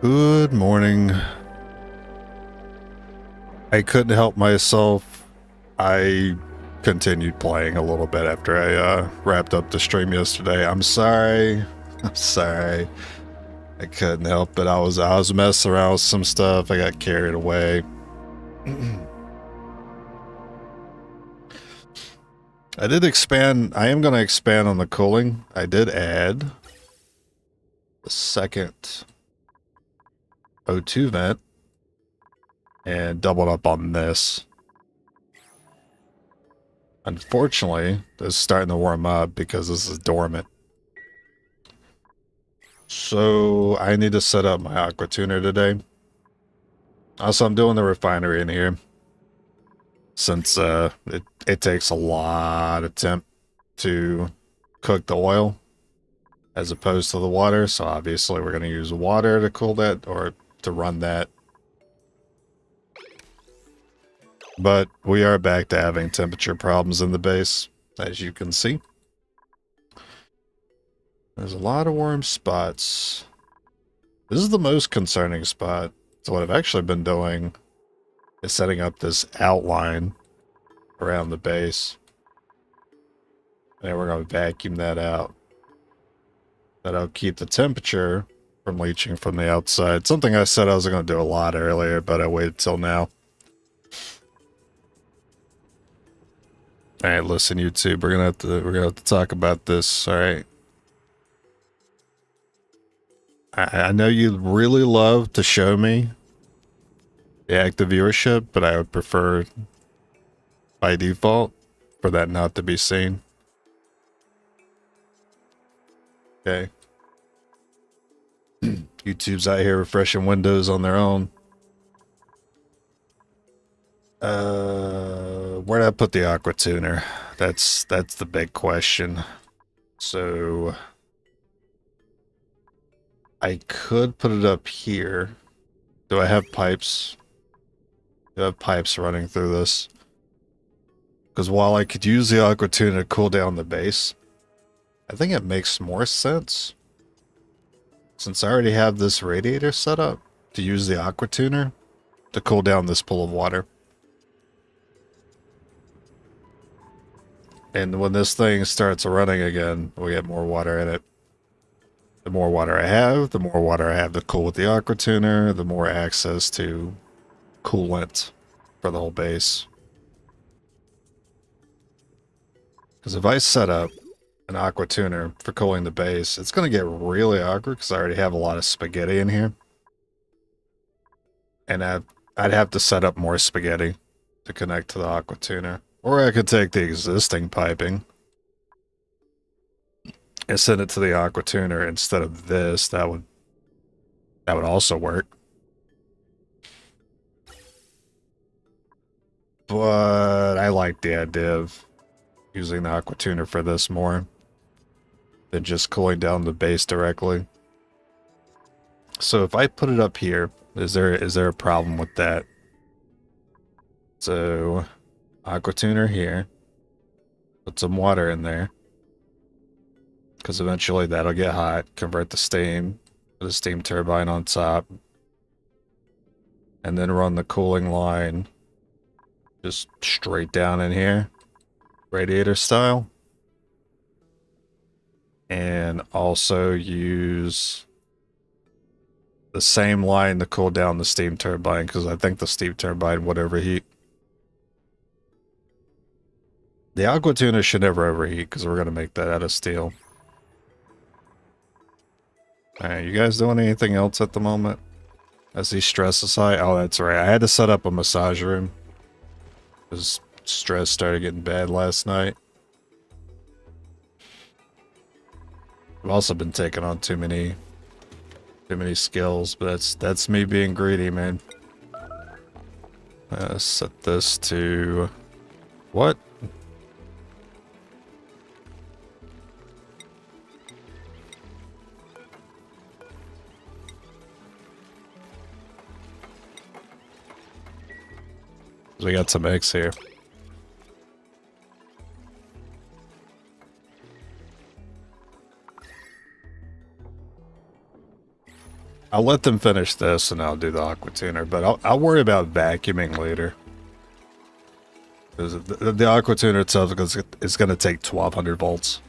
Good morning. I couldn't help myself. I continued playing a little bit after I wrapped up the stream yesterday. I'm sorry. I'm sorry. I couldn't help it. I was messing around with some stuff. I got carried away. I did expand. I am going to expand on the cooling. I did add the second O2 vent and doubled up on this. Unfortunately, it's starting to warm up because this is dormant. So I need to set up my aqua tuner today. Also, I'm doing the refinery in here since it takes a lot of temp to cook the oil as opposed to the water. So obviously we're going to use water to cool that or to run that. But we are back to having temperature problems in the base, as you can see. There's a lot of warm spots. This is the most concerning spot. So what I've actually been doing is setting up this outline around the base. And we're going to vacuum that out. That'll keep the temperature from leaching from the outside. Something I said I was going to do a lot earlier, but I waited till now. All right, listen, YouTube, we're gonna have to talk about this. All right. I know you'd really love to show me the active viewership, but I would prefer by default for that not to be seen. Okay. YouTube's out here refreshing Windows on their own. Where did I put the aqua tuner? That's the big question. So I could put it up here. Do I have pipes? Do I have pipes running through this? Because while I could use the aqua tuner to cool down the base, I think it makes more sense, since I already have this radiator set up, to use the aqua tuner to cool down this pool of water. And when this thing starts running again, we get more water in it. The more water I have to cool with the aqua tuner, the more access to coolant for the whole base. Because if I set up an aqua tuner for cooling the base, it's going to get really awkward because I already have a lot of spaghetti in here. And I'd have to set up more spaghetti to connect to the aqua tuner. Or I could take the existing piping and send it to the aqua tuner instead of this. That would also work. But I like the idea of using the aqua tuner for this more than just cooling down the base directly. So if I put it up here, is there a problem with that? So aqua tuner here, put some water in there, because eventually that'll get hot, convert the steam, put a steam turbine on top, and then run the cooling line just straight down in here, radiator style. And also use the same line to cool down the steam turbine, because I think the steam turbine would overheat. The aqua tuner should never overheat, because we're going to make that out of steel. Alright, you guys doing anything else at the moment? As he stresses high? Oh, that's right. I had to set up a massage room, because stress started getting bad last night. I've also been taking on too many skills, but that's me being greedy, man. Set this to what? We got some eggs here. I'll let them finish this and I'll do the aqua tuner, but I'll worry about vacuuming later. Because the aqua tuner itself is going to take 1200 volts.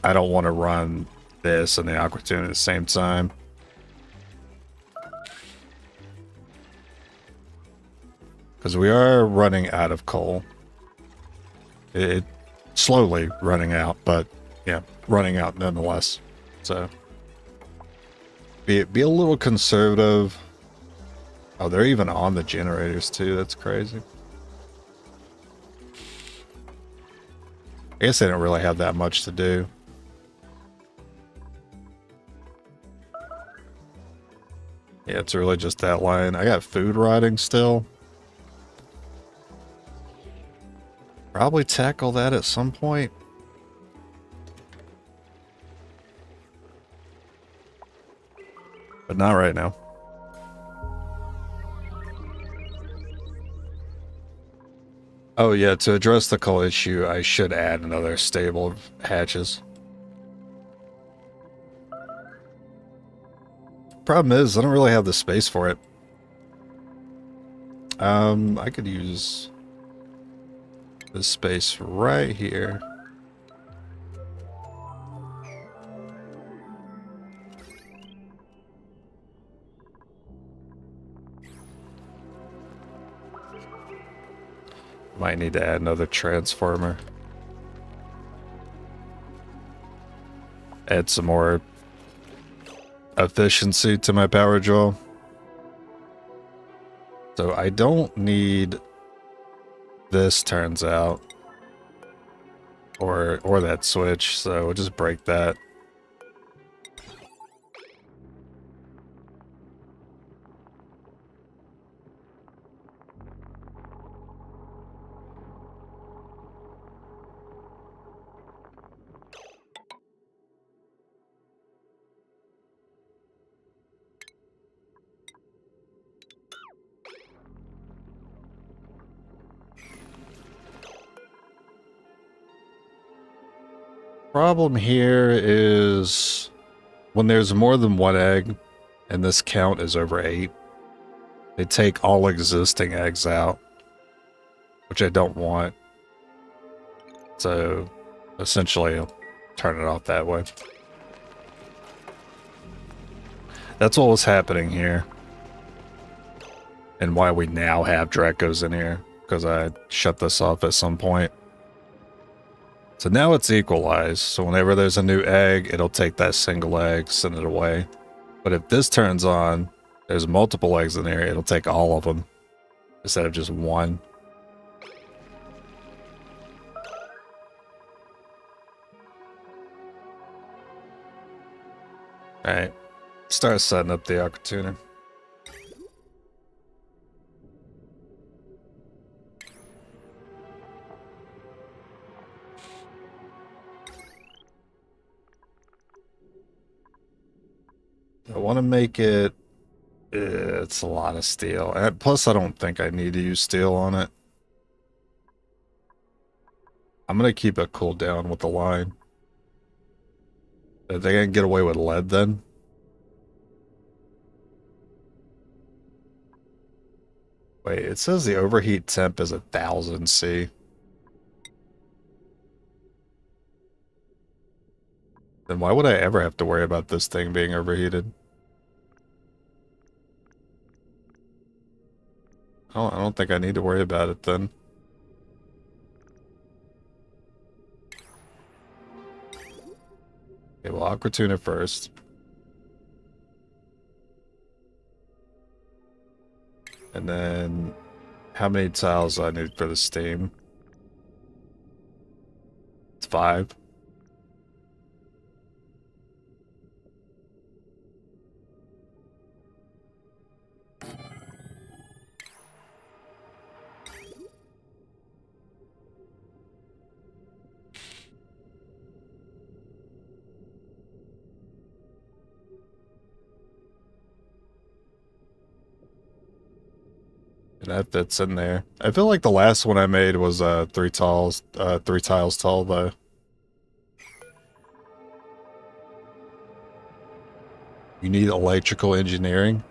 I don't want to run this and the aqua tuner at the same time. Because we are running out of coal. It slowly running out, but yeah, running out nonetheless. So be a little conservative. Oh, they're even on the generators too. That's crazy. I guess they don't really have that much to do. Yeah, it's really just that line. I got food rotting still. Probably tackle that at some point. But not right now. Oh yeah, to address the coal issue, I should add another stable of hatches. Problem is, I don't really have the space for it. I could use this space right here. Might need to add another transformer. Add some more efficiency to my power draw. So I don't need this, turns out, or that switch, so we'll just break that. Problem here is when there's more than one egg and this count is over 8, they take all existing eggs out, which I don't want. So essentially I'll turn it off that way. That's what was happening here. And why we now have Dracos in here, because I shut this off at some point. So now it's equalized, so whenever there's a new egg, it'll take that single egg, send it away. But if this turns on, there's multiple eggs in there, it'll take all of them, instead of just one. Alright, start setting up the aqua tuner. I want to make it... it's a lot of steel. And plus, I don't think I need to use steel on it. I'm going to keep it cooled down with the line. Are they going to get away with lead then? Wait, it says the overheat temp is 1000 C. Then why would I ever have to worry about this thing being overheated? Oh, I don't think I need to worry about it then. Okay, well, aqua tuna first. And then, how many tiles do I need for the steam? It's 5. And that fits in there. I feel like the last one I made was 3 tiles tall though. You need electrical engineering?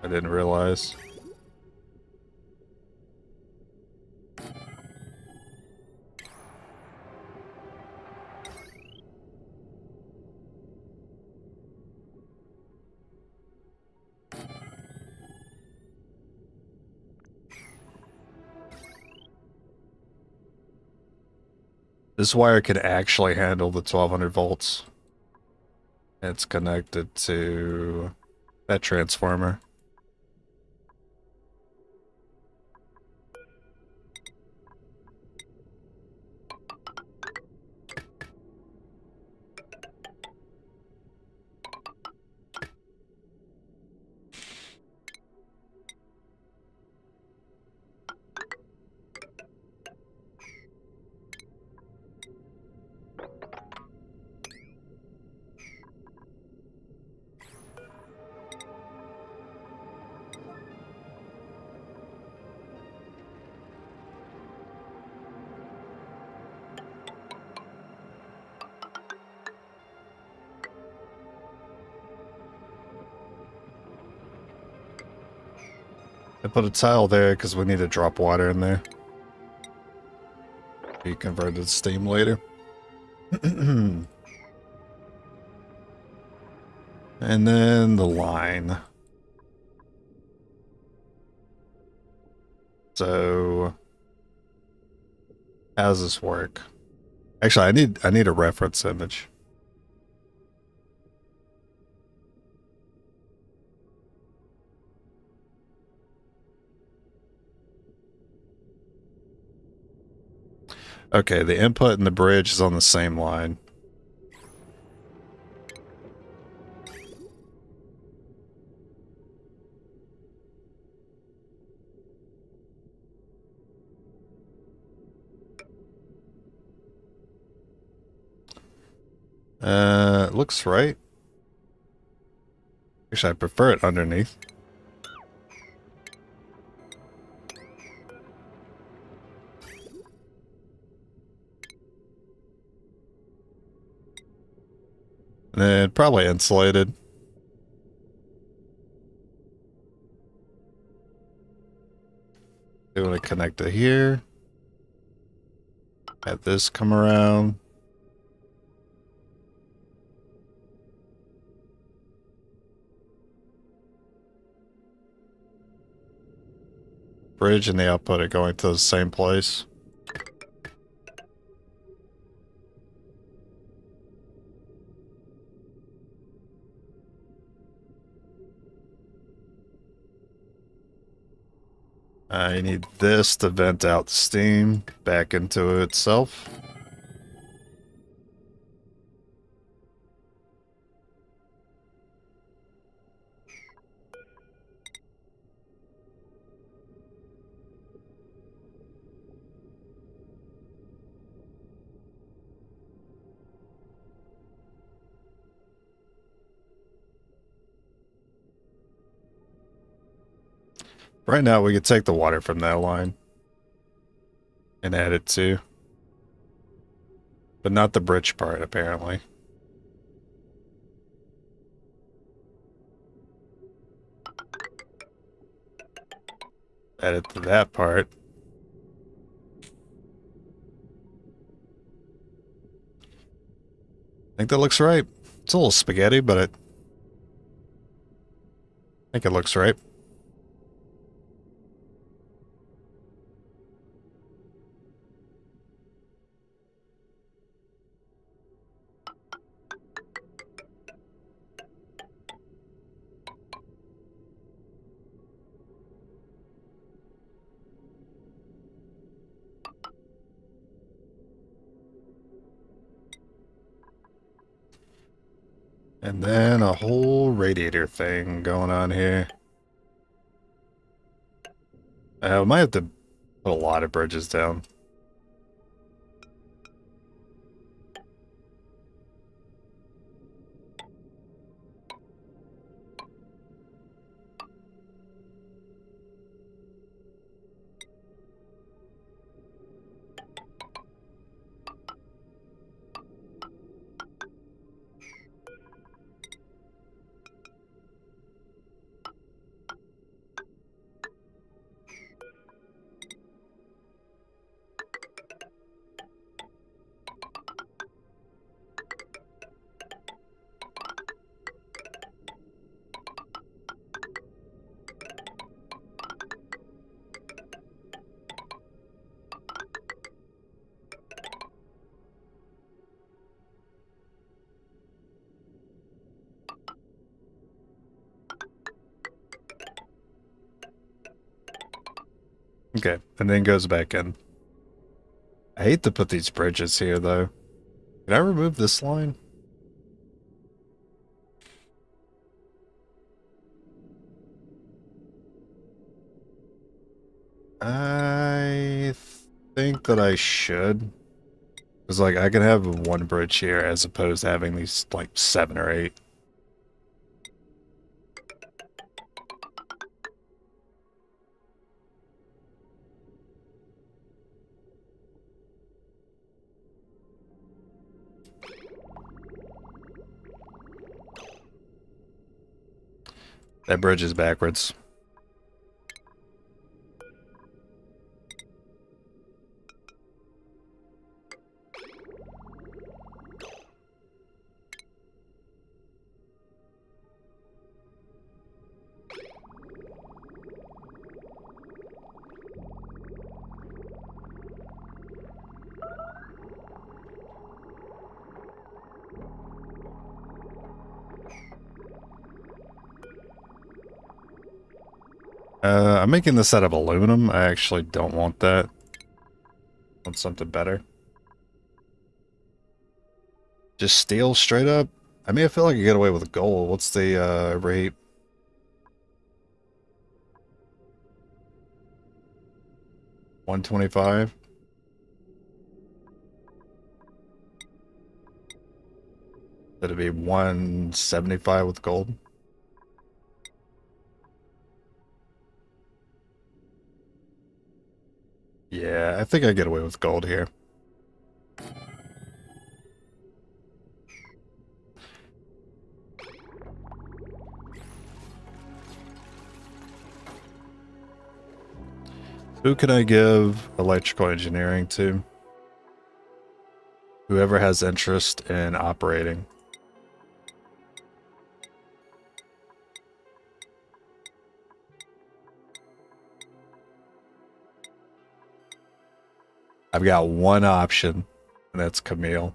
I didn't realize. This wire could actually handle the 1200 volts. It's connected to that transformer. I put a tile there because we need to drop water in there. Be converted to steam later. And then the line. So how does this work? Actually, I need a reference image. Okay, the input and the bridge is on the same line. It looks right. Actually, I prefer it underneath. And then probably insulated. They want to connect to here. Have this come around. Bridge and the output are going to the same place. You need this to vent out the steam back into itself. Right now, we could take the water from that line and add it to, but not the bridge part, apparently. Add it to that part. I think that looks right. It's a little spaghetti, but I think it looks right. And then a whole radiator thing going on here. We might have to put a lot of bridges down. Okay, and then goes back in. I hate to put these bridges here, though. Can I remove this line? I think that I should. Because, like, I can have one bridge here as opposed to having these, like, 7 or 8. That bridge is backwards. I'm making this out of aluminum. I actually don't want that. I want something better. Just steel straight up? I mean, I feel like I get away with gold. What's the rate? $125? That'd be $175 with gold. Yeah, I think I get away with gold here. Who can I give electrical engineering to? Whoever has interest in operating. I've got one option, and that's Camille.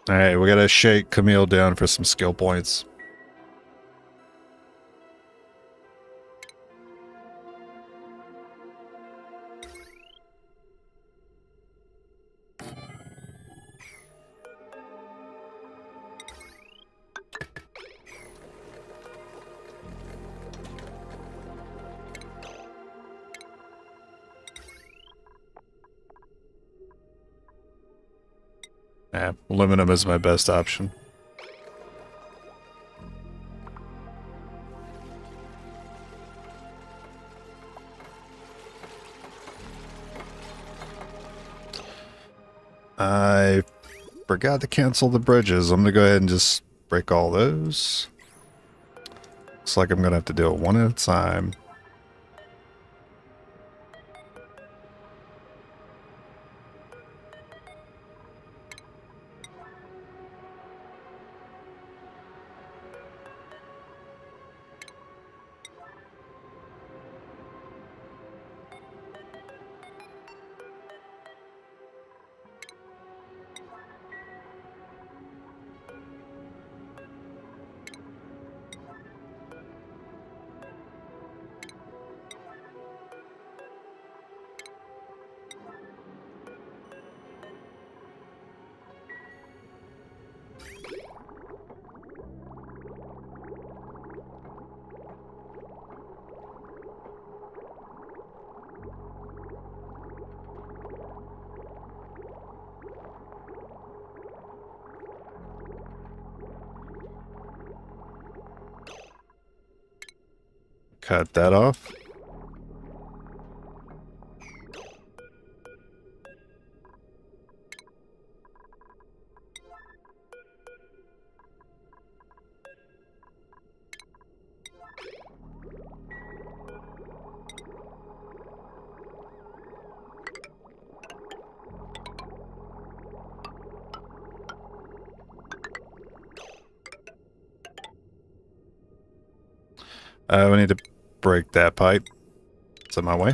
Alright, we gotta shake Camille down for some skill points. Yeah, aluminum is my best option. I forgot to cancel the bridges. I'm gonna go ahead and just break all those. Looks like I'm gonna have to do it one at a time. Cut that off. We need to break that pipe. It's in my way.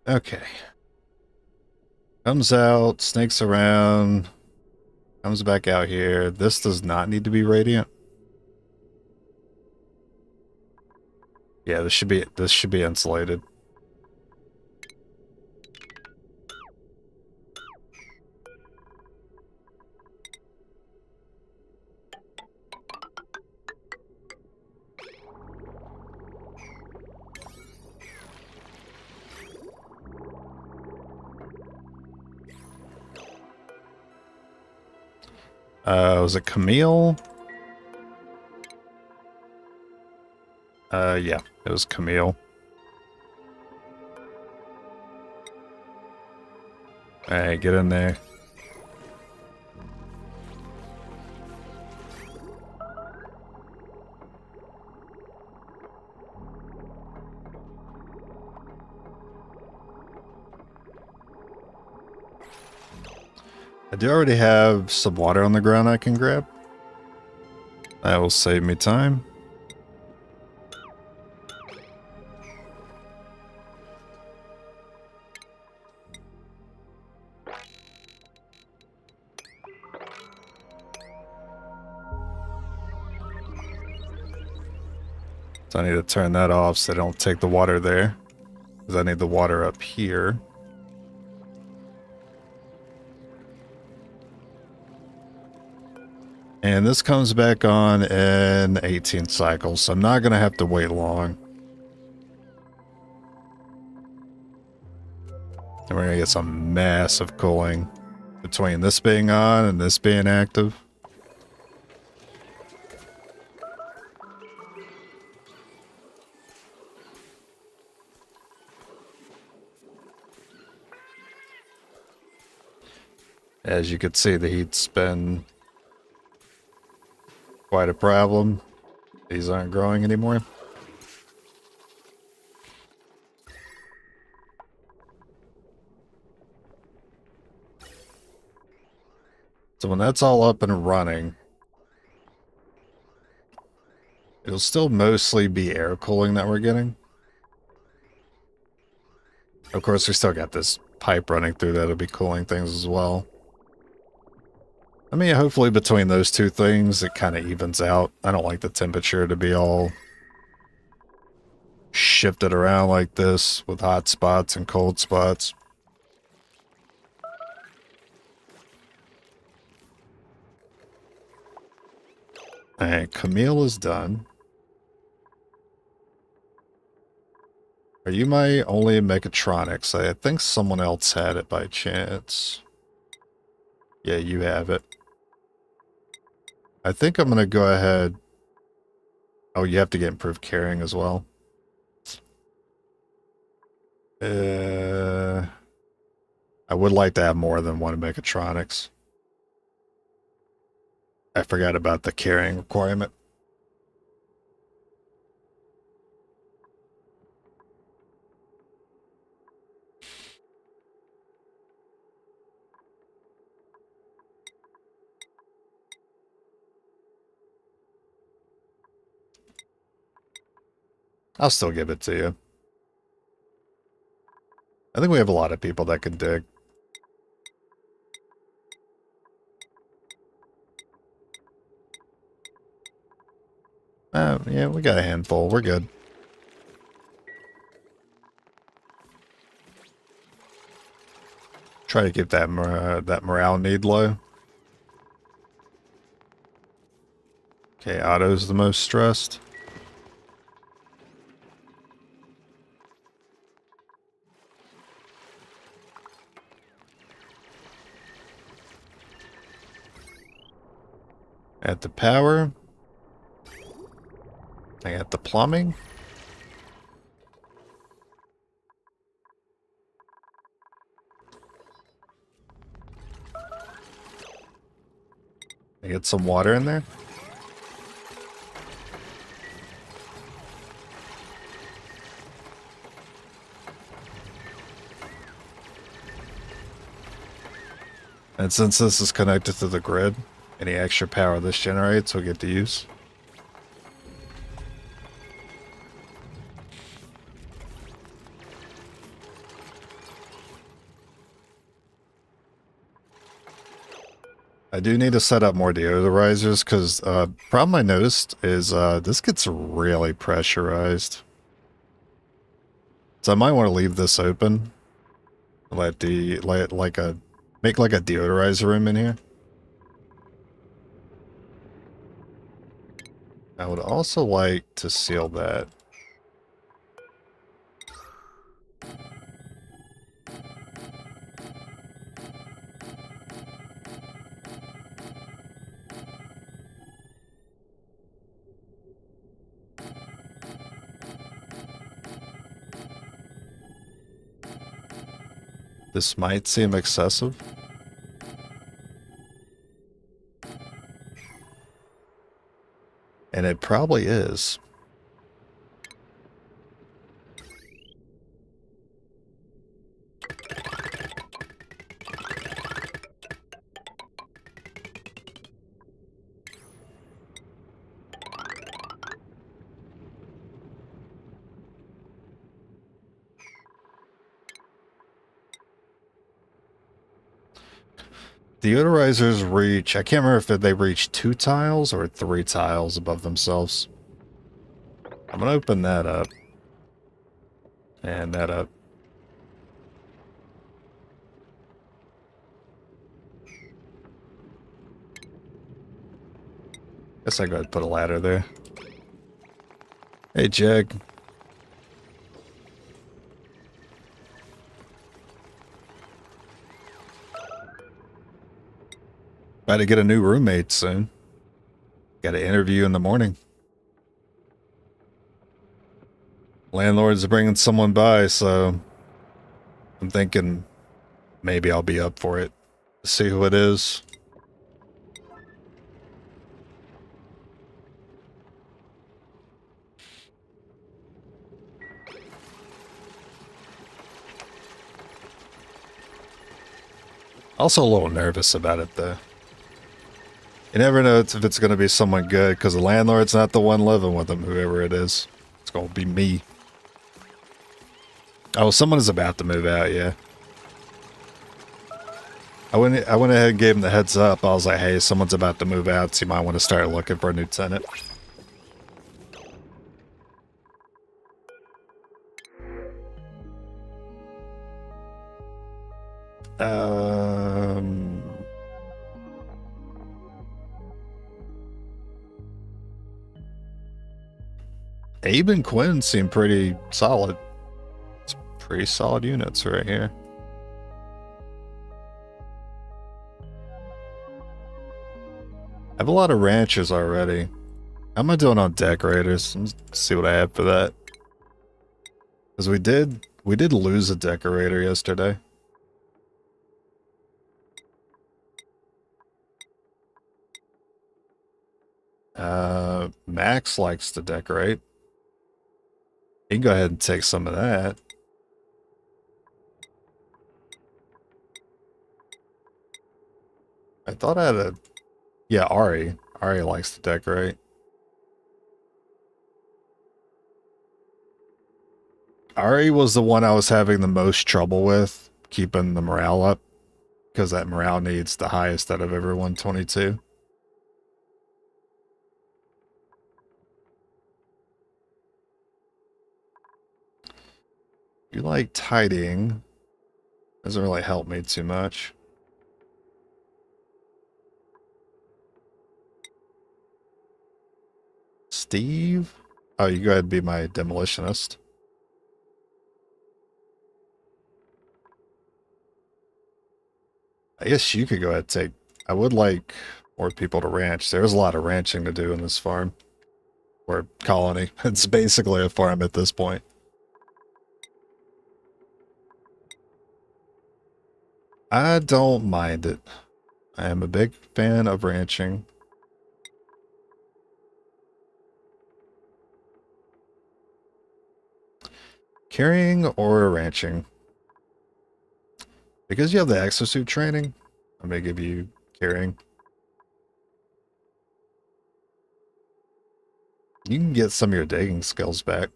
Okay. Comes out, snakes around, comes back out here. This does not need to be radiant. Yeah, this should be insulated. Was it Camille? Yeah, it was Camille. Alright, get in there. I do already have some water on the ground I can grab. That will save me time. So I need to turn that off so I don't take the water there. Because I need the water up here. And this comes back on in 18 cycles, so I'm not going to have to wait long. And we're going to get some massive cooling between this being on and this being active. As you can see, the heat's been quite a problem. These aren't growing anymore. So when that's all up and running, it'll still mostly be air cooling that we're getting. Of course, we still got this pipe running through that'll be cooling things as well. I mean, hopefully between those two things, it kind of evens out. I don't like the temperature to be all shifted around like this with hot spots and cold spots. Alright, Camille is done. Are you my only Megatronics? I think someone else had it by chance. Yeah, you have it. I think I'm going to go ahead. Oh, you have to get improved carrying as well. I would like to have more than one Megatronics. I forgot about the carrying requirement. I'll still give it to you. I think we have a lot of people that can dig. Yeah, we got a handful. We're good. Try to keep that that morale need low. Okay, Otto's the most stressed. At the power. I got the plumbing. I get some water in there. And since this is connected to the grid, any extra power this generates we'll get to use. I do need to set up more deodorizers because problem I noticed is this gets really pressurized. So I might want to leave this open. Let like a make like a deodorizer room in here. I would also like to seal that. This might seem excessive. And it probably is. Deodorizers reach, I can't remember if they reach 2 tiles or 3 tiles above themselves. I'm gonna open that up. And that up. Guess I go ahead and put a ladder there. Hey, Jag. About to get a new roommate soon. Got an interview in the morning. Landlord's bringing someone by, so I'm thinking maybe I'll be up for it. See who it is. Also a little nervous about it, though. You never know if it's going to be someone good, because the landlord's not the one living with them, whoever it is. It's going to be me. Oh, someone is about to move out, yeah. I went ahead and gave him the heads up. I was like, hey, someone's about to move out, so you might want to start looking for a new tenant. Abe and Quinn seem pretty solid. It's pretty solid units right here. I have a lot of ranchers already. How am I doing on decorators? Let's see what I have for that. Because we did lose a decorator yesterday. Max likes to decorate. You can go ahead and take some of that. I thought I had a... Yeah, Ari. Ari likes to decorate. Ari was the one I was having the most trouble with, keeping the morale up. Because that morale needs the highest out of everyone, 22. You like tidying. Doesn't really help me too much. Steve? Oh, you go ahead and be my demolitionist. I guess you could go ahead and take... I would like more people to ranch. There's a lot of ranching to do in this farm. Or colony. It's basically a farm at this point. I don't mind it. I am a big fan of ranching. Carrying or ranching? Because you have the exosuit training, I'm going to give you carrying. You can get some of your digging skills back.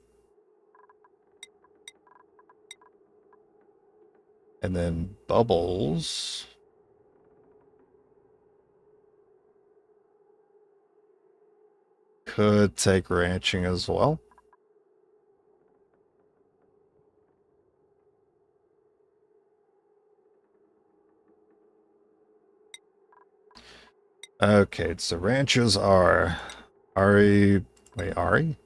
And then Bubbles. could take ranching as well. Okay, so ranches are Ari. Wait, Ari?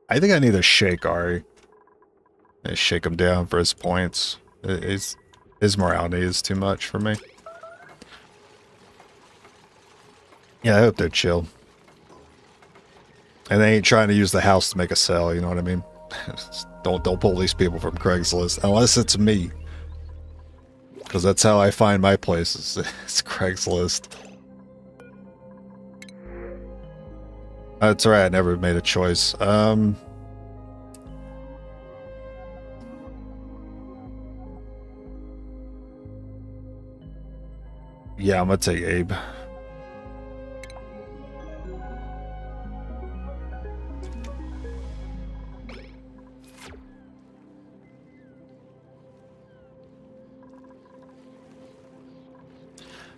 I think I need to shake Ari. I shake him down for his points. His morality is too much for me. Yeah, I hope they're chill. And they ain't trying to use the house to make a sale, you know what I mean? Don't pull these people from Craigslist, unless it's me. Because that's how I find my places. It's Craigslist. That's right, I never made a choice. Yeah, I'm gonna take Abe.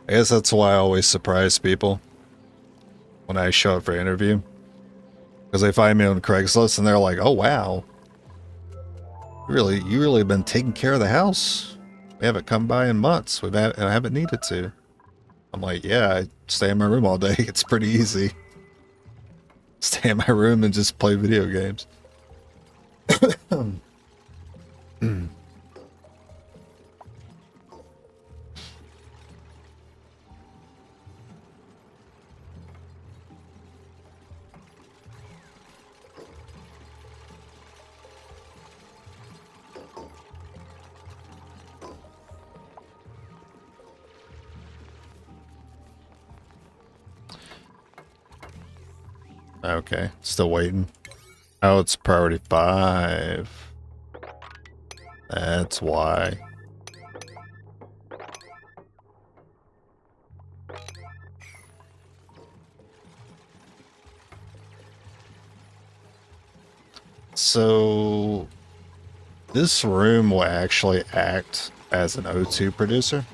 I guess that's why I always surprise people when I show up for an interview. Because they find me on Craigslist and they're like, oh wow. You really been taking care of the house. We haven't come by in months. I haven't needed to. I'm like, yeah, I stay in my room all day. It's pretty easy. Stay in my room and just play video games. Okay, still waiting. Oh, it's priority 5. That's why. So, this room will actually act as an O2 producer.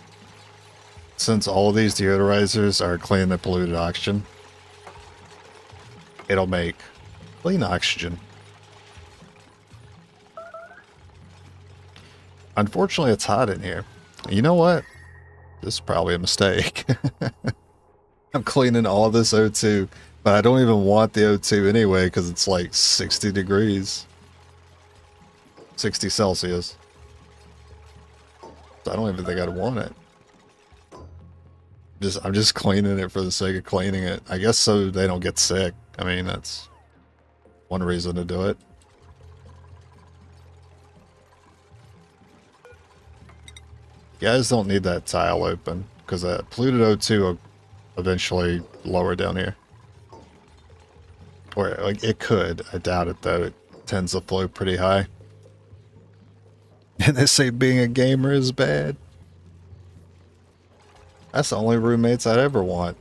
Since all of these deodorizers are clean and polluted oxygen, it'll make clean oxygen. Unfortunately, it's hot in here. You know what? This is probably a mistake. I'm cleaning all this O2, but I don't even want the O2 anyway because it's like 60 degrees. 60 Celsius. So I don't even think I'd want it. I'm just cleaning it for the sake of cleaning it. I guess so they don't get sick. I mean, that's one reason to do it. You guys don't need that tile open, because that polluted O2 will eventually lower down here. Or, like, it could. I doubt it, though. It tends to flow pretty high. And they say being a gamer is bad. That's the only roommates I'd ever want.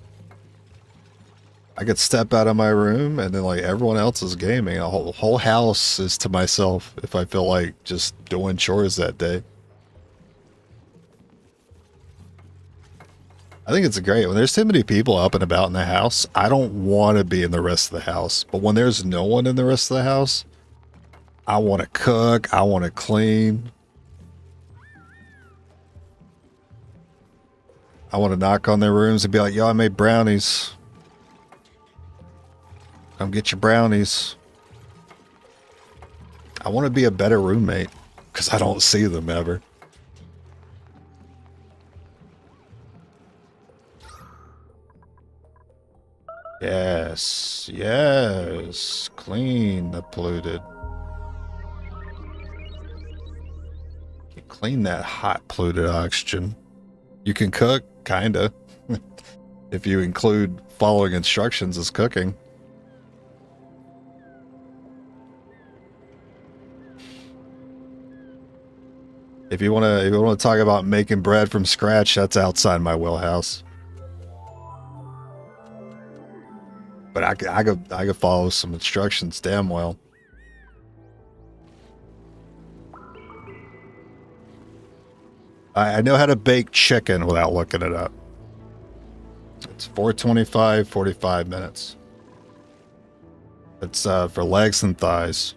I could step out of my room and then like everyone else is gaming. A whole house is to myself if I feel like just doing chores that day. I think it's great. When there's too many people up and about in the house, I don't want to be in the rest of the house. But when there's no one in the rest of the house, I want to cook. I want to clean. I want to knock on their rooms and be like, yo, I made brownies. Come get your brownies. I want to be a better roommate because I don't see them ever. Yes, yes. Clean the polluted. You clean that hot polluted oxygen. You can cook, kinda. If you include following instructions as cooking. If you wanna talk about making bread from scratch, that's outside my wheelhouse. But I could follow some instructions damn well. I know how to bake chicken without looking it up. It's 425, 45 minutes. It's for legs and thighs.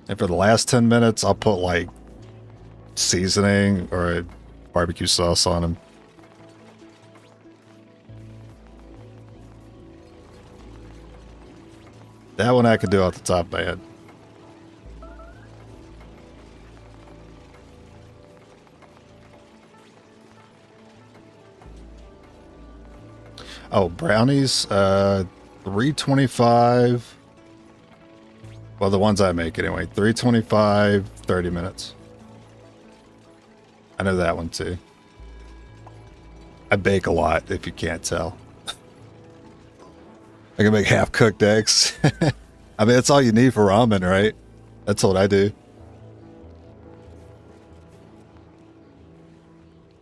And for the last 10 minutes, I'll put like seasoning or a barbecue sauce on them. That one I can do off the top of my head. Oh, brownies, 325. Well, the ones I make anyway, 325, 30 minutes. I know that one too. I bake a lot, if you can't tell. I can make half-cooked eggs. I mean, that's all you need for ramen, right? That's what I do.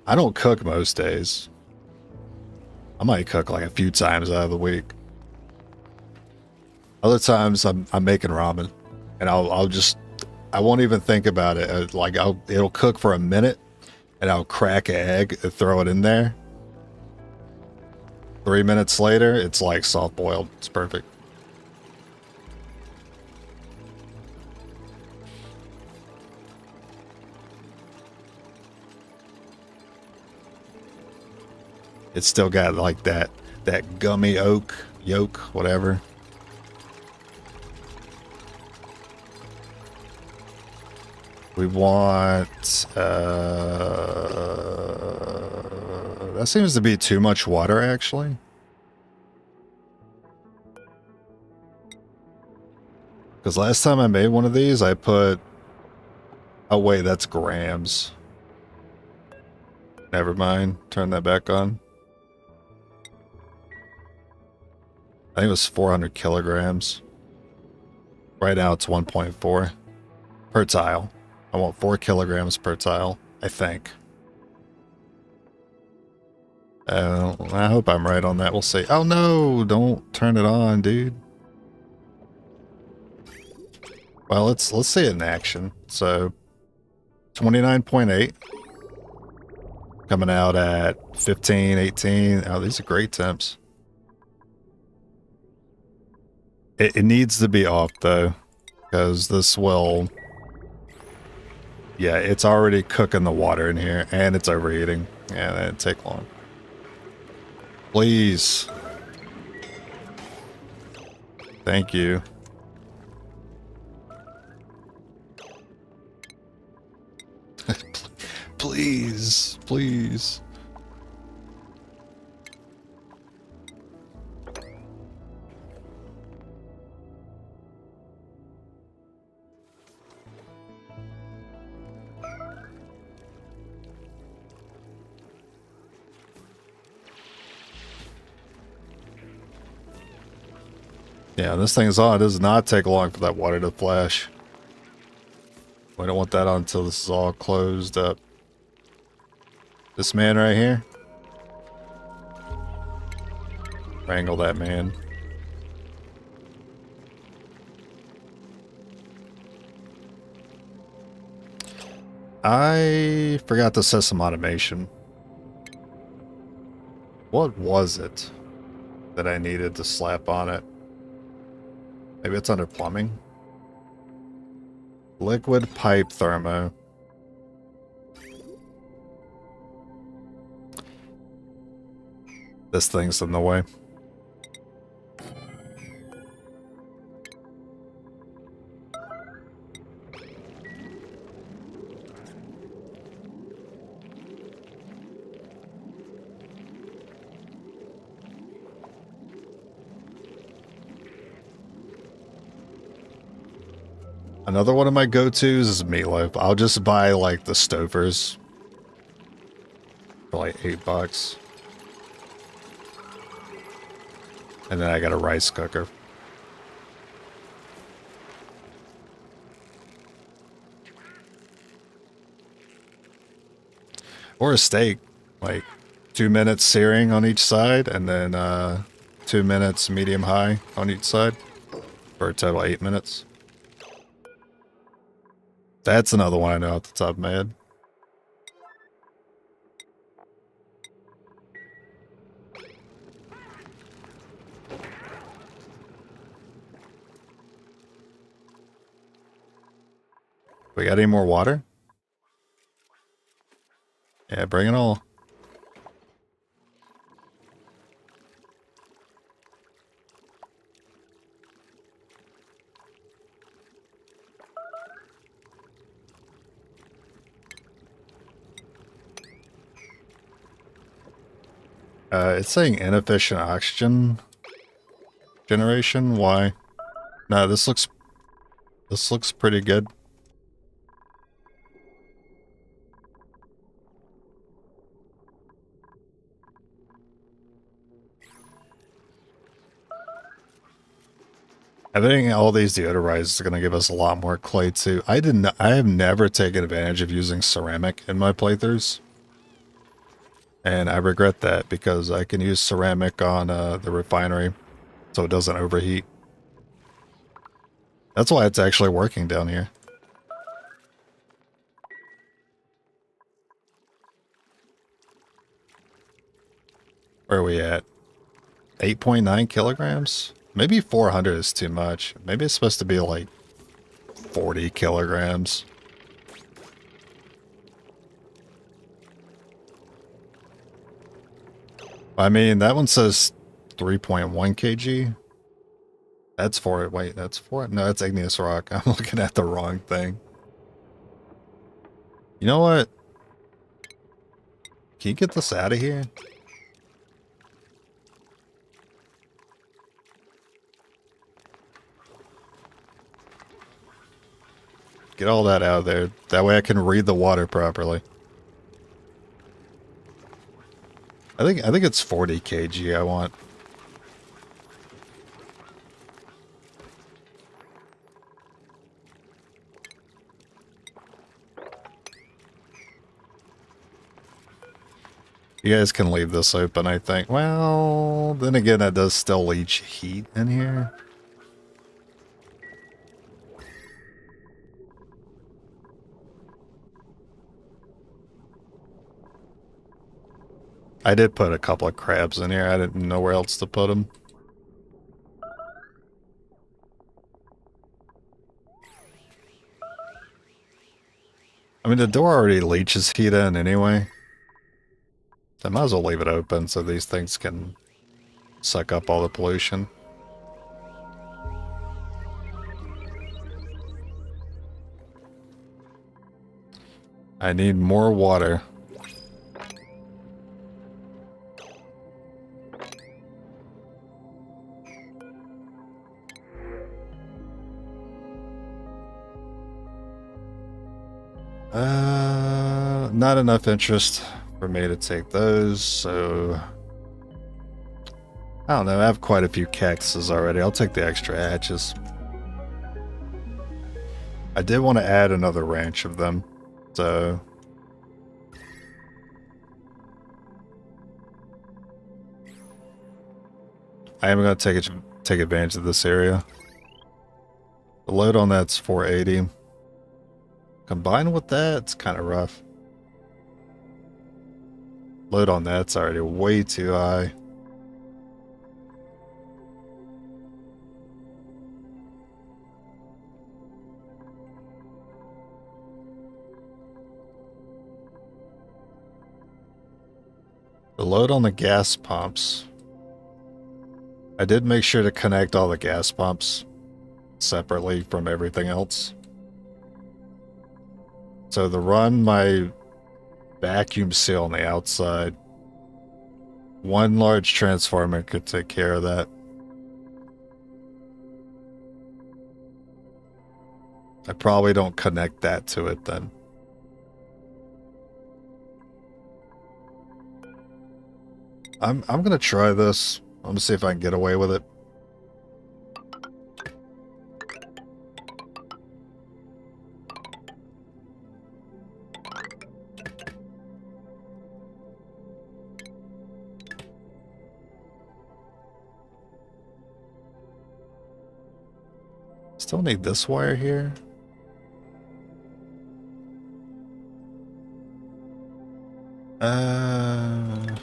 I don't cook most days. I might cook like a few times out of the week. Other times I'm making ramen, and I won't even think about it. Like it'll cook for a minute, and I'll crack an egg and throw it in there. 3 minutes later, it's like soft boiled. It's perfect. It's still got like that gummy yolk, whatever. We want that seems to be too much water actually. Because last time I made one of these, I put, oh wait, that's grams. Never mind, turn that back on. I think it was 400 kilograms. Right now it's 1.4 per tile. I want 4 kilograms per tile, I think. I hope I'm right on that. We'll see. Oh no, don't turn it on, dude. Well, let's see it in action. So 29.8. Coming out at 15, 18. Oh, these are great temps. It needs to be off though, because this will, yeah, it's already cooking the water in here and it's overheating. Yeah, that didn't take long. Please. Thank you. Please, please. Yeah, this thing is on. It does not take long for that water to flash. We don't want that on until this is all closed up. This man right here. Wrangle that man. I forgot to set some automation. What was it that I needed to slap on it? Maybe it's under plumbing. Liquid pipe thermo. This thing's in the way. Another one of my go-tos is meatloaf. I'll just buy like the Stovers for like $8. And then I got a rice cooker. Or a steak, like 2 minutes searing on each side, and then 2 minutes medium high on each side, for a total of 8 minutes. That's another one I know off the top of my head. We got any more water? Yeah, bring it all. It's saying inefficient oxygen generation. Why? No, this looks pretty good. I think all these deodorizers are going to give us a lot more clay too. I have never taken advantage of using ceramic in my playthroughs. And I regret that because I can use ceramic on the refinery so it doesn't overheat. That's why it's actually working down here. Where are we at? 8.9 kilograms? Maybe 400 is too much. Maybe it's supposed to be like 40 kilograms. I mean, that one says 3.1 kg. That's for it. Wait, that's for it? No, that's igneous rock. I'm looking at the wrong thing. You know what? Can you get this out of here? Get all that out of there. That way I can read the water properly. I think it's 40 kg I want. You guys can leave this open, I think. Well, then again, that does still leach heat in here. I did put a couple of crabs in here. I didn't know where else to put them. I mean, the door already leaches heat in anyway. I might as well leave it open so these things can suck up all the pollution. I need more water. Not enough interest for me to take those, so I don't know. I have quite a few cactuses already. I'll take the extra hatches. I did want to add another ranch of them, so I am going to take advantage of this area. The load on that's 480. Combined with that, it's kind of rough. Load on that's already way too high. The load on the gas pumps. I did make sure to connect all the gas pumps separately from everything else. So to run my vacuum seal on the outside, one large transformer could take care of that. I probably don't connect that to it then. I'm gonna try this. I'm gonna see if I can get away with it. Still need this wire here. Uh,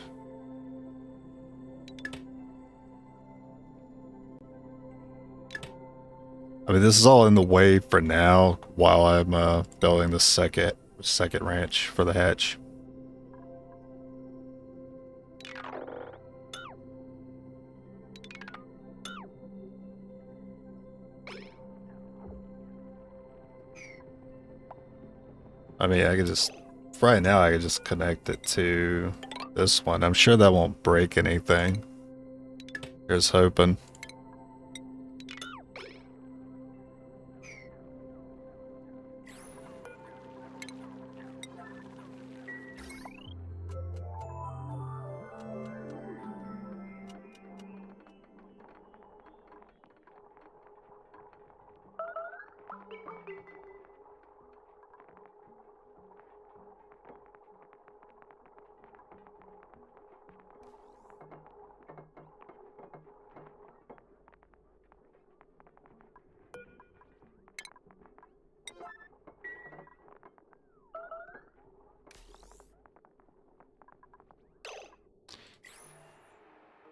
I mean, this is all in the way for now while I'm building the second ranch for the hatch. I mean, I could just, right now I could just connect it to this one. I'm sure that won't break anything. Here's hoping.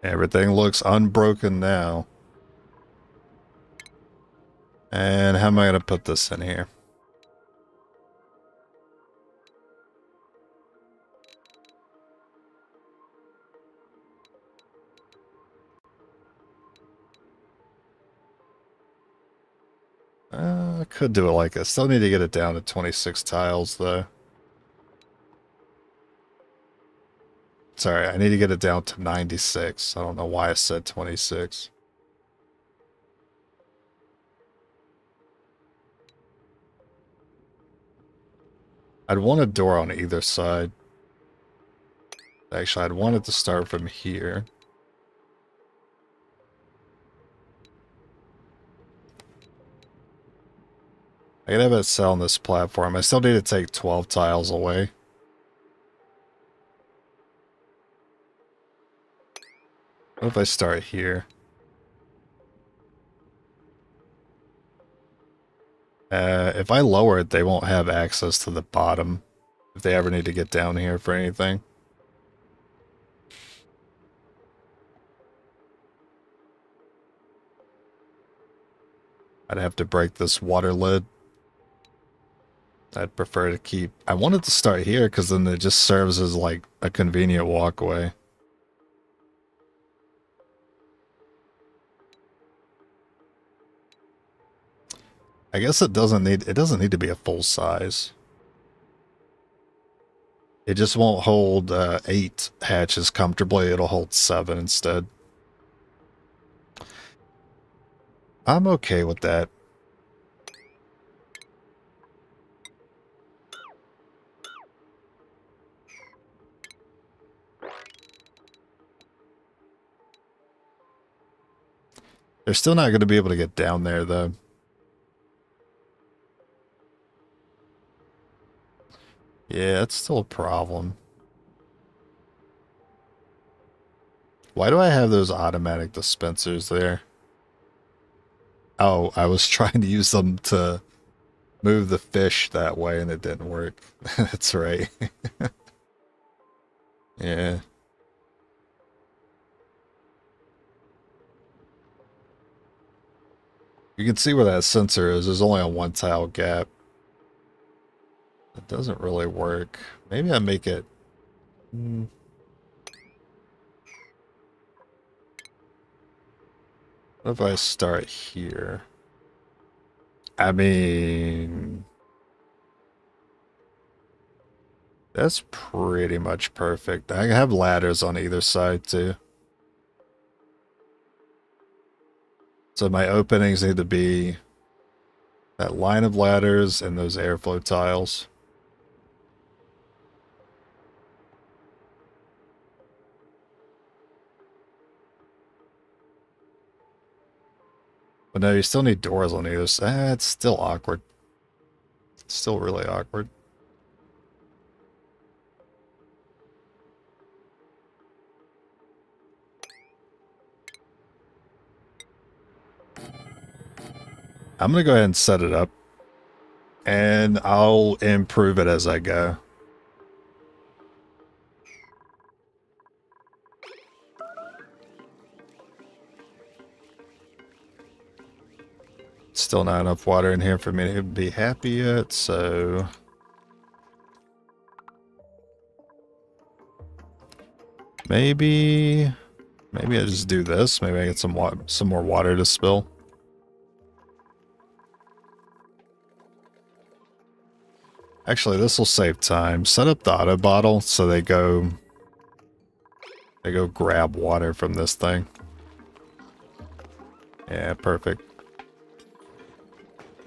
Everything looks unbroken now. And how am I going to put this in here? I could do it like this. Still need to get it down to 26 tiles, though. Sorry, I need to get it down to 96. I don't know why I said 26. I'd want a door on either side. Actually, I'd want it to start from here. I can have it set on this platform. I still need to take 12 tiles away. What if I start here? If I lower it, they won't have access to the bottom if they ever need to get down here for anything. I'd have to break this water lid. I'd prefer to keep... I wanted to start here because then it just serves as like a convenient walkway. I guess it doesn't need to be a full size. It just won't hold 8 hatches comfortably. It'll hold 7 instead. I'm okay with that. They're still not going to be able to get down there, though. Yeah, it's still a problem. Why do I have those automatic dispensers there? Oh, I was trying to use them to move the fish that way and it didn't work. That's right. Yeah. You can see where that sensor is. There's only a 1 tile gap. It doesn't really work. Maybe I make it... What if I start here? I mean... That's pretty much perfect. I have ladders on either side, too. So my openings need to be that line of ladders and those airflow tiles. But no, you still need doors on either side. It's still awkward. It's still really awkward. I'm going to go ahead and set it up. And I'll improve it as I go. Still not enough water in here for me to be happy yet, so... Maybe I just do this. Maybe I get some more water to spill. Actually, this will save time. Set up the auto bottle so they go grab water from this thing. Yeah, perfect.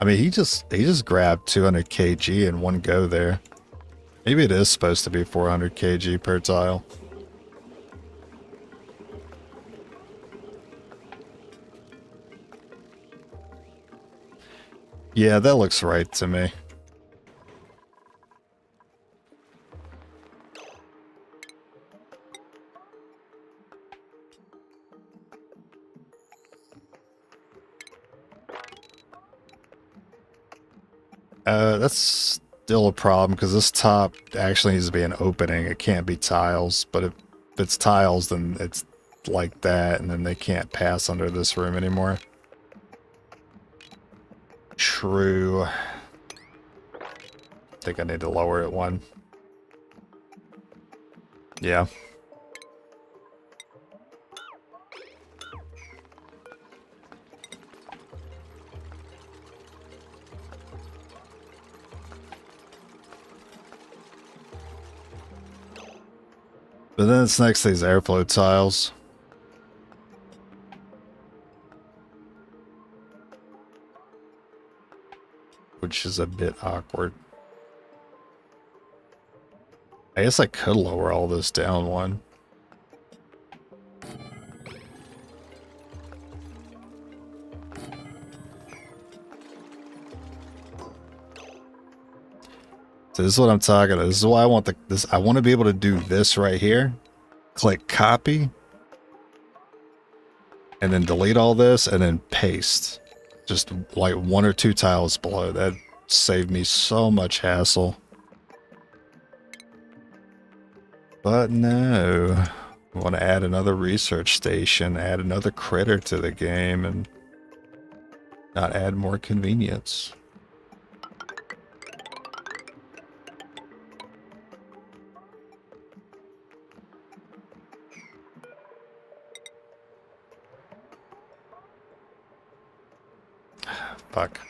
I mean, he just grabbed 200 kg in one go there. Maybe it is supposed to be 400 kg per tile. Yeah, that looks right to me. That's still a problem because this top actually needs to be an opening. It can't be tiles, but if it's tiles, then it's like that, and then they can't pass under this room anymore. True. I think I need to lower it one. Yeah. But then it's next to these airflow tiles. Which is a bit awkward. I guess I could lower all this down one. So this is what I'm talking about. This is why I want this. I want to be able to do this right here. Click copy. And then delete all this and then paste. Just like 1 or 2 tiles below. That saved me so much hassle. But no. I want to add another research station, add another critter to the game, and not add more convenience. Fuck.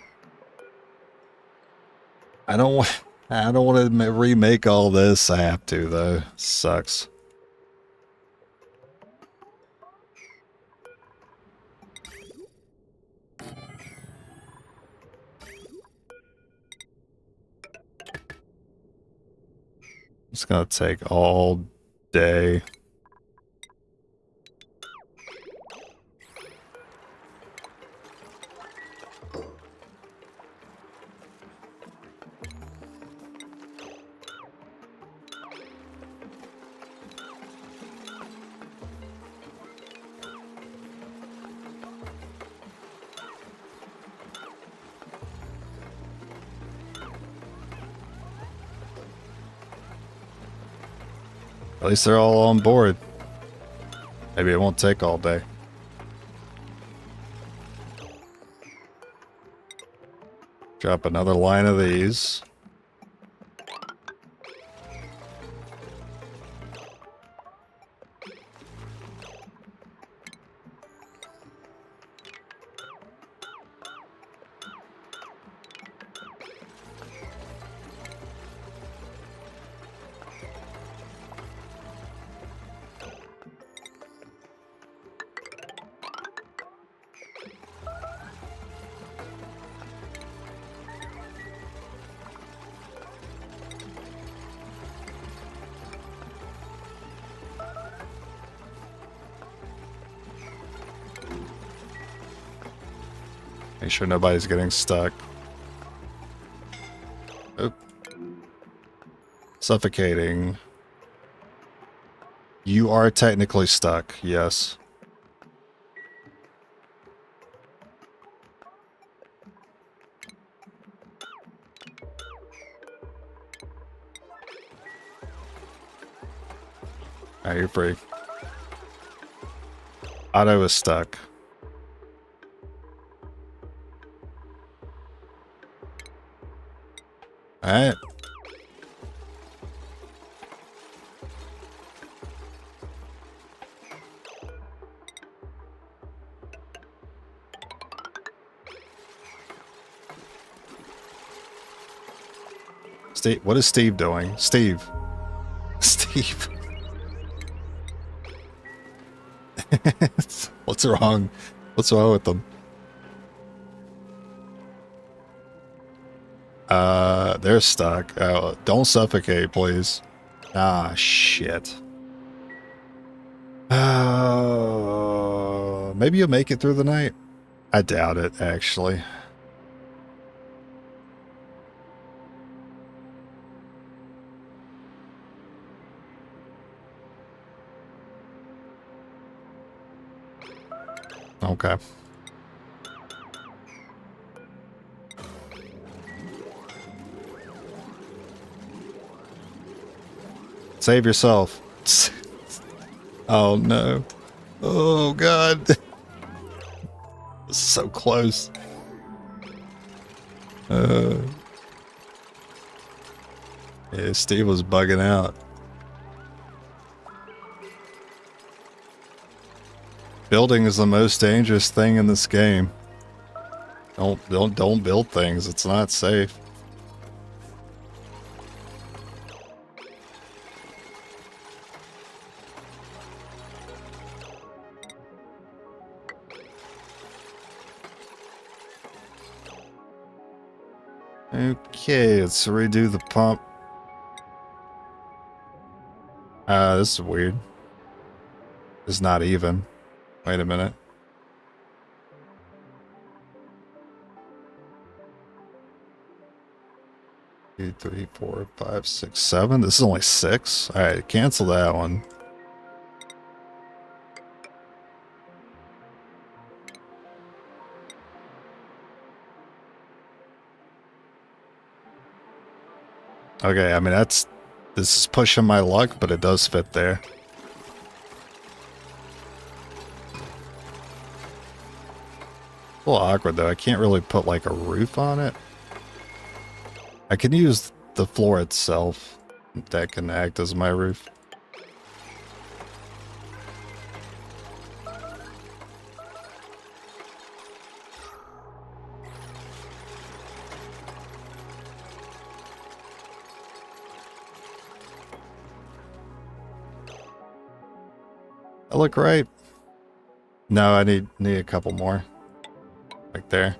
I don't want to remake all this. I have to though. Sucks. It's gonna take all day. At least they're all on board. Maybe it won't take all day. Drop another line of these. Make sure nobody's getting stuck. Oop. Suffocating. You are technically stuck, yes. Alright, you're free. Otto is stuck. Alright. Steve, what is Steve doing? Steve. Steve. What's wrong? What's wrong with them? They're stuck. Oh, don't suffocate, please. Ah, shit. Maybe you'll make it through the night? I doubt it, actually. Okay. Save yourself. Oh no. Oh god. So close. Yeah, Steve was bugging out. Building is the most dangerous thing in this game. Don't build things. It's not safe. Okay, let's redo the pump. This is weird. It's not even. Wait a minute. 2, 3, 4, 5, 6, 7. This is only 6. All right, cancel that one. Okay, I mean this is pushing my luck, but it does fit there. A little awkward though. I can't really put like a roof on it. I can use the floor itself. That can act as my roof. I look right. No, I need a couple more. Like there.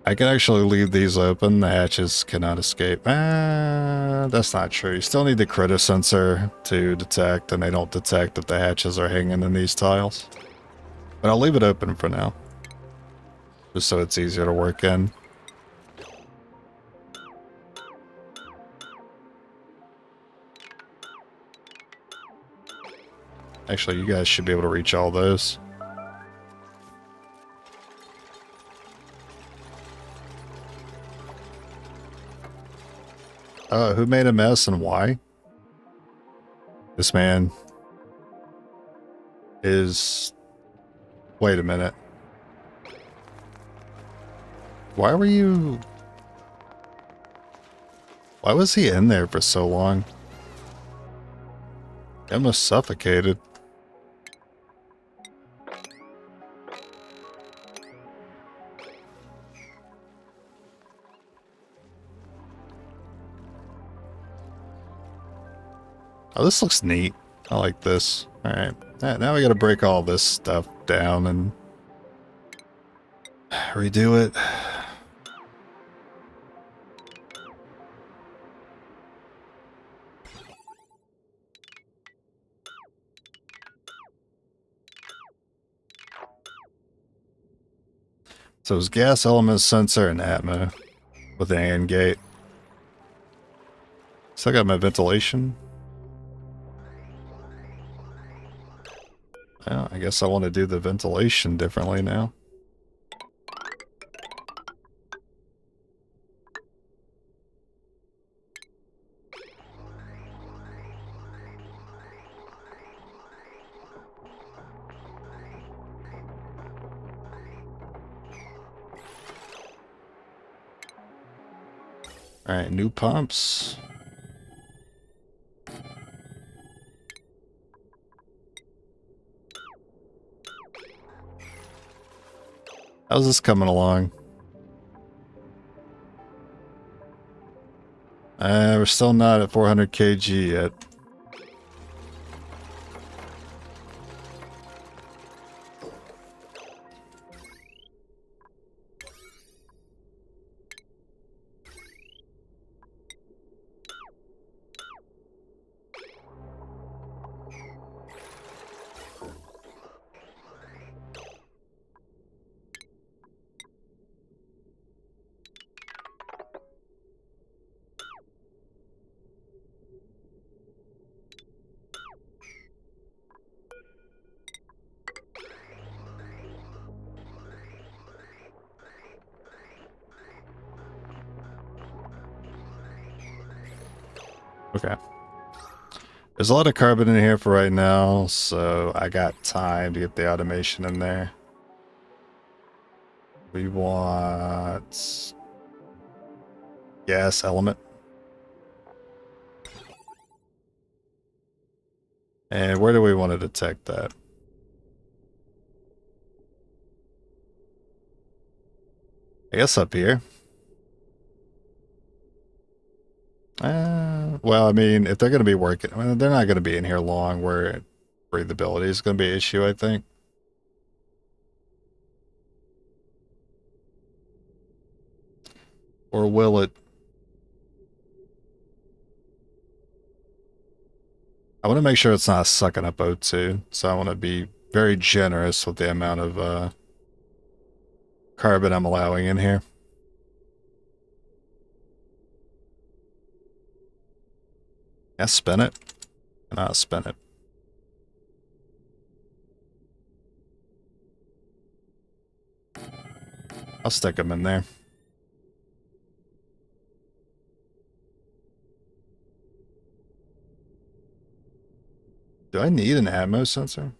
I can actually leave these open. The hatches cannot escape. That's not true. You still need the critter sensor to detect, and they don't detect if the hatches are hanging in these tiles. But I'll leave it open for now. Just so it's easier to work in. Actually, you guys should be able to reach all those. Who made a mess and why? This man is... Wait a minute. Why were you... Why was he in there for so long? He almost suffocated. Oh, this looks neat. I like this. Alright. Now we gotta break all this stuff down and redo it. So it's gas element sensor and Atmo with the AND gate. Still got my ventilation. Well, I guess I want to do the ventilation differently now. Alright, new pumps. How's this coming along? We're still not at 400 kg yet. Okay. There's a lot of carbon in here for right now, so I got time to get the automation in there. We want gas element. And where do we want to detect that? I guess up here. Well, I mean, if they're going to be working, I mean, they're not going to be in here long where breathability is going to be an issue, I think. Or will it? I want to make sure it's not sucking up O2, so I want to be very generous with the amount of carbon I'm allowing in here. Yeah, spin it. Cannot spin it. I'll stick them in there. Do I need an atmo sensor?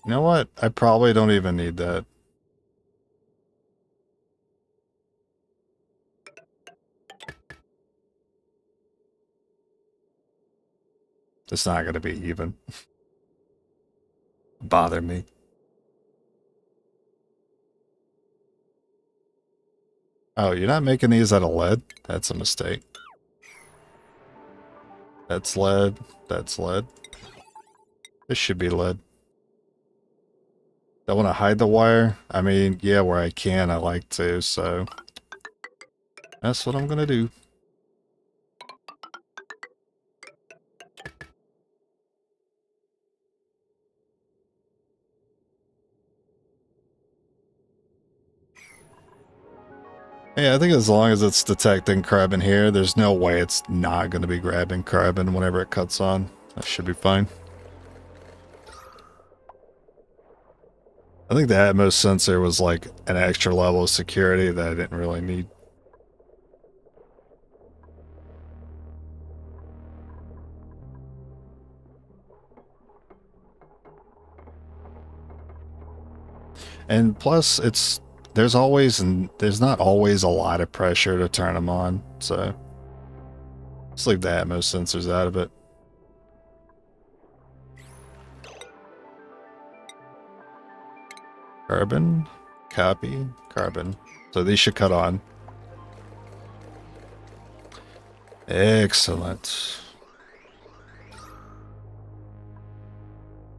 You know what? I probably don't even need that. It's not going to be even. Bother me. Oh, you're not making these out of lead? That's a mistake. That's lead. That's lead. This should be lead. I want to hide the wire. I mean, yeah, where I can, I like to, so that's what I'm going to do. Yeah, I think as long as it's detecting carbon here, there's no way it's not going to be grabbing carbon whenever it cuts on. That should be fine. I think the Atmos sensor was like an extra level of security that I didn't really need. And plus, there's not always a lot of pressure to turn them on, so let's leave the Atmos sensors out of it. Carbon, copy, carbon. So these should cut on. Excellent.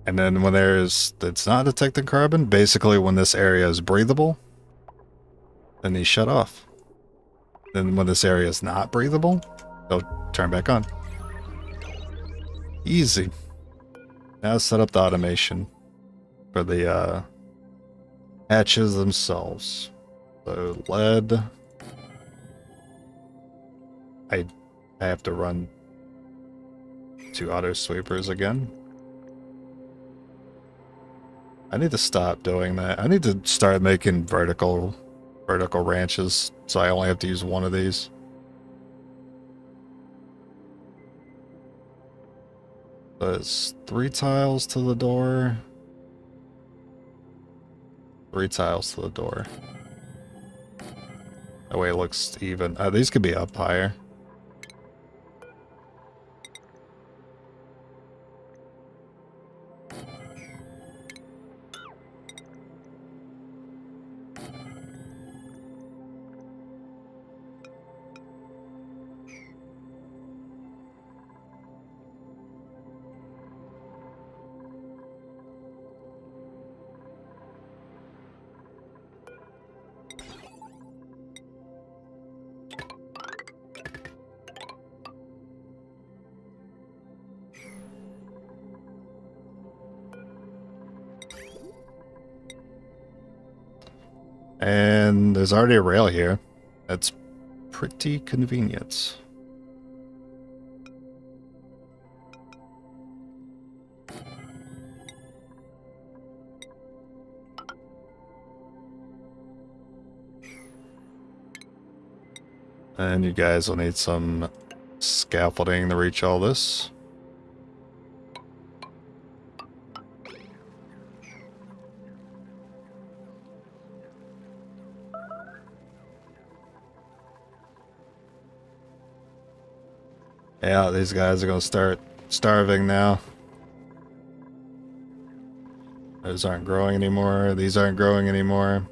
And then when it's not detecting carbon, basically when this area is breathable, then these shut off. Then when this area is not breathable, they'll turn back on. Easy. Now set up the automation for the hatches themselves. So lead. I have to run 2 auto sweepers again. I need to stop doing that. I need to start making vertical ranches, so I only have to use one of these. So it's 3 tiles to the door. 3 tiles to the door. That way it looks even. These could be up higher. And there's already a rail here. That's pretty convenient. And you guys will need some scaffolding to reach all this. Yeah, these guys are going to start starving now. Those aren't growing anymore. These aren't growing anymore.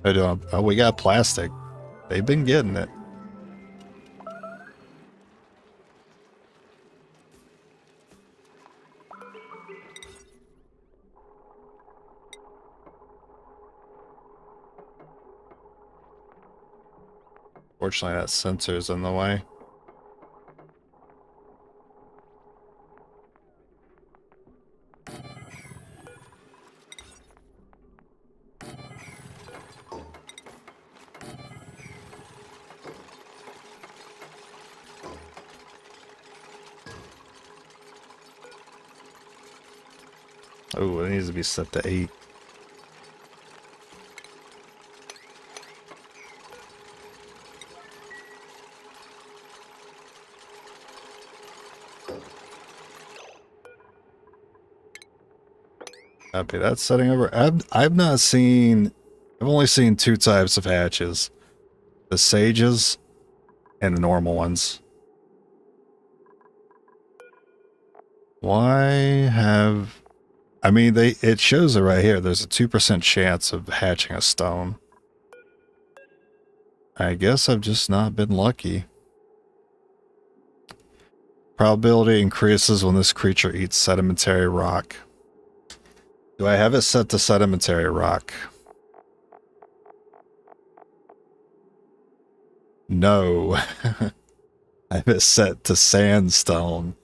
They're doing, oh, we got plastic. They've been getting it. Fortunately, that sensor's in the way. Oh, it needs to be set to 8. Copy that setting over. I've not seen. I've only seen 2 types of hatches: the sages and the normal ones. Why have? I mean, it shows it right here. There's a 2% chance of hatching a stone. I guess I've just not been lucky. Probability increases when this creature eats sedimentary rock. Do I have it set to sedimentary rock? No. I have it set to sandstone.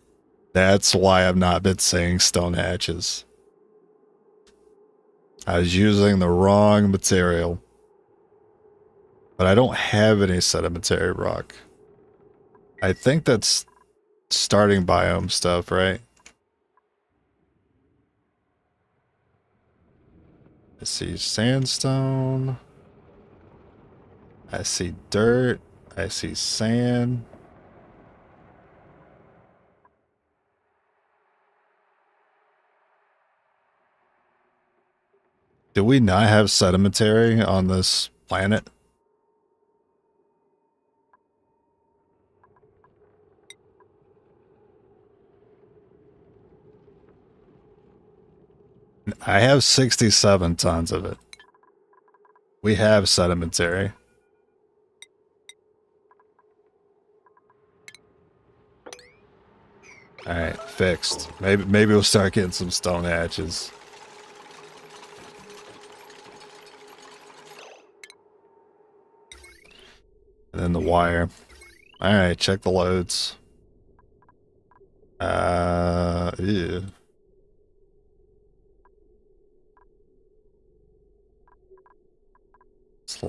That's why I've not been saying stone hatches. I was using the wrong material. But I don't have any sedimentary rock. I think that's starting biome stuff, right? I see sandstone. I see dirt. I see sand. Do we not have sedimentary on this planet? I have 67 tons of it. We have sedimentary. Alright, fixed. Maybe we'll start getting some stone hatches. And then the wire. Alright, check the loads. Ew.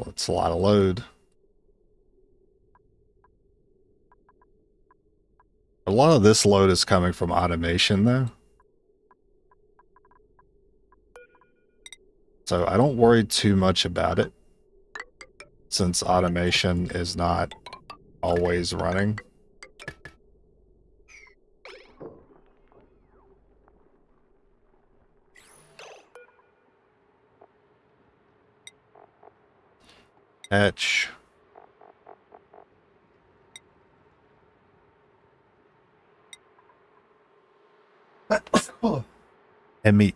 It's a lot of load. A lot of this load is coming from automation, though. So I don't worry too much about it, since automation is not always running. Hatch. And meat.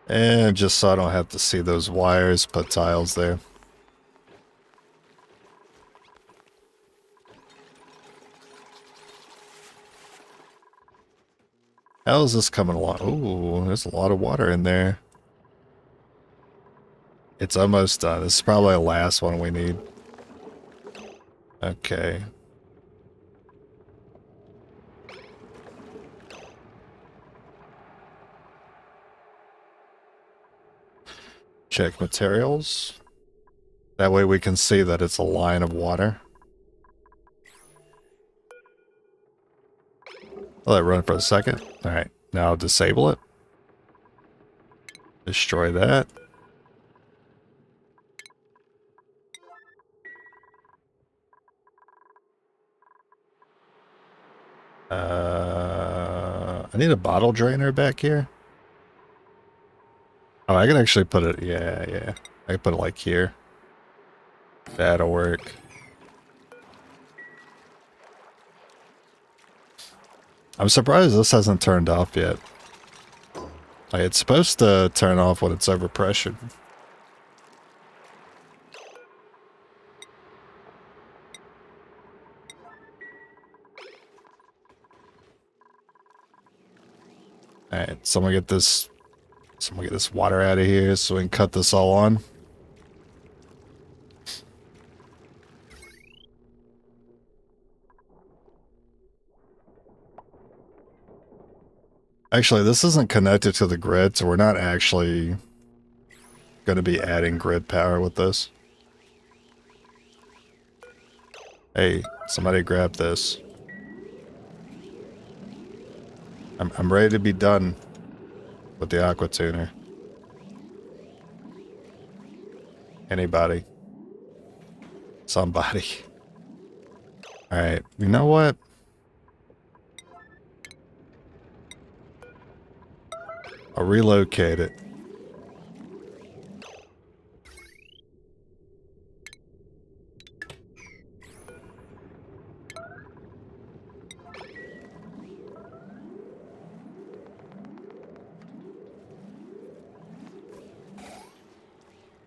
And just so I don't have to see those wires, put tiles there. How is this coming along? Ooh, there's a lot of water in there. It's almost done. This is probably the last one we need. Okay. Check materials. That way we can see that it's a line of water. Let it run for a second. Alright, now disable it. Destroy that. I need a bottle drainer back here. Oh, I can actually put it, yeah. I can put it like here. That'll work. I'm surprised this hasn't turned off yet. Like, it's supposed to turn off when it's overpressured. Alright, someone get this water out of here so we can cut this all on. Actually, this isn't connected to the grid, so we're not actually going to be adding grid power with this. Hey, somebody grab this. I'm ready to be done with the aqua tuner. Anybody. Somebody. Alright, you know what? I'll relocate it.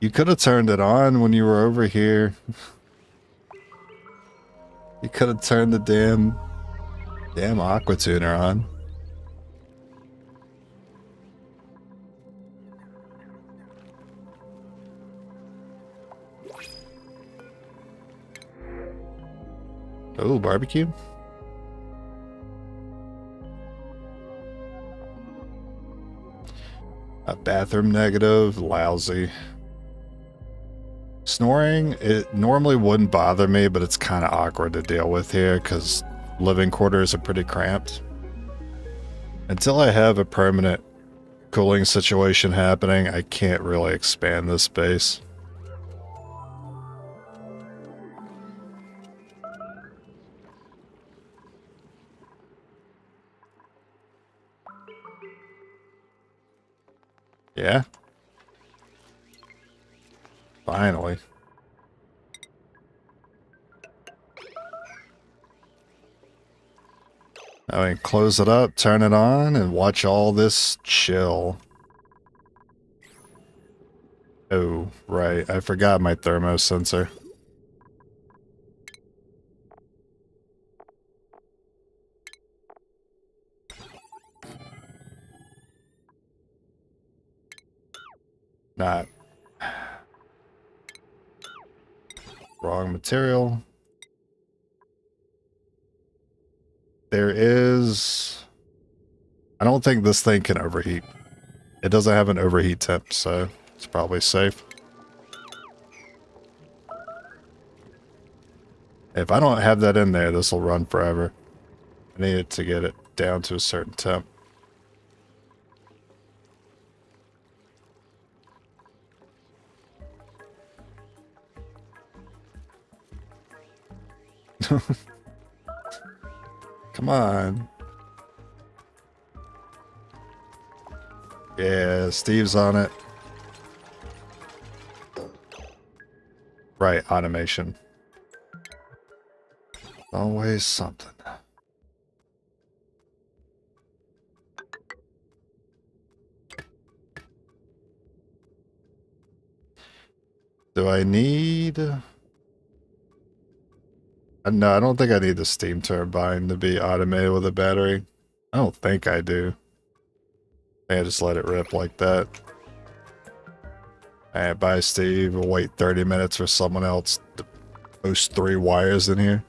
You could have turned it on when you were over here. You could have turned the damn aqua tuner on. Oh, barbecue? A bathroom negative, lousy. Snoring, it normally wouldn't bother me, but it's kind of awkward to deal with here because living quarters are pretty cramped. Until I have a permanent cooling situation happening, I can't really expand this space. Yeah. Finally. Now we can close it up, turn it on, and watch all this chill. Oh, right. I forgot my thermo sensor. Not. Wrong material. There is... I don't think this thing can overheat. It doesn't have an overheat temp, so it's probably safe. If I don't have that in there, this will run forever. I need it to get it down to a certain temp. Come on. Yeah, Steve's on it. Right, automation. Always something. Do I need... No, I don't think I need the steam turbine to be automated with a battery. I don't think I do. I just let it rip like that. Alright, bye Steve. We'll wait 30 minutes for someone else to post 3 wires in here.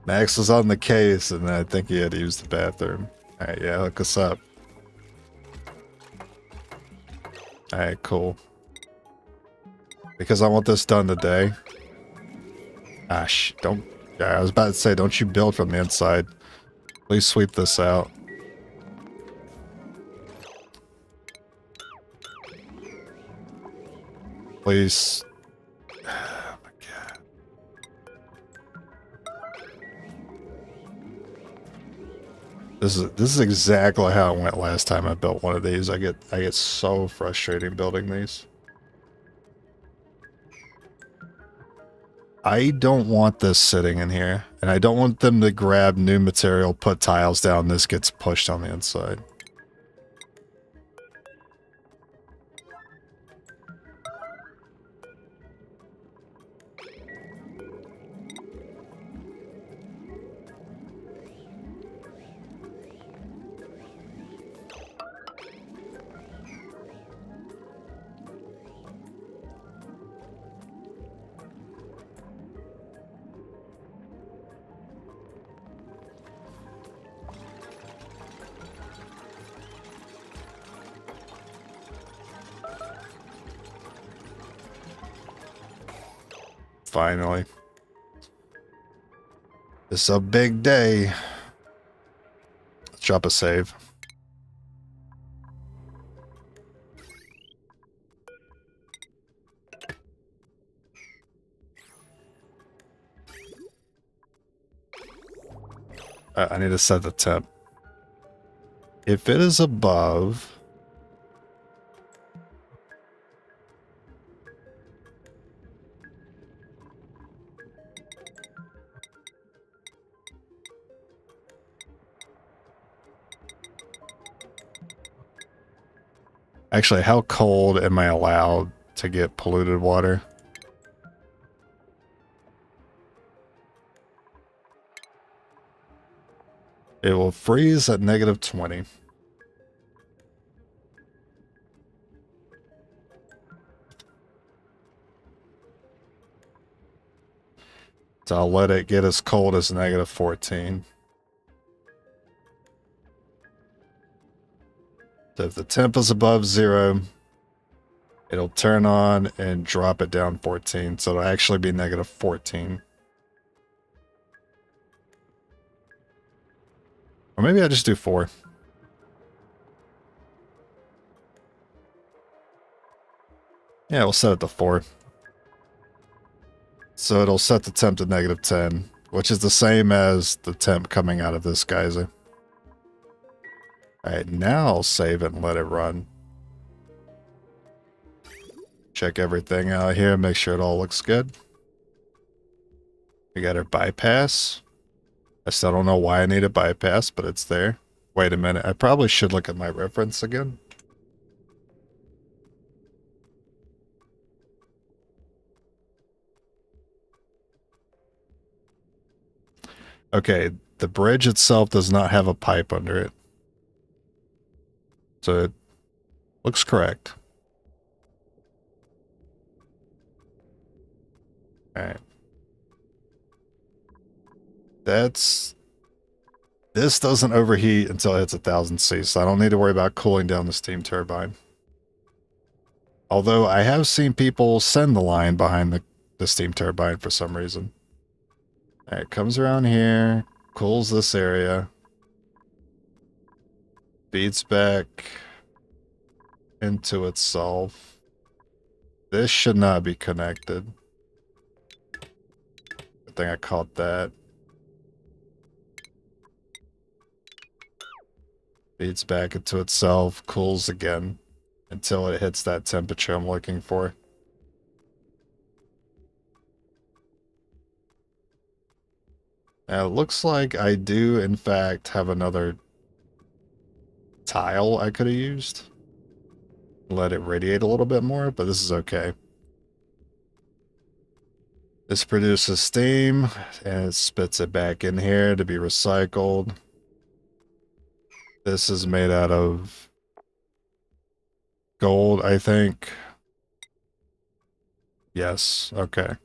Max was on the case, and I think he had to use the bathroom. Alright, yeah, hook us up. Alright, cool. Because I want this done today. Don't... Yeah, I was about to say, don't you build from the inside. Please sweep this out. Please... Oh my god. This is exactly how it went last time I built one of these. I get so frustrating building these. I don't want this sitting in here, and I don't want them to grab new material, put tiles down, this gets pushed on the inside. Finally. It's a big day. Let's drop a save. I need to set the temp. If it is above... Actually, how cold am I allowed to get polluted water? It will freeze at -20. So I'll let it get as cold as -14. So if the temp is above 0, it'll turn on and drop it down 14. So it'll actually be -14. Or maybe I just do 4. Yeah, we'll set it to 4. So it'll set the temp to -10, which is the same as the temp coming out of this geyser. Alright, now I'll save it and let it run. Check everything out here, make sure it all looks good. We got our bypass. I still don't know why I need a bypass, but it's there. Wait a minute, I probably should look at my reference again. Okay, the bridge itself does not have a pipe under it. So it looks correct. Alright. This doesn't overheat until it hits 1000 C, so I don't need to worry about cooling down the steam turbine. Although I have seen people send the line behind the steam turbine for some reason. Alright, comes around here, cools this area, feeds back into itself. This should not be connected. I think I caught that. Feeds back into itself, cools again until it hits that temperature I'm looking for. Now, it looks like I do, in fact, have another tile I could have used. Let it radiate a little bit more, but this is okay. This produces steam, and it spits it back in here to be recycled. This is made out of gold, I think. Yes, okay.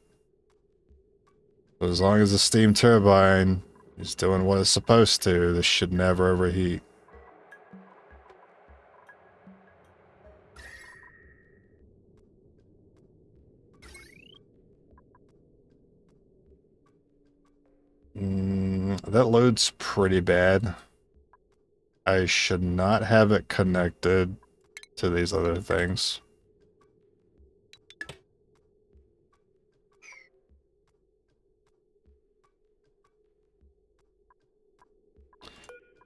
So as long as the steam turbine is doing what it's supposed to, this should never overheat. That loads pretty bad. I should not have it connected to these other things.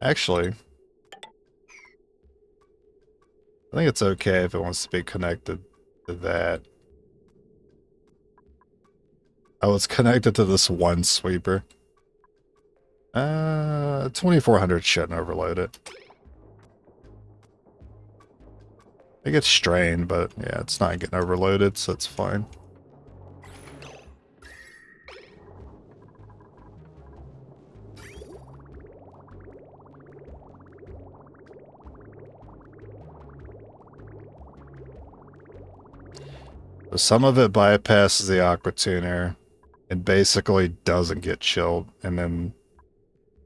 Actually, I think it's okay if it wants to be connected to that. Oh, it's connected to this one sweeper. 2400 shouldn't overload it. It gets strained, but yeah, it's not getting overloaded, so it's fine. So some of it bypasses the aqua tuner and basically doesn't get chilled, and then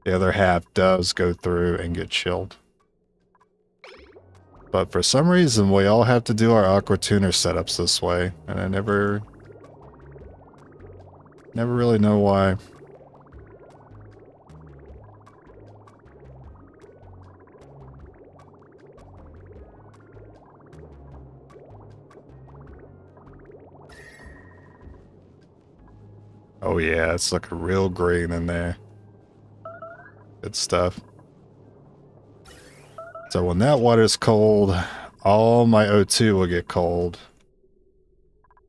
the other half does go through and get chilled. But for some reason, we all have to do our aqua tuner setups this way, and I never really know why. Oh yeah, it's looking real green in there. Good stuff. So when that water's cold, all my O2 will get cold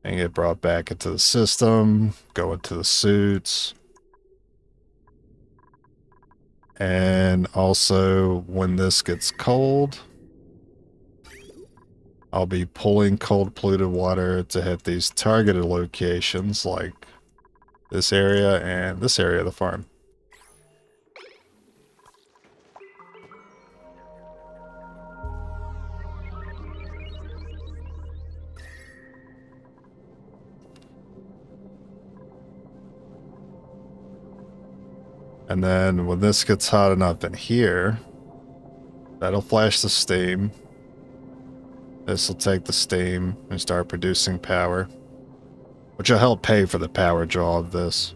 and get brought back into the system, go into the suits. And also, when this gets cold, I'll be pulling cold polluted water to hit these targeted locations like this area and this area of the farm. And then when this gets hot enough in here, that'll flash the steam. This will take the steam and start producing power, which will help pay for the power draw of this.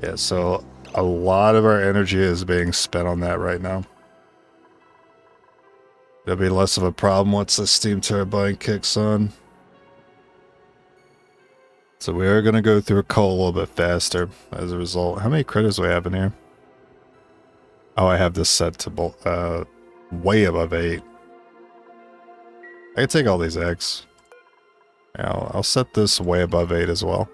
Yeah, so a lot of our energy is being spent on that right now. It'll be less of a problem once the steam turbine kicks on. So we are going to go through coal a little bit faster as a result. How many critters do we have in here? Oh, I have this set to way above 8. I can take all these eggs. I'll set this way above 8 as well.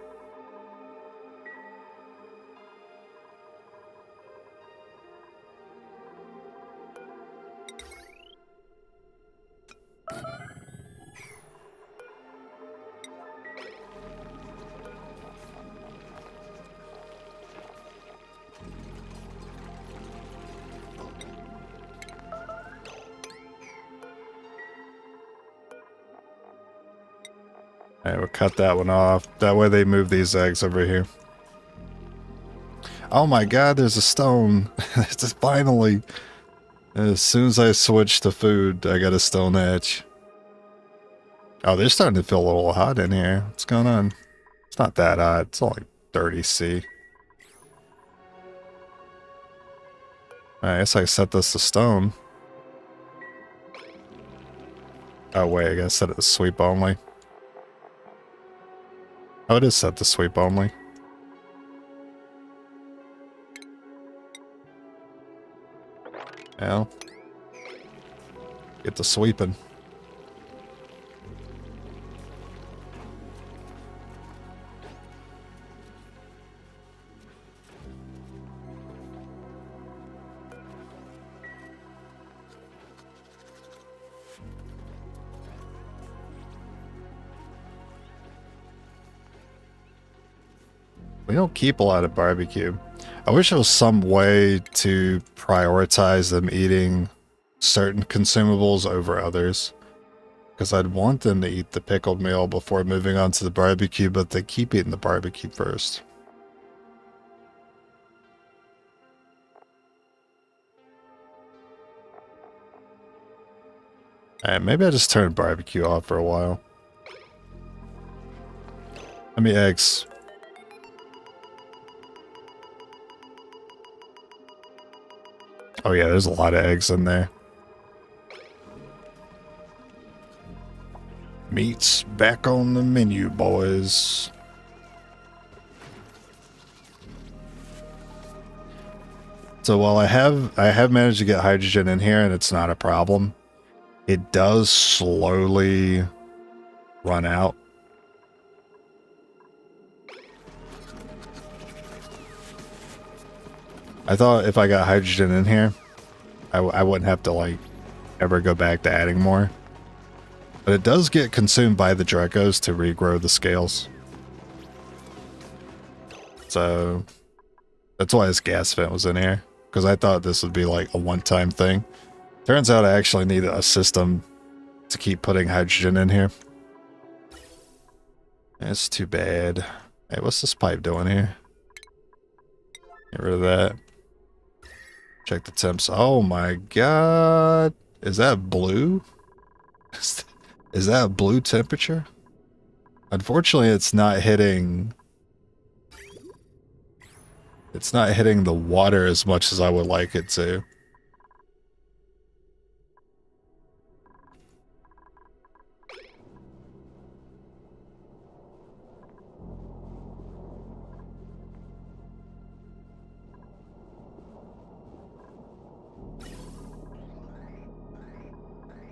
Alright, we'll cut that one off. That way they move these eggs over here. Oh my god, there's a stone. It's just finally. As soon as I switch to food, I got a stone edge. Oh, they're starting to feel a little hot in here. What's going on? It's not that hot. It's only 30°C. I guess I set this to stone. Oh wait, I gotta set it to sweep only. Oh, it is set to sweep only. Well, get to sweeping. We don't keep a lot of barbecue. I wish there was some way to prioritize them eating certain consumables over others. Because I'd want them to eat the pickled meal before moving on to the barbecue, but they keep eating the barbecue first. Alright, maybe I just turn barbecue off for a while. How many eggs? Oh yeah, there's a lot of eggs in there. Meat's back on the menu, boys. So while I have managed to get hydrogen in here and it's not a problem, it does slowly run out. I thought if I got hydrogen in here, I wouldn't have to, like, ever go back to adding more. But it does get consumed by the Dracos to regrow the scales. So, that's why this gas vent was in here. Because I thought this would be, like, a one-time thing. Turns out I actually need a system to keep putting hydrogen in here. That's too bad. Hey, what's this pipe doing here? Get rid of that. Check the temps. Oh my god. Is that blue? Is that blue temperature? Unfortunately, it's not hitting... It's not hitting the water as much as I would like it to.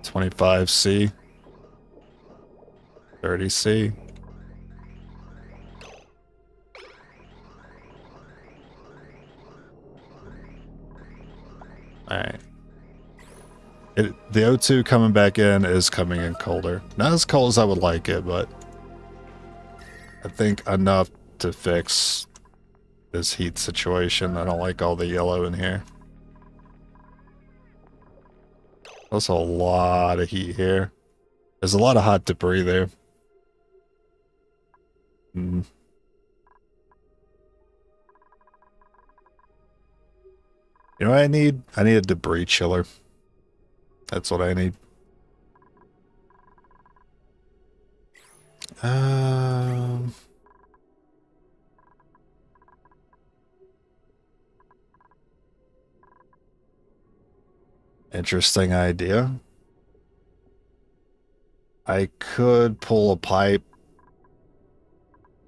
$25C. $30C. Alright. The O2 coming back in is coming in colder. Not as cold as I would like it, but I think enough to fix this heat situation. I don't like all the yellow in here. There's a lot of heat here. There's a lot of hot debris there. You know what I need? I need a debris chiller. That's what I need. Interesting idea. I could pull a pipe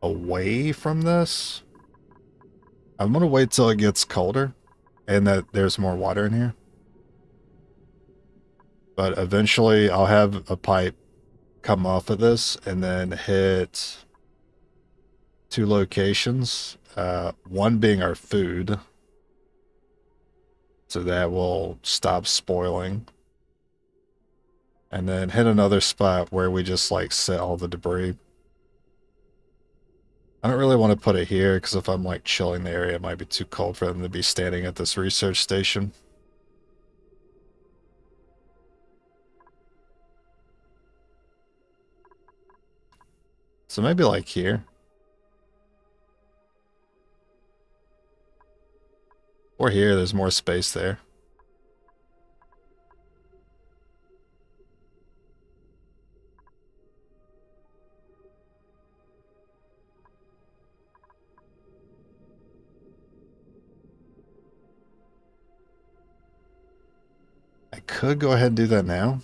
away from this. I'm gonna wait till it gets colder and that there's more water in here. But eventually I'll have a pipe come off of this and then hit two locations. One being our food. So that will stop spoiling. And then hit another spot where we just like set all the debris. I don't really want to put it here because if I'm like chilling the area, it might be too cold for them to be standing at this research station. So maybe like here. Or here, there's more space there. I could go ahead and do that now.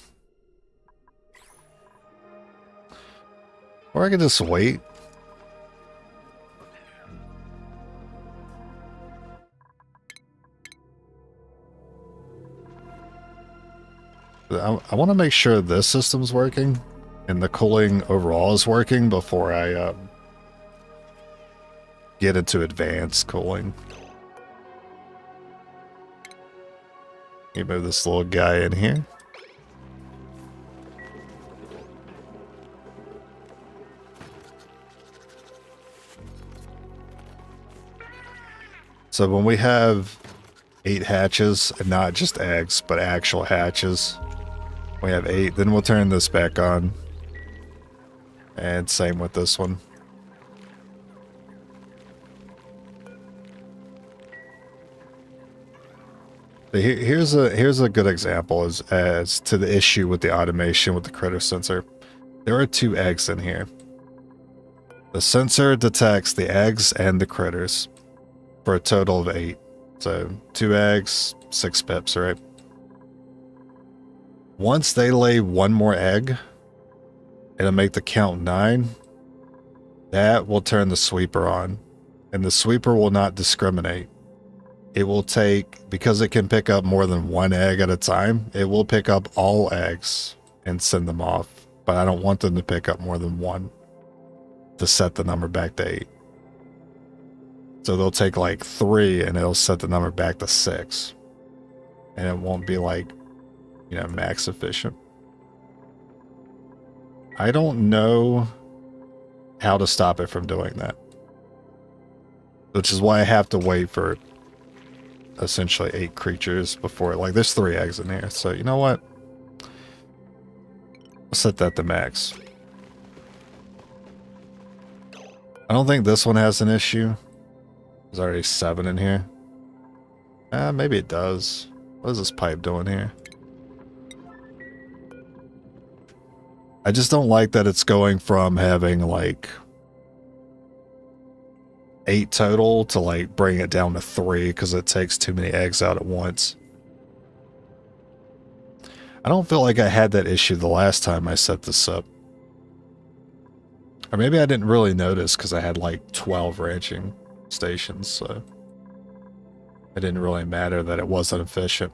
Or I could just wait. I want to make sure this system's working and the cooling overall is working before I get into advanced cooling. You move this little guy in here. So when we have 8 hatches, and not just eggs, but actual hatches, we have 8, then we'll turn this back on. And same with this one. Here's a good example as to the issue with the automation with the critter sensor. There are 2 eggs in here. The sensor detects the eggs and the critters for a total of 8. So 2 eggs, 6 pips, right? Once they lay 1 more egg, it'll make the count 9. That will turn the sweeper on. And the sweeper will not discriminate. It will take, because it can pick up more than 1 egg at a time, it will pick up all eggs and send them off. But I don't want them to pick up more than 1 to set the number back to 8. So they'll take like 3 and it'll set the number back to 6. And it won't be like, you know, max efficient. I don't know how to stop it from doing that. Which is why I have to wait for essentially 8 creatures before, like, there's 3 eggs in here. So you know what? I'll set that to max. I don't think this one has an issue. There's already 7 in here. Maybe it does. What is this pipe doing here? I just don't like that it's going from having like 8 total to like bring it down to 3 because it takes too many eggs out at once. I don't feel like I had that issue the last time I set this up. Or maybe I didn't really notice because I had like 12 ranching stations, so it didn't really matter that it wasn't efficient.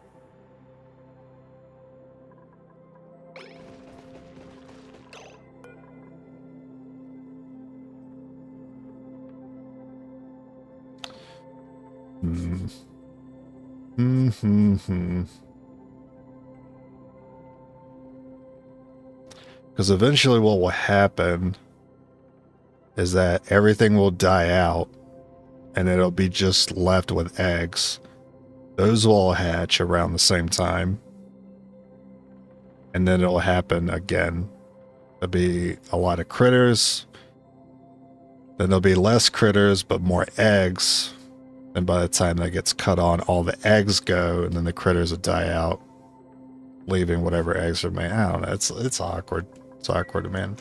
Because eventually what will happen is that everything will die out and it'll be just left with eggs. Those will all hatch around the same time. And then it'll happen again. There'll be a lot of critters. Then there'll be less critters, but more eggs. And by the time that gets cut on, all the eggs go, and then the critters will die out, leaving whatever eggs remain. I don't know. It's awkward. It's awkward, man.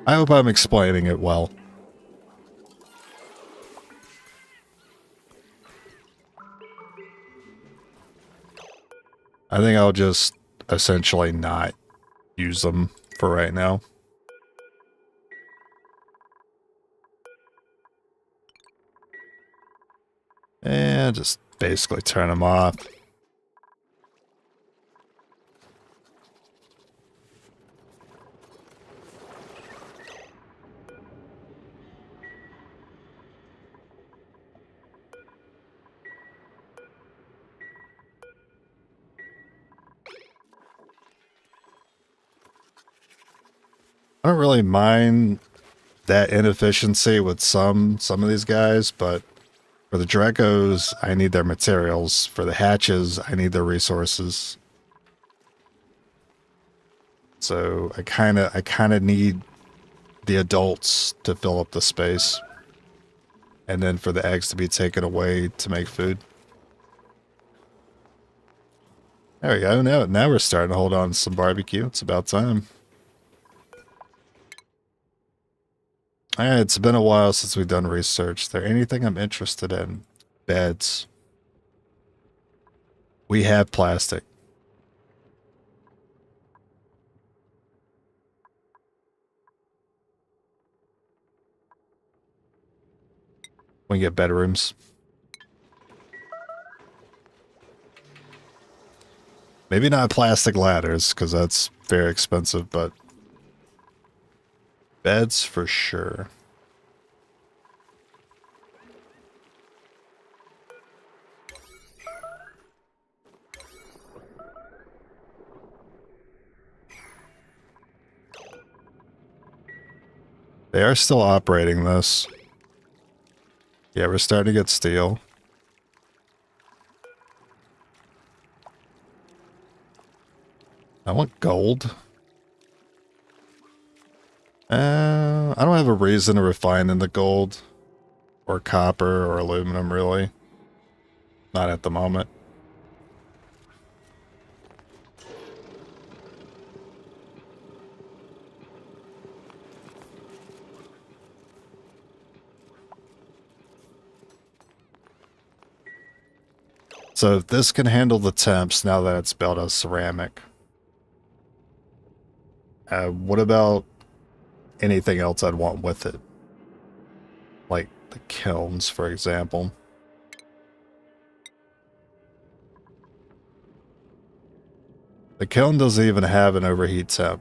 I hope I'm explaining it well. I think I'll just essentially not use them for right now. And just basically turn them off. I don't really mind that inefficiency with some of these guys, but for the Drakos, I need their materials. For the hatches, I need their resources. So I kind of need the adults to fill up the space. And then for the eggs to be taken away to make food. There we go. Now we're starting to hold on to some barbecue. It's about time. Alright, it's been a while since we've done research. Is there anything I'm interested in? Beds. We have plastic. We can get bedrooms. Maybe not plastic ladders, because that's very expensive, but beds for sure. They are still operating this. Yeah, we're starting to get steel. I want gold. I don't have a reason to refine into gold. Or copper or aluminum, really. Not at the moment. So if this can handle the temps now that it's built as ceramic. What about anything else I'd want with it? Like the kilns, for example. The kiln doesn't even have an overheat temp.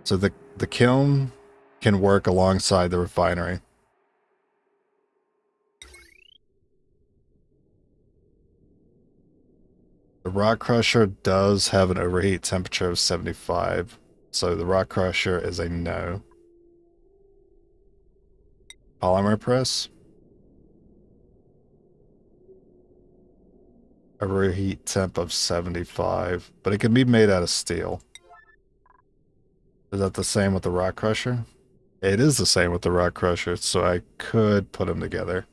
So the kiln can work alongside the refinery. The rock crusher does have an overheat temperature of 75. So the rock crusher is a no. Polymer press. Overheat temp of 75. But it can be made out of steel. Is that the same with the rock crusher? It is the same with the rock crusher, so I could put them together.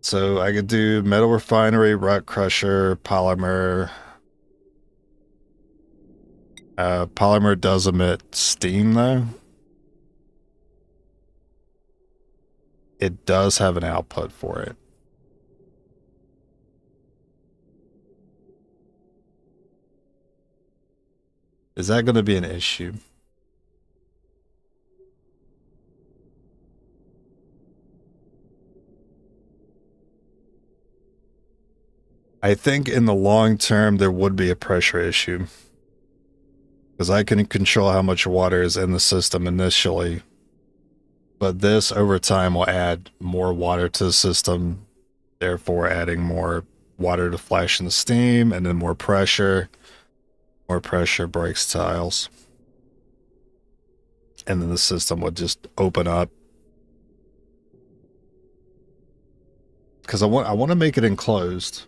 So I could do metal refinery, rock crusher, polymer. Polymer does emit steam though. It does have an output for it. Is that going to be an issue? I think in the long term there would be a pressure issue. Because I can control how much water is in the system initially. But this over time will add more water to the system, therefore adding more water to flash in the steam, and then more pressure. More pressure breaks tiles. And then the system would just open up. Because I want to make it enclosed.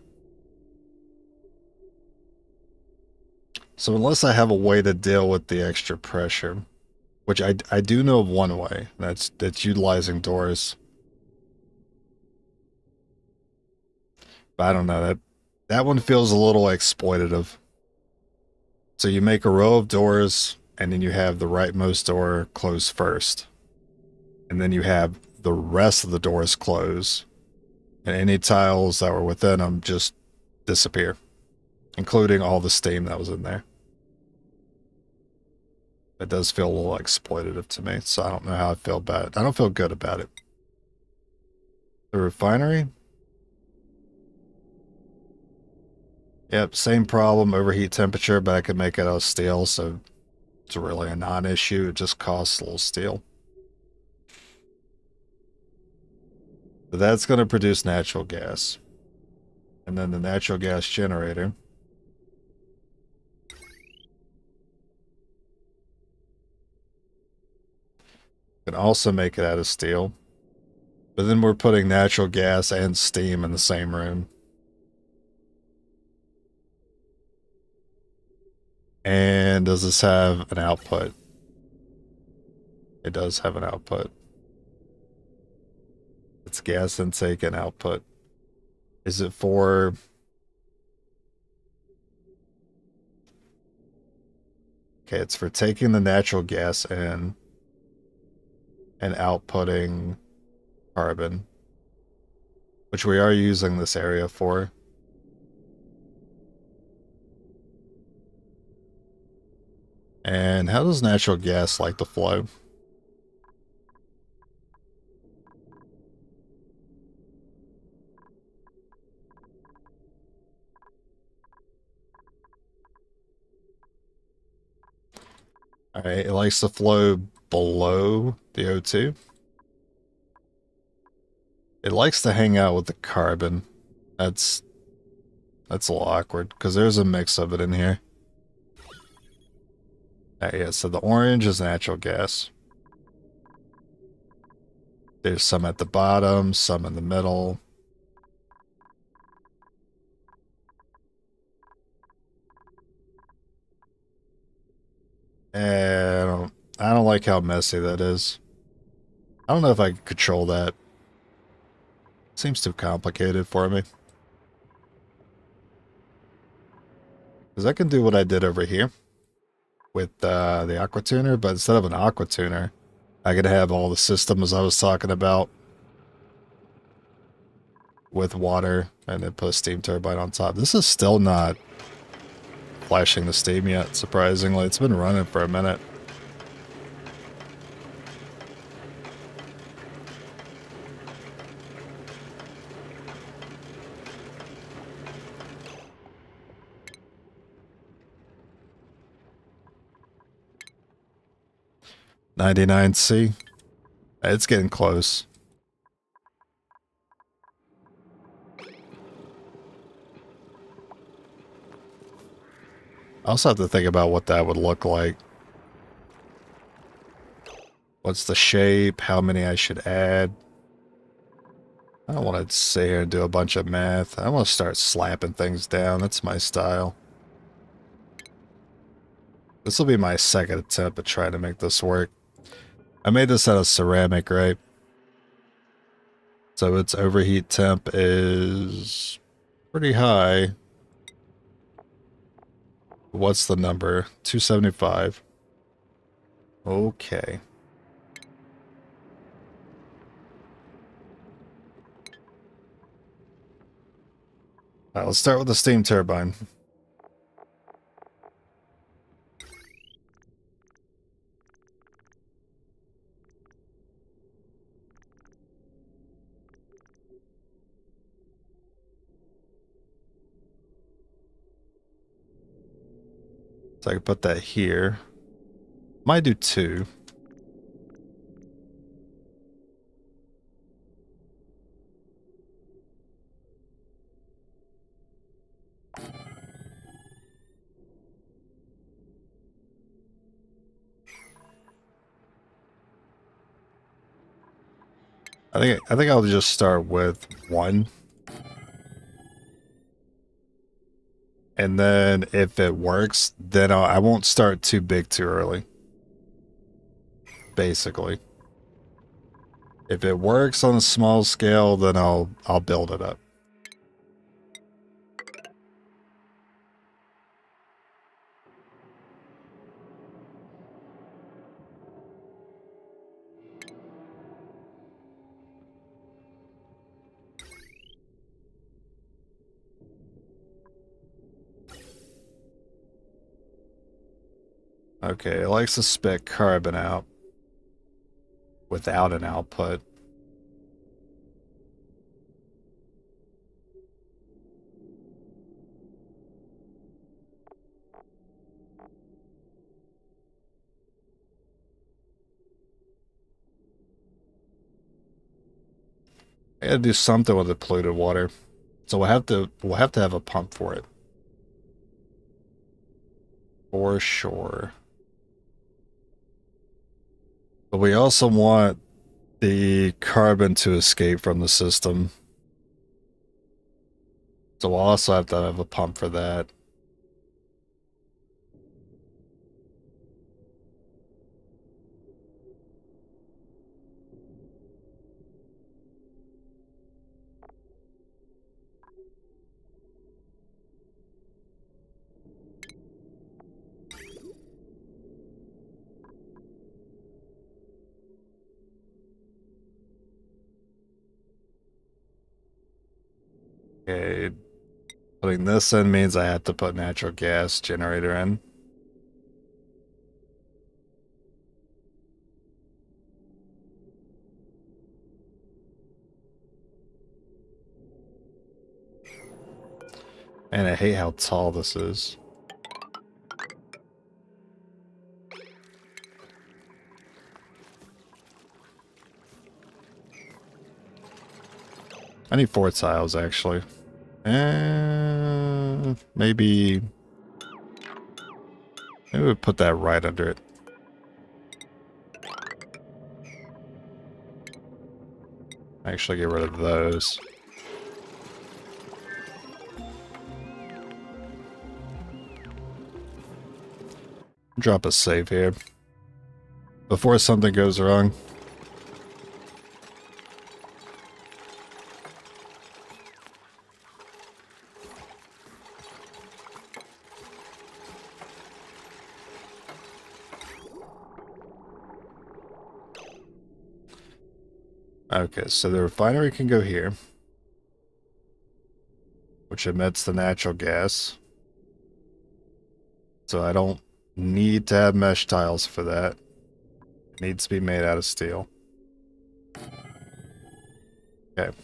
So unless I have a way to deal with the extra pressure, which I do know of one way, that's utilizing doors. But I don't know, that one feels a little exploitative. So you make a row of doors, and then you have the rightmost door close first. And then you have the rest of the doors close. And any tiles that were within them just disappear, including all the steam that was in there. It does feel a little exploitative to me, so I don't know how I feel about it. I don't feel good about it. The refinery? Yep, same problem, overheat temperature, but I could make it out of steel, so it's really a non-issue. It just costs a little steel. But that's going to produce natural gas. And then the natural gas generator can also make it out of steel. But then we're putting natural gas and steam in the same room. And does this have an output? It does have an output. It's gas intake and output. Is it for... Okay, it's for taking the natural gas in and outputting carbon, which we are using this area for. And how does natural gas like to flow? Alright, it likes to flow below the O2. It likes to hang out with the carbon. That's a little awkward, because there's a mix of it in here. Yeah, so the orange is natural gas. There's some at the bottom, some in the middle. And I don't like how messy that is. I don't know if I can control that. Seems too complicated for me. Because I can do what I did over here with the aqua tuner, but instead of an aqua tuner, I could have all the systems I was talking about with water and then put a steam turbine on top. This is still not flashing the steam yet, surprisingly. It's been running for a minute. $99C. It's getting close. I also have to think about what that would look like. What's the shape? How many I should add? I don't want to sit here and do a bunch of math. I want to start slapping things down. That's my style. This will be my second attempt at trying to make this work. I made this out of ceramic, right? So its overheat temp is pretty high. What's the number? 275. Okay. Alright, let's start with the steam turbine. So I can put that here. Might do 2. I think I'll just start with 1. And then if it works, then I won't start too big too early. Basically. If it works on a small scale, then I'll build it up. Okay, it likes to spit carbon out without an output. I gotta do something with the polluted water. So we'll have to have a pump for it. For sure. But we also want the carbon to escape from the system. So we'll also have to have a pump for that. Okay. Putting this in means I have to put natural gas generator in. And I hate how tall this is. I need 4 tiles, actually. And maybe we put that right under it. Actually, get rid of those. Drop a save here before something goes wrong. Okay, so the refinery can go here, which emits the natural gas. So I don't need to have mesh tiles for that. It needs to be made out of steel. Okay.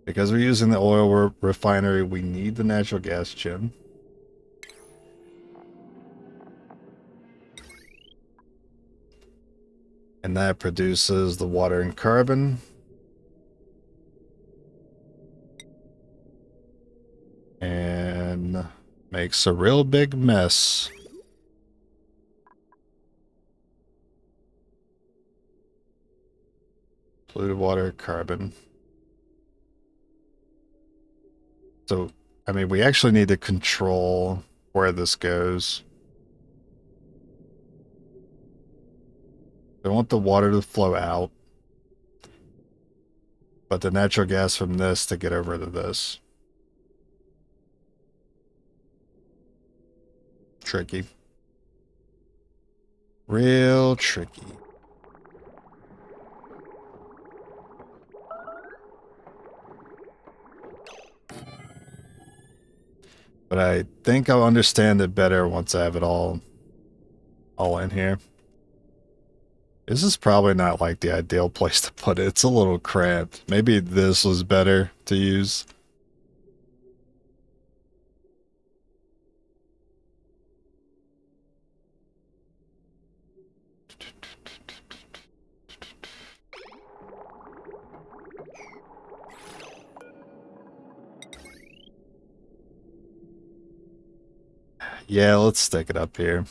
Because we're using the oil refinery, we need the natural gas gen. And that produces the water and carbon. And makes a real big mess. Polluted water, carbon. So, I mean, we actually need to control where this goes. I want the water to flow out, but the natural gas from this to get over to this. Tricky. Real tricky. But I think I'll understand it better once I have it all in here. This is probably not like the ideal place to put it. It's a little cramped. Maybe this was better to use. Yeah, let's stick it up here.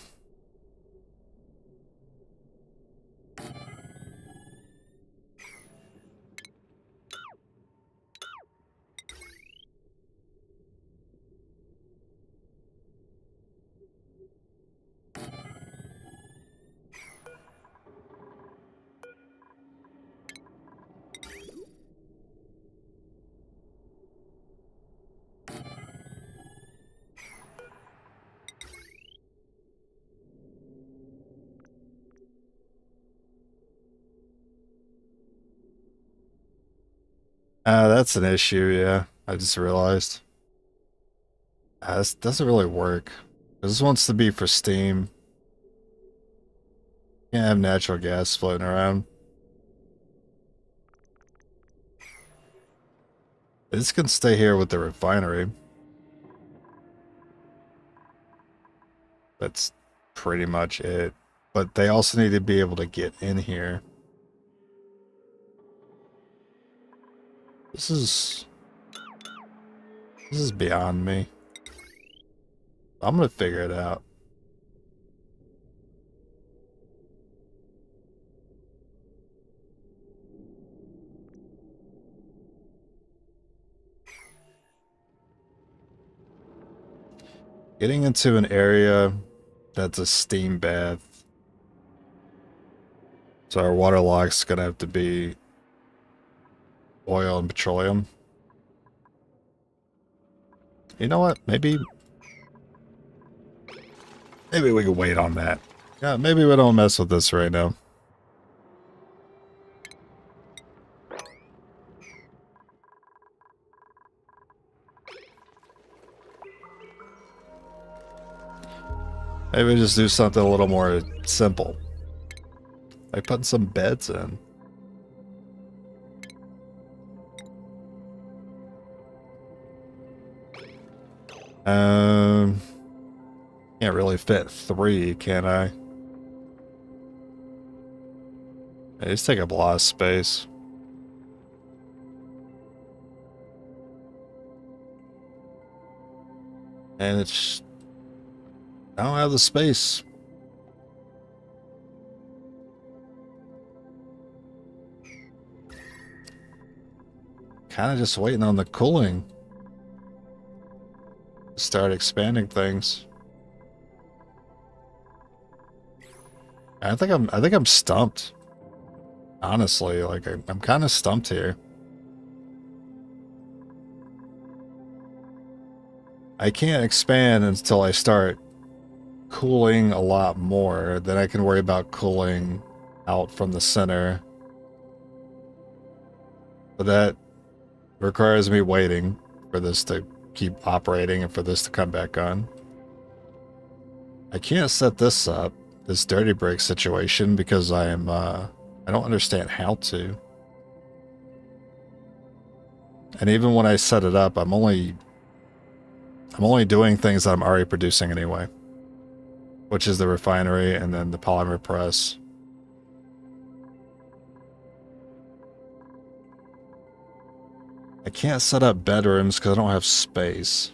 That's an issue, yeah. I just realized. This doesn't really work. This wants to be for steam. Can't have natural gas floating around. This can stay here with the refinery. That's pretty much it. But they also need to be able to get in here. This is beyond me. I'm gonna figure it out. Getting into an area that's a steam bath. So our water lock's gonna have to be oil and petroleum. You know what? Maybe we can wait on that. Yeah, maybe we don't mess with this right now. Maybe just do something a little more simple. Like putting some beds in. Can't really fit 3, can I? These take up a lot of space. And it's... I don't have the space. Kind of just waiting on the cooling to start expanding things. I think I'm stumped. Honestly, like I'm kind of stumped here. I can't expand until I start cooling a lot more. Then I can worry about cooling out from the center. But that requires me waiting for this to keep operating and for this to come back on. I can't set this up, this dirty brick situation, because I don't understand how to. And even when I set it up, I'm only doing things that I'm already producing anyway, which is the refinery and then the polymer press. I can't set up bedrooms because I don't have space.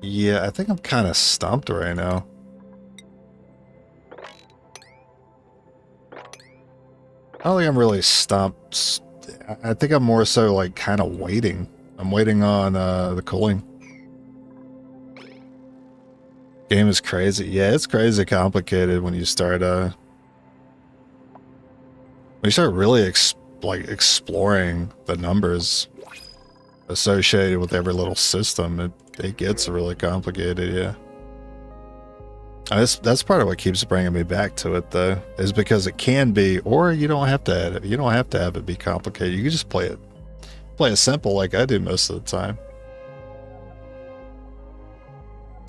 Yeah, I think I'm kind of stumped right now. I don't think I'm really stumped. I think I'm more so like kind of waiting. I'm waiting on the cooling. Game is crazy. Yeah, it's crazy complicated when you start really exploring the numbers associated with every little system. It gets really complicated, yeah. That's part of what keeps bringing me back to it, though, is because it can be, or you don't have to add it. You don't have to have it be complicated. You can just play it simple like I do most of the time.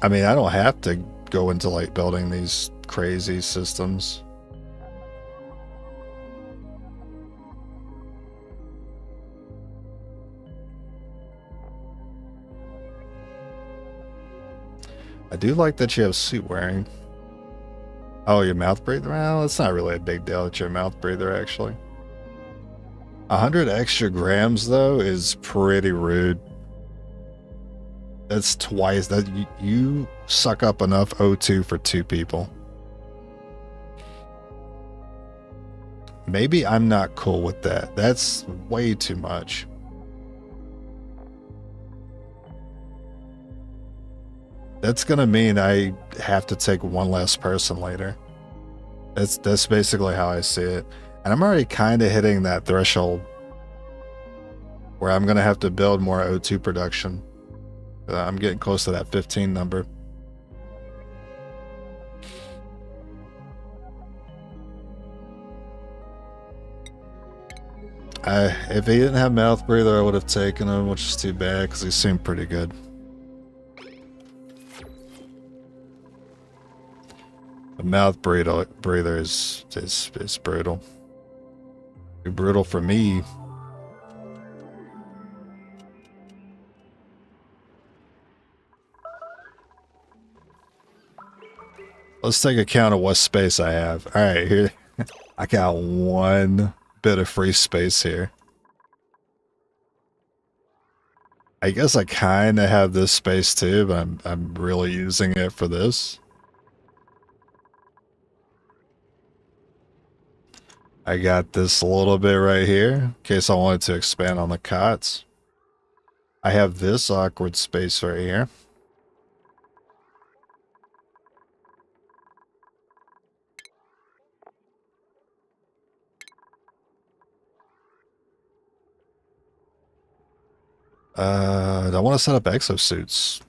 I mean, I don't have to go into like building these crazy systems. I do like that you have suit wearing. Oh, your mouth breather? Well, it's not really a big deal that you're a mouth breather, actually. 100 extra grams, though, is pretty rude. That's twice that you suck up enough O2 for 2 people. Maybe I'm not cool with that. That's way too much. That's gonna mean I have to take one less person later. That's basically how I see it. And I'm already kind of hitting that threshold where I'm gonna have to build more O2 production. I'm getting close to that 15 number. If he didn't have mouth breather, I would have taken him, which is too bad because he seemed pretty good. The mouth breather is brutal. Too brutal for me. Let's take account of what space I have. All right, here I got one bit of free space here. I guess I kind of have this space too, but I'm really using it for this. I got this a little bit right here in case I wanted to expand on the cots. I have this awkward space right here. I want to set up exosuits.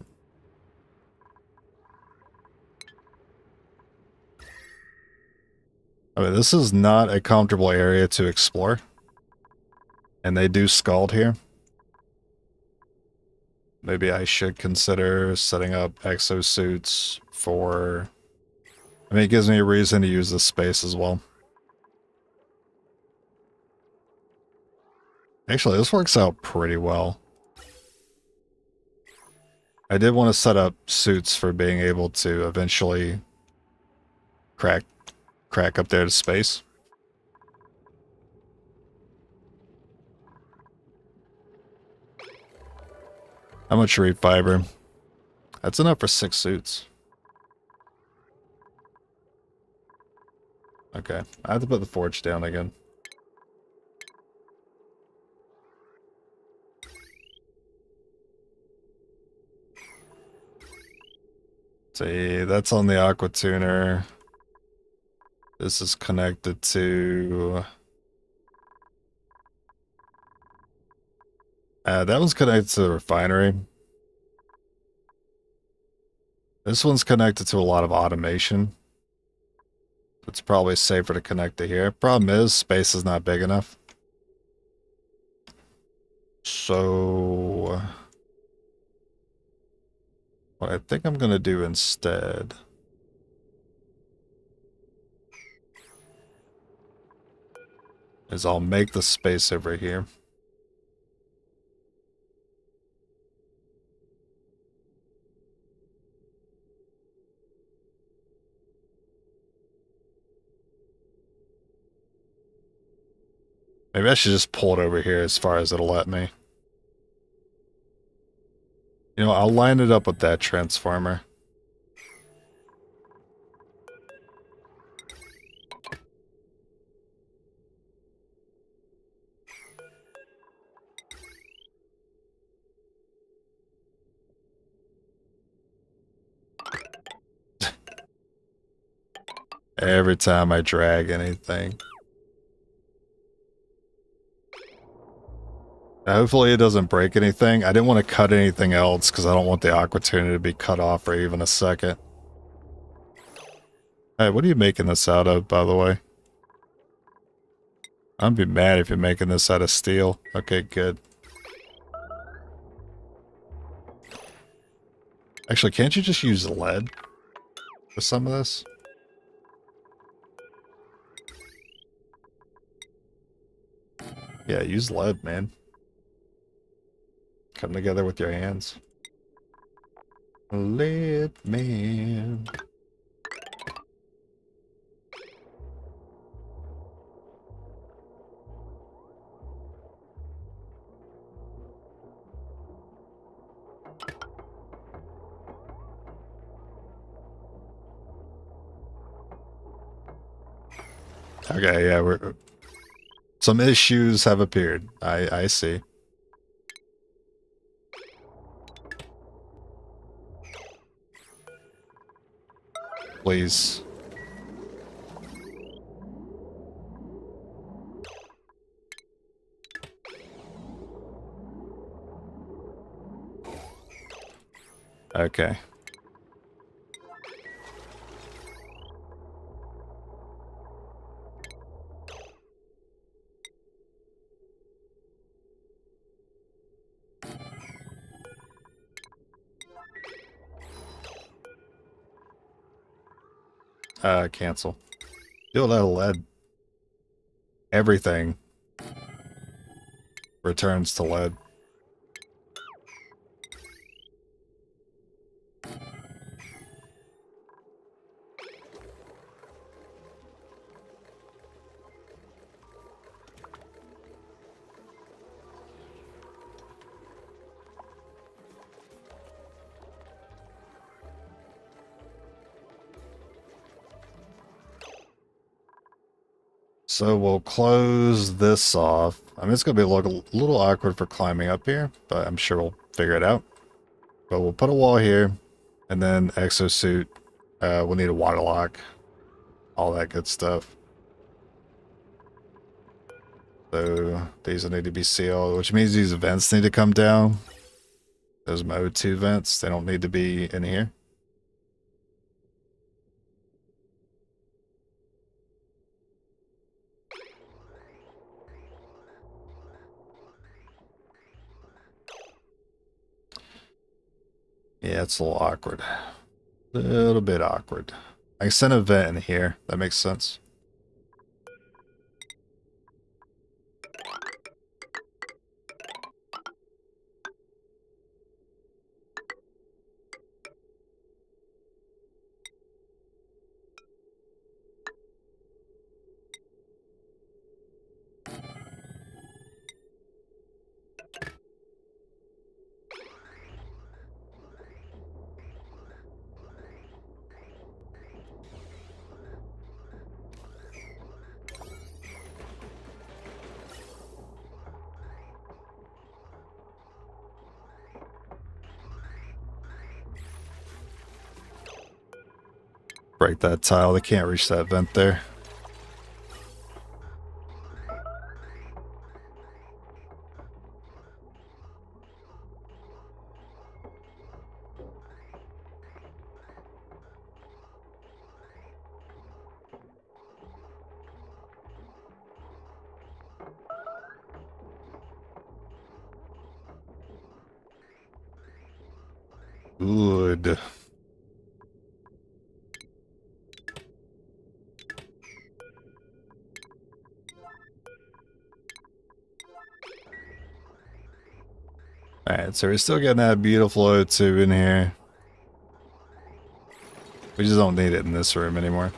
I mean, this is not a comfortable area to explore. And they do scald here. Maybe I should consider setting up exosuits for... I mean, it gives me a reason to use this space as well. Actually, this works out pretty well. I did want to set up suits for being able to eventually crack up there to space. How much reed fiber? That's enough for 6 suits. Okay, I have to put the forge down again. See, that's on the aqua tuner. This is connected to... that one's connected to the refinery. This one's connected to a lot of automation. It's probably safer to connect to here. Problem is, space is not big enough. So... what I think I'm going to do instead... is I'll make the space over here. Maybe I should just pull it over here as far as it'll let me. You know, I'll line it up with that transformer. Every time I drag anything. Hopefully it doesn't break anything. I didn't want to cut anything else because I don't want the aqua tuner to be cut off for even a second. Hey, what are you making this out of, by the way? I'd be mad if you're making this out of steel. Okay, good. Actually, can't you just use lead for some of this? Yeah, use lead, man. Come together with your hands. Lead man. Okay, yeah, some issues have appeared. I see. Please. Okay. Cancel. Do a little lead. Everything returns to lead. So we'll close this off. I mean, it's going to be a little awkward for climbing up here, but I'm sure we'll figure it out. But we'll put a wall here, and then exosuit. We'll need a water lock. All that good stuff. So these will need to be sealed, which means these vents need to come down. Those mode 2 vents, they don't need to be in here. Yeah, it's a little awkward. A little bit awkward. I can send a vent in here. That makes sense. Break that tile. They can't reach that vent there. Good. Alright, so we're still getting that beautiful O2 in here. We just don't need it in this room anymore.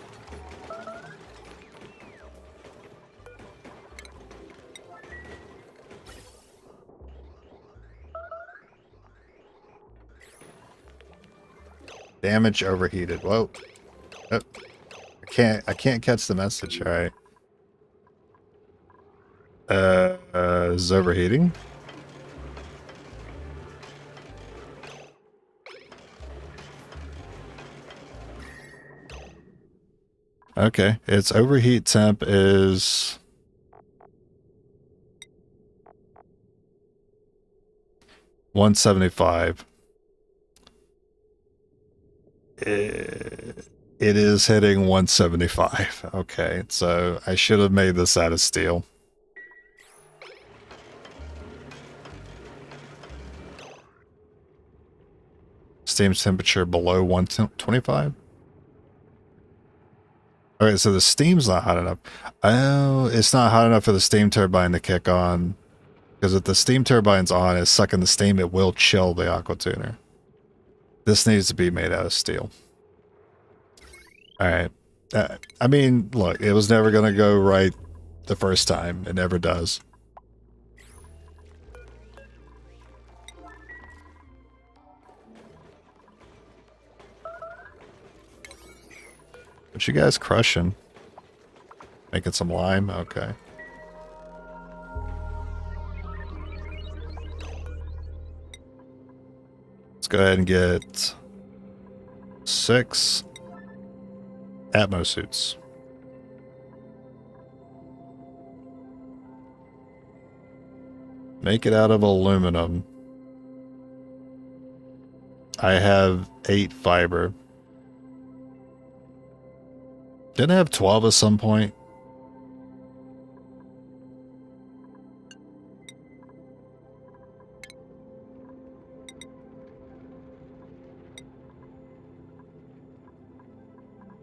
Damage overheated. Whoa. Oh. I can't catch the message. Alright. Is overheating? Okay, its overheat temp is 175. It is hitting 175. Okay, so I should have made this out of steel. Steam temperature below 125. Okay, so the steam's not hot enough. Oh, it's not hot enough for the steam turbine to kick on. Because if the steam turbine's on, it's sucking the steam, it will chill the aqua tuner. This needs to be made out of steel. Alright. I mean, look, it was never going to go right the first time. It never does. What you guys crushing? Making some lime? Okay. Let's go ahead and get 6 Atmo suits. Make it out of aluminum. I have 8 fiber. Didn't I have 12 at some point?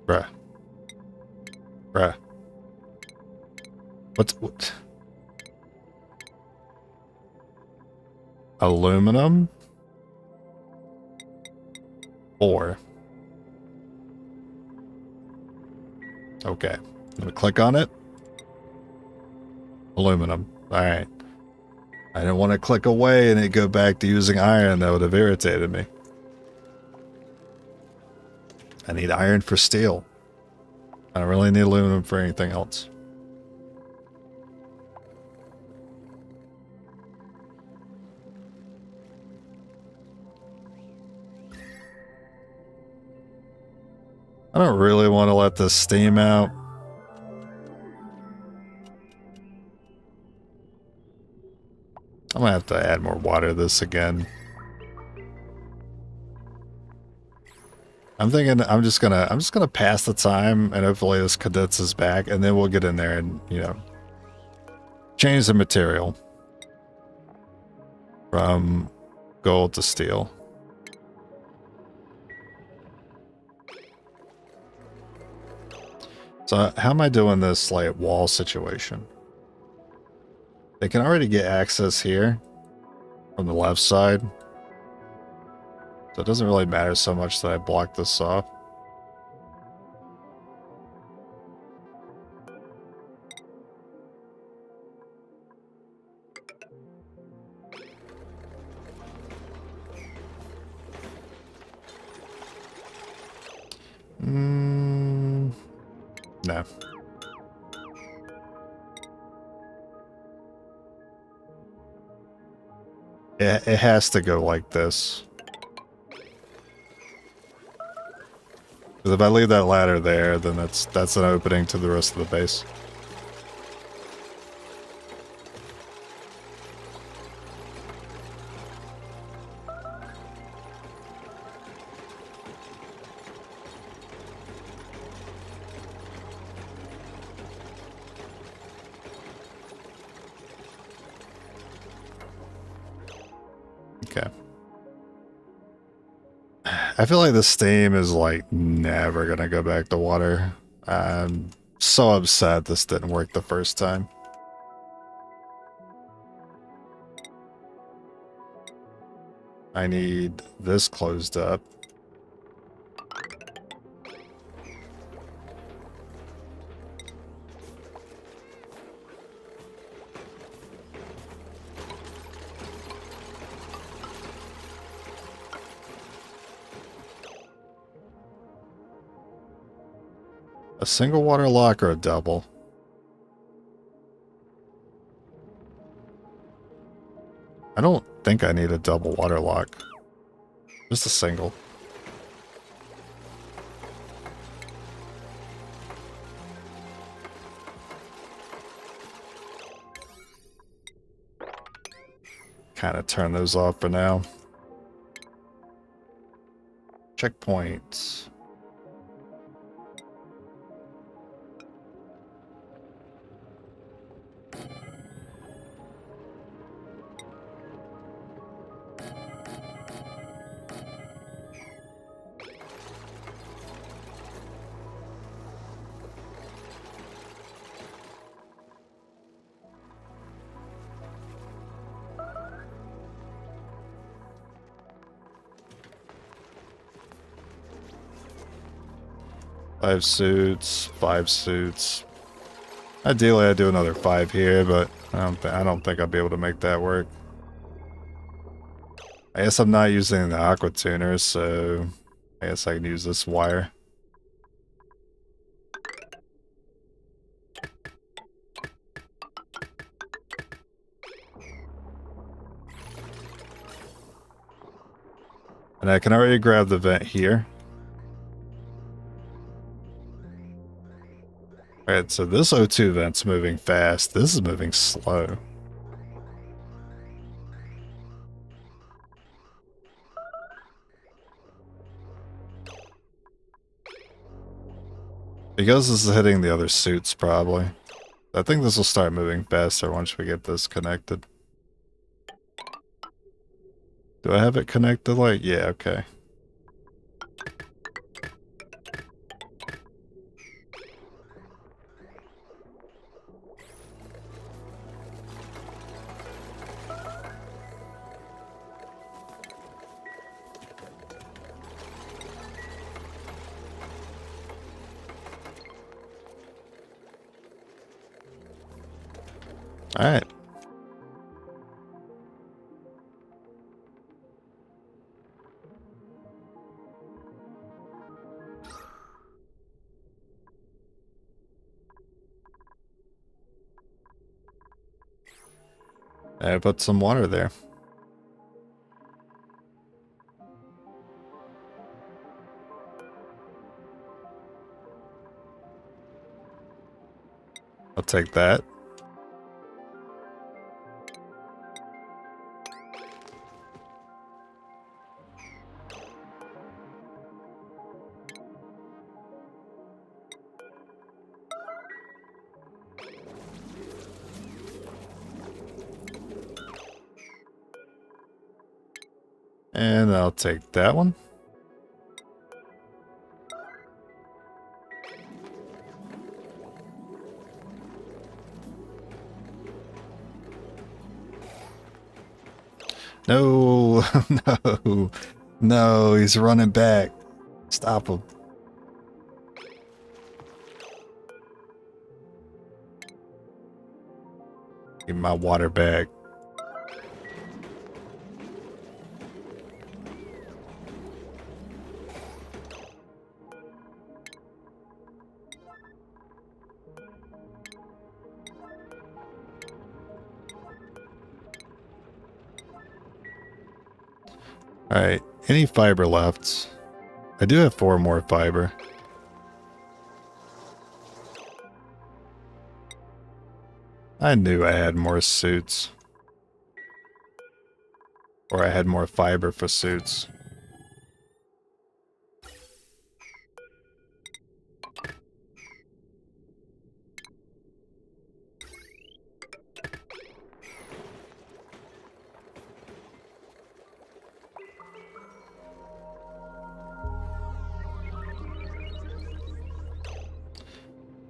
Bruh. Bruh. What? Aluminum? 4. Okay. Let me click on it. Aluminum. Alright. I didn't want to click away and it go back to using iron. That would have irritated me. I need iron for steel. I don't really need aluminum for anything else. I don't really want to let this steam out. I'm gonna have to add more water to this again. I'm thinking I'm just gonna pass the time and hopefully this condenses back and then we'll get in there and, you know, change the material from gold to steel. So how am I doing this like wall situation? They can already get access here from the left side. So it doesn't really matter so much that I block this off. No. It has to go like this. Because if I leave that ladder there, then that's an opening to the rest of the base. Okay. I feel like the steam is like never gonna go back to water. I'm so upset this didn't work the first time. I need this closed up. A single water lock or a double? I don't think I need a double water lock. Just a single. Kind of turn those off for now. Checkpoints. Five suits, 5 suits. Ideally, I'd do another 5 here, but I don't think I'll be able to make that work. I guess I'm not using the aqua tuner, so I guess I can use this wire. And I can already grab the vent here. Alright, so this O2 vent's moving fast. This is moving slow. Because this is hitting the other suits, probably. I think this will start moving faster once we get this connected. Do I have it connected like? Yeah, okay. All right. I put some water there. I'll take that. And I'll take that one. No, no, no, he's running back. Stop him. Give me my water bag. Alright, any fiber left? I do have 4 more fiber. I knew I had more suits. Or I had more fiber for suits.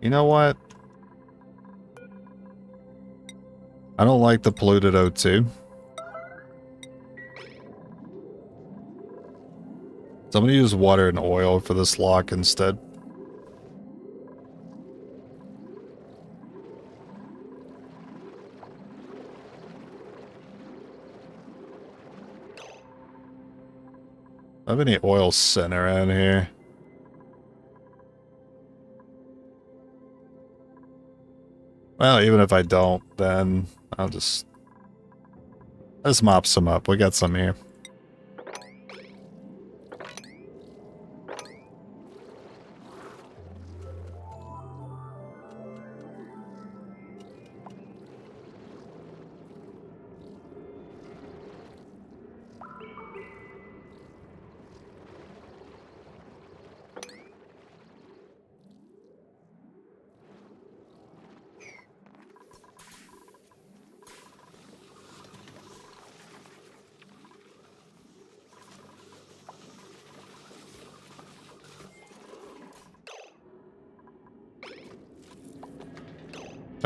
You know what? I don't like the polluted O2. So I'm going to use water and oil for this lock instead. I have any oil sitting around here? Well, even if I don't, then let's mop some up. We got some here.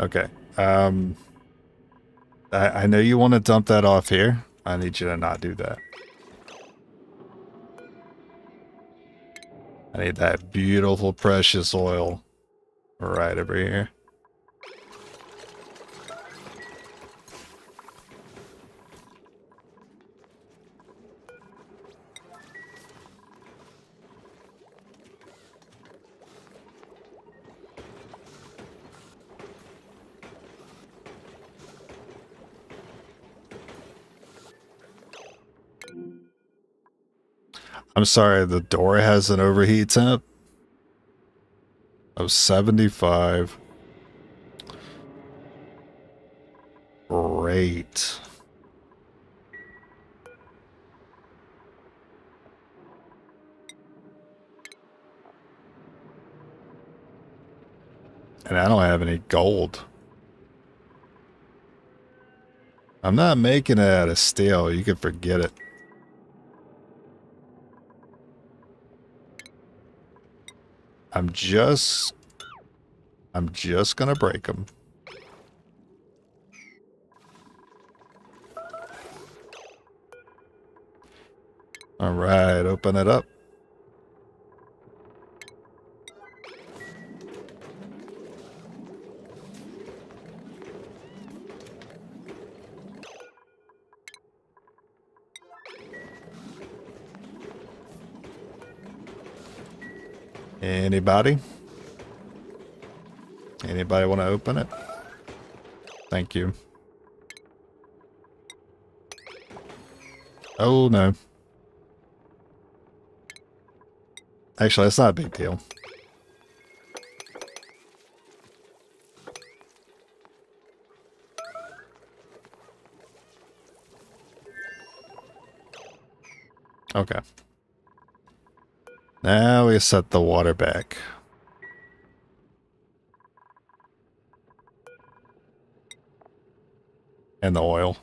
Okay. I know you want to dump that off here. I need you to not do that. I need that beautiful, precious oil right over here. I'm sorry, the door has an overheat temp of 75. Great. And I don't have any gold. I'm not making it out of steel. You can forget it. I'm just gonna break them. All right, open it up. Anybody? Anybody want to open it? Thank you. Oh, no. Actually, that's not a big deal. Okay. Now we set the water back. And the oil.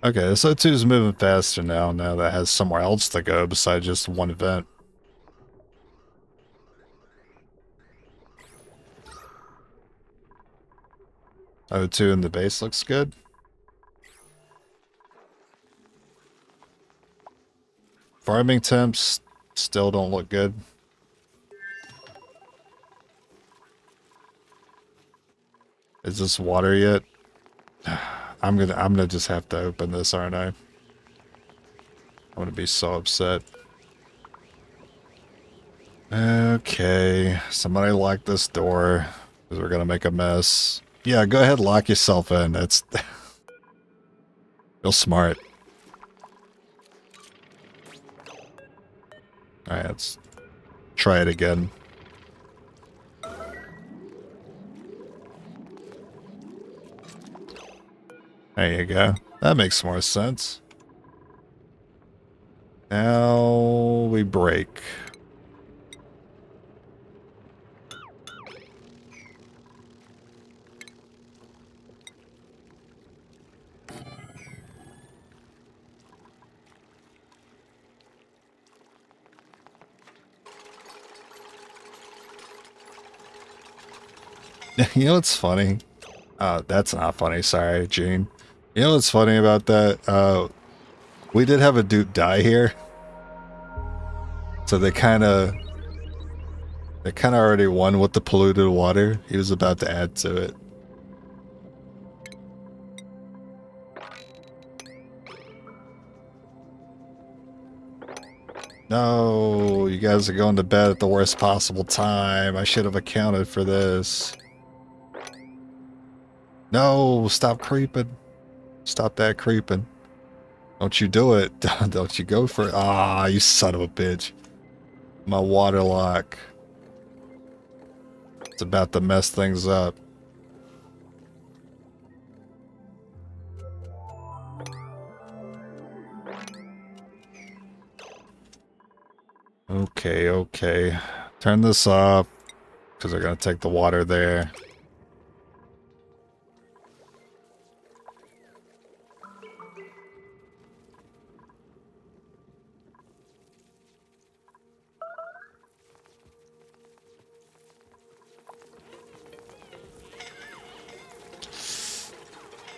Okay, so 2 is moving faster now that has somewhere else to go besides just one event. O2 in the base looks good. Farming temps still don't look good. Is this water yet? I'm gonna just have to open this, aren't I? I'm gonna be so upset. Okay, somebody lock this door because we're gonna make a mess. Yeah, go ahead, lock yourself in. It's real smart. All right, let's try it again. There you go. That makes more sense. Now we break. You know what's funny? That's not funny. Sorry, Gene. You know what's funny about that? We did have a dude die here. So they kind of already won with the polluted water. He was about to add to it. No, you guys are going to bed at the worst possible time. I should have accounted for this. No, stop creeping. Stop that creeping. Don't you do it. Don't you go for it. Ah, you son of a bitch. My water lock. It's about to mess things up. Okay, okay. Turn this off because they're going to take the water there.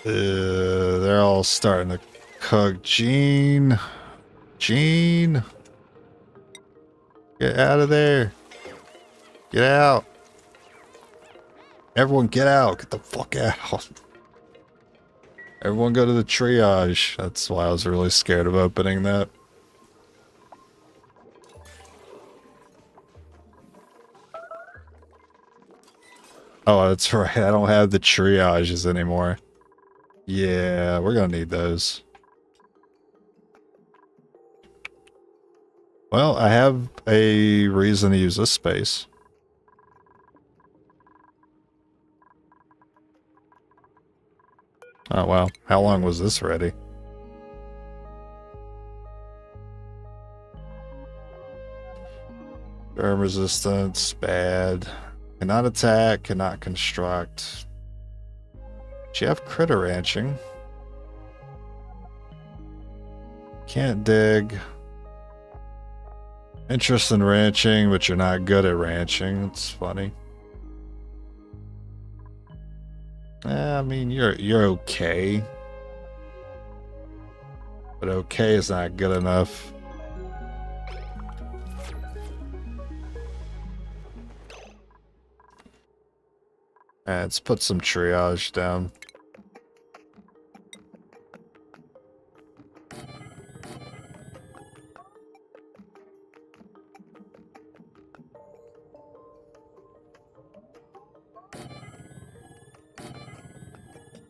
They're all starting to cook. Gene. Gene. Get out of there. Get out. Everyone get out. Get the fuck out. Everyone go to the triage. That's why I was really scared of opening that. Oh, that's right. I don't have the triages anymore. Yeah, we're gonna need those. Well, I have a reason to use this space. Oh, wow. How long was this ready? Burn resistance, bad. Cannot attack, cannot construct. Do you have critter ranching? Can't dig. Interest in ranching, but you're not good at ranching. It's funny. I mean, you're okay. But okay is not good enough. Let's put some triage down.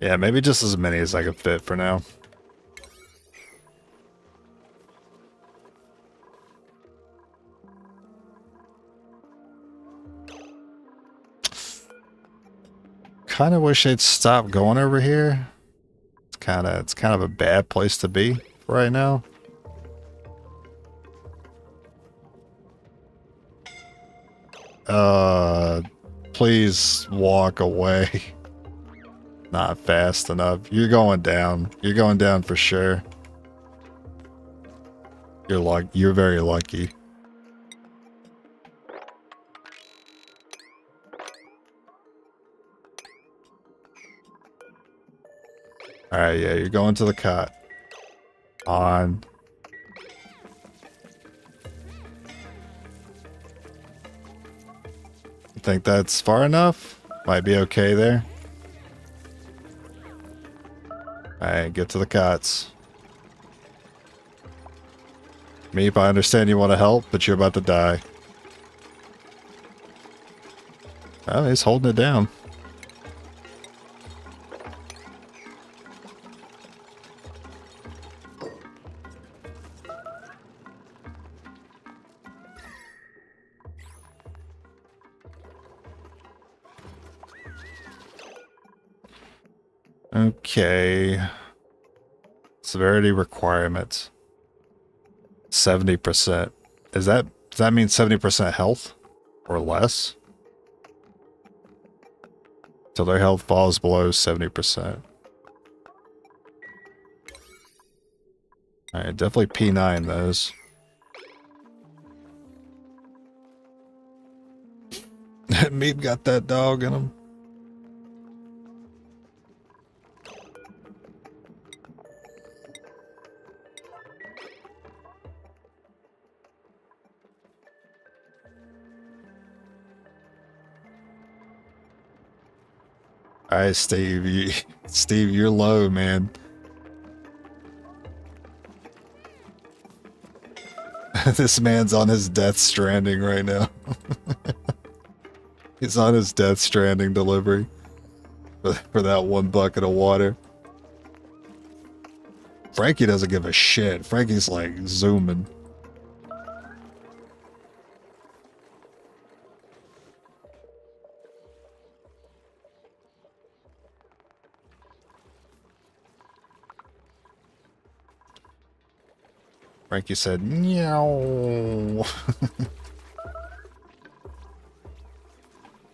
Yeah, maybe just as many as I can fit for now. Kind of wish they'd stop going over here. It's kind of a bad place to be right now. Please walk away. Not fast enough. You're going down. You're going down for sure. You're very lucky. Alright, yeah, you're going to the cot. On. Think that's far enough? Might be okay there. Alright, get to the cots. Meep, I understand you want to help, but you're about to die. Oh, he's holding it down. Okay. Severity requirements. 70%. Does that mean 70% health? Or less? Till their health falls below 70%. Alright, definitely P9 those. Meep got that dog in him. Alright, Steve. Steve, you're low, man. This man's on his Death Stranding right now. He's on his Death Stranding delivery for that 1 bucket of water. Frankie doesn't give a shit. Frankie's like zooming. Frankie said, meow. I'm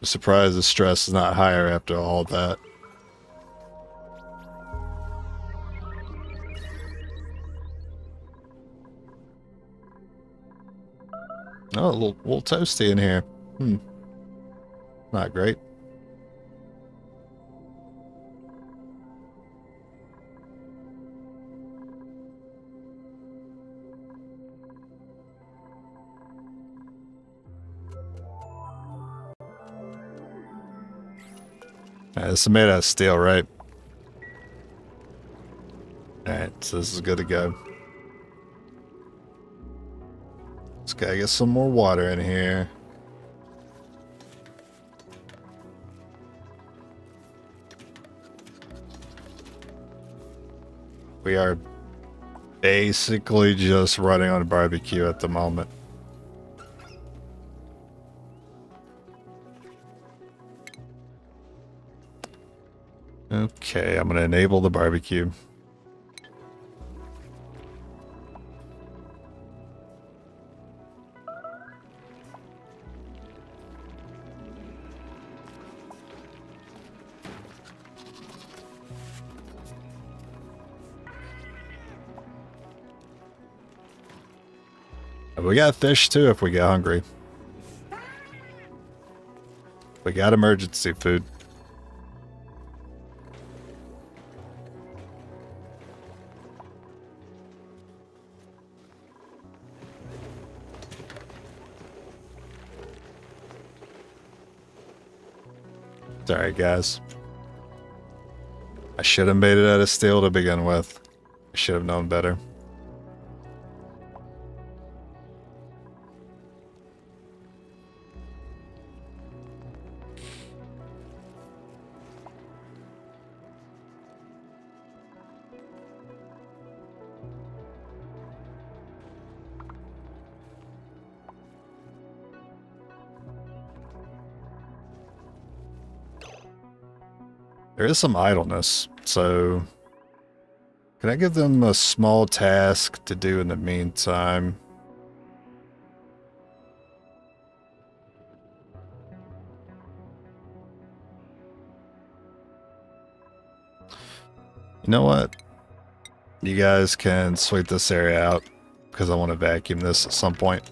surprised the stress is not higher after all that. Oh, a little toasty in here. Not great. This is made out of steel, right? Alright, so this is good to go. Let's gotta get some more water in here. We are basically just running on a barbecue at the moment. Okay, I'm gonna enable the barbecue. We got fish too if we get hungry. We got emergency food. Sorry, guys. I should have made it out of steel to begin with. I should have known better. There is some idleness, so can I give them a small task to do in the meantime? You know what? You guys can sweep this area out because I want to vacuum this at some point.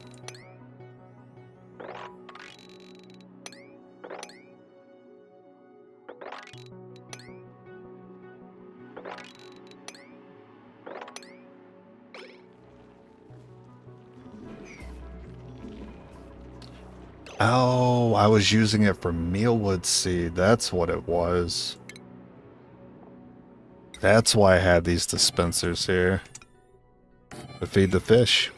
Oh, I was using it for mealwood seed. That's what it was. That's why I had these dispensers here. To feed the fish.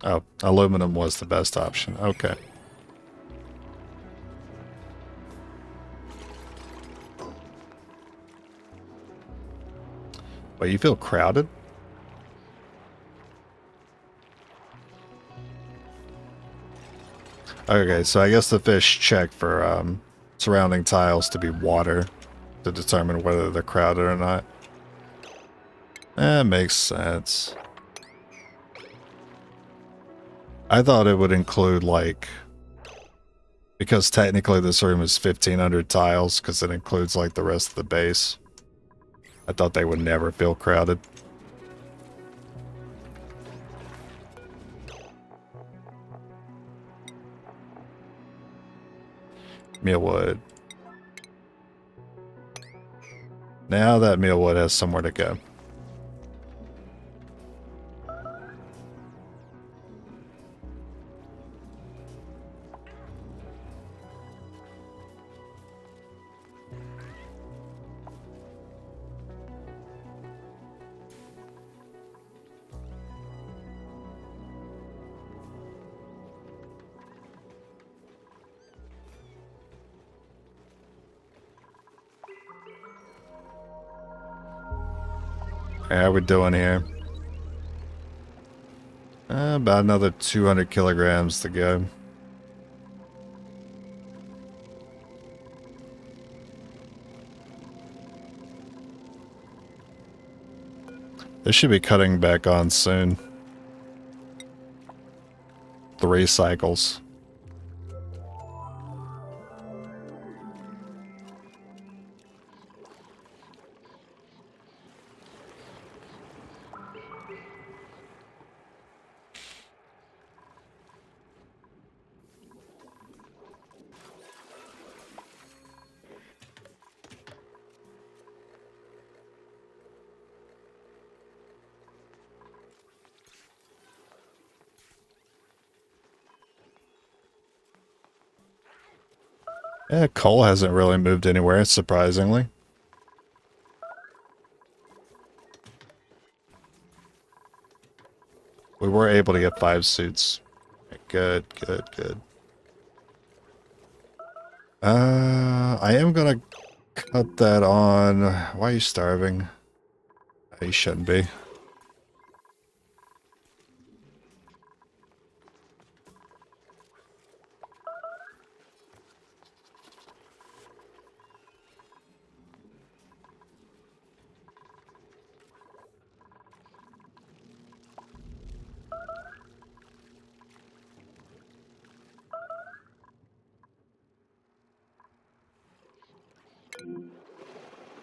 Oh, aluminum was the best option. Okay. But you feel crowded? Okay, so I guess the fish check for surrounding tiles to be water to determine whether they're crowded or not. That makes sense. I thought it would include, like, because technically this room is 1,500 tiles, because it includes, like, the rest of the base. I thought they would never feel crowded. Mealwood. Now that mealwood has somewhere to go. How we doing here? About another 200 kilograms to go. This should be cutting back on soon. 3 cycles. Yeah, coal hasn't really moved anywhere, surprisingly. We were able to get 5 suits. Good, good, good. I am gonna cut that on. Why are you starving? You shouldn't be.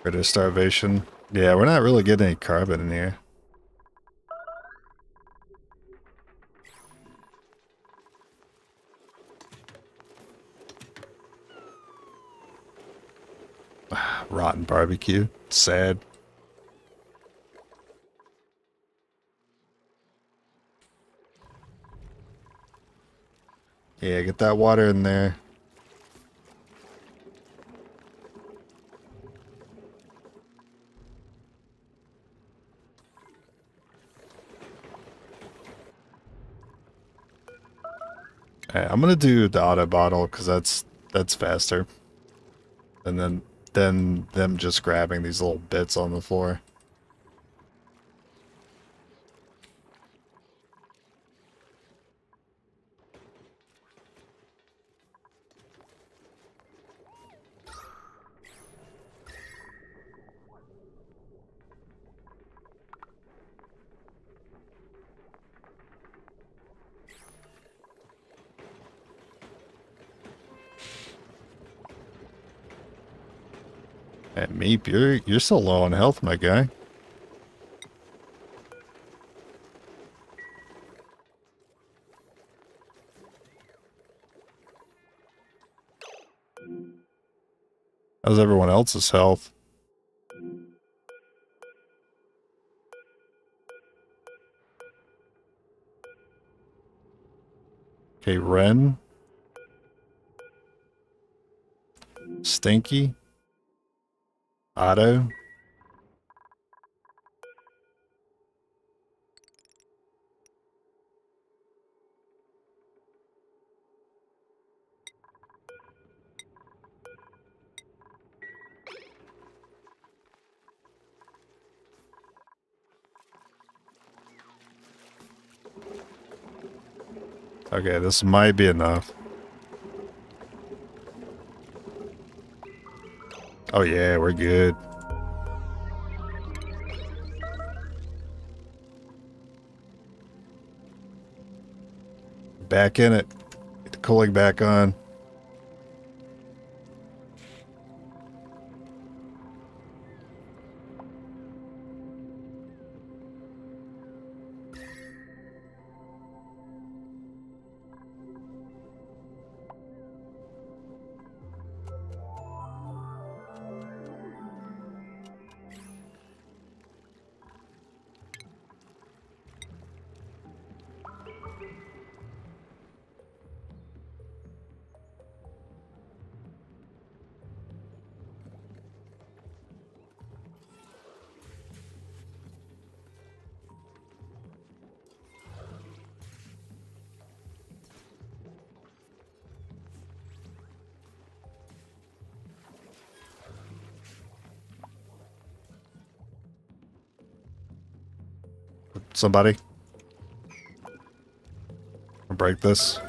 Critter starvation. Yeah, we're not really getting any carbon in here. Rotten barbecue. Sad. Yeah, get that water in there. Alright, I'm gonna do the auto bottle because that's faster. And then them just grabbing these little bits on the floor. And Meep, you're still low on health, my guy. How's everyone else's health? Okay, Ren. Stinky. Otto. Okay, this might be enough. Oh yeah, we're good. Back in it. Get the cooling back on. Somebody. Break this.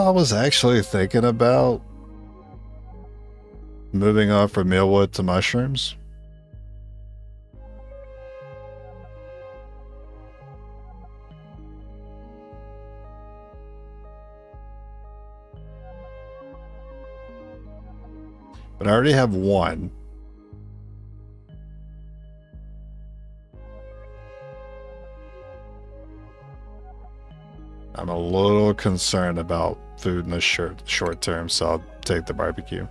I was actually thinking about moving on from mealwood to mushrooms. But I already have one. I'm a little concerned about food in the short term, so I'll take the barbecue.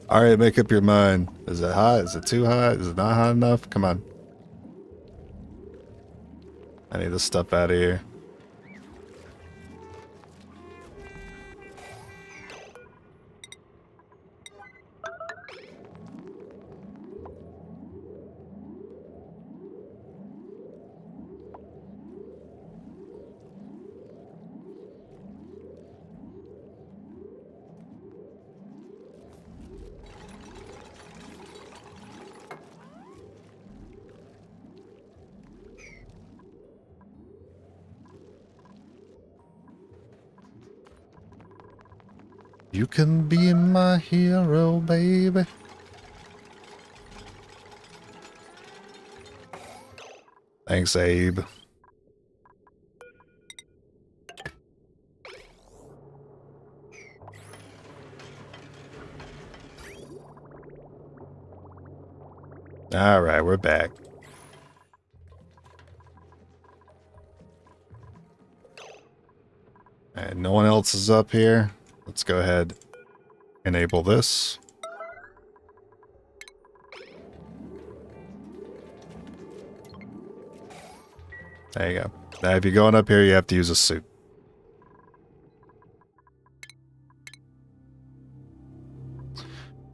All right, make up your mind. Is it hot? Is it too hot? Is it not hot enough? Come on. I need this stuff out of here. You can be my hero, baby. Thanks, Abe. All right, we're back. And no one else is up here. Let's go ahead, enable this. There you go. Now, if you're going up here, you have to use a suit.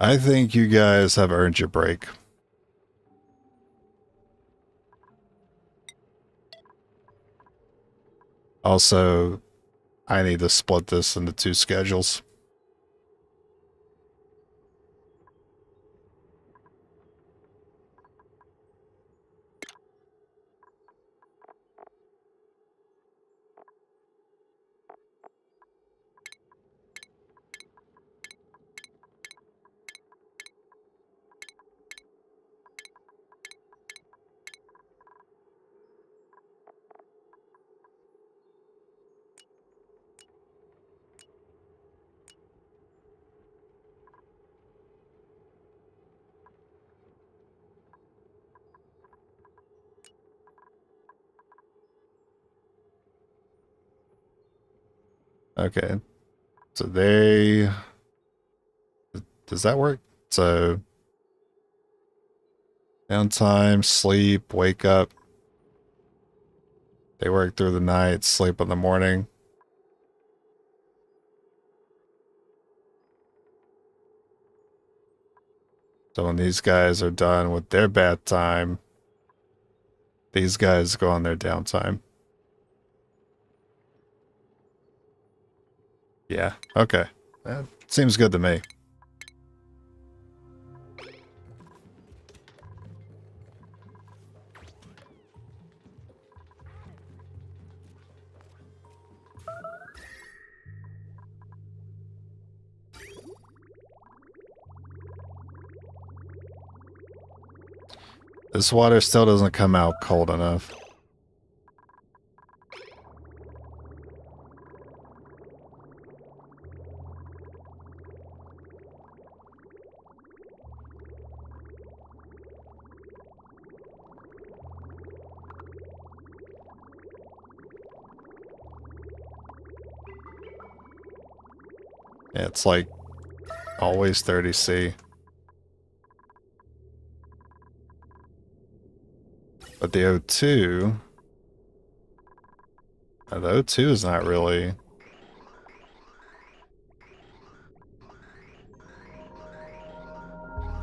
I think you guys have earned your break. Also, I need to split this into 2 schedules. Okay. So they... Does that work? So... Downtime, sleep, wake up. They work through the night, sleep in the morning. So when these guys are done with their bad time, these guys go on their downtime. Yeah, okay. That seems good to me. This water still doesn't come out cold enough. Yeah, it's like always 30°C. But the O2... the O2 is not really...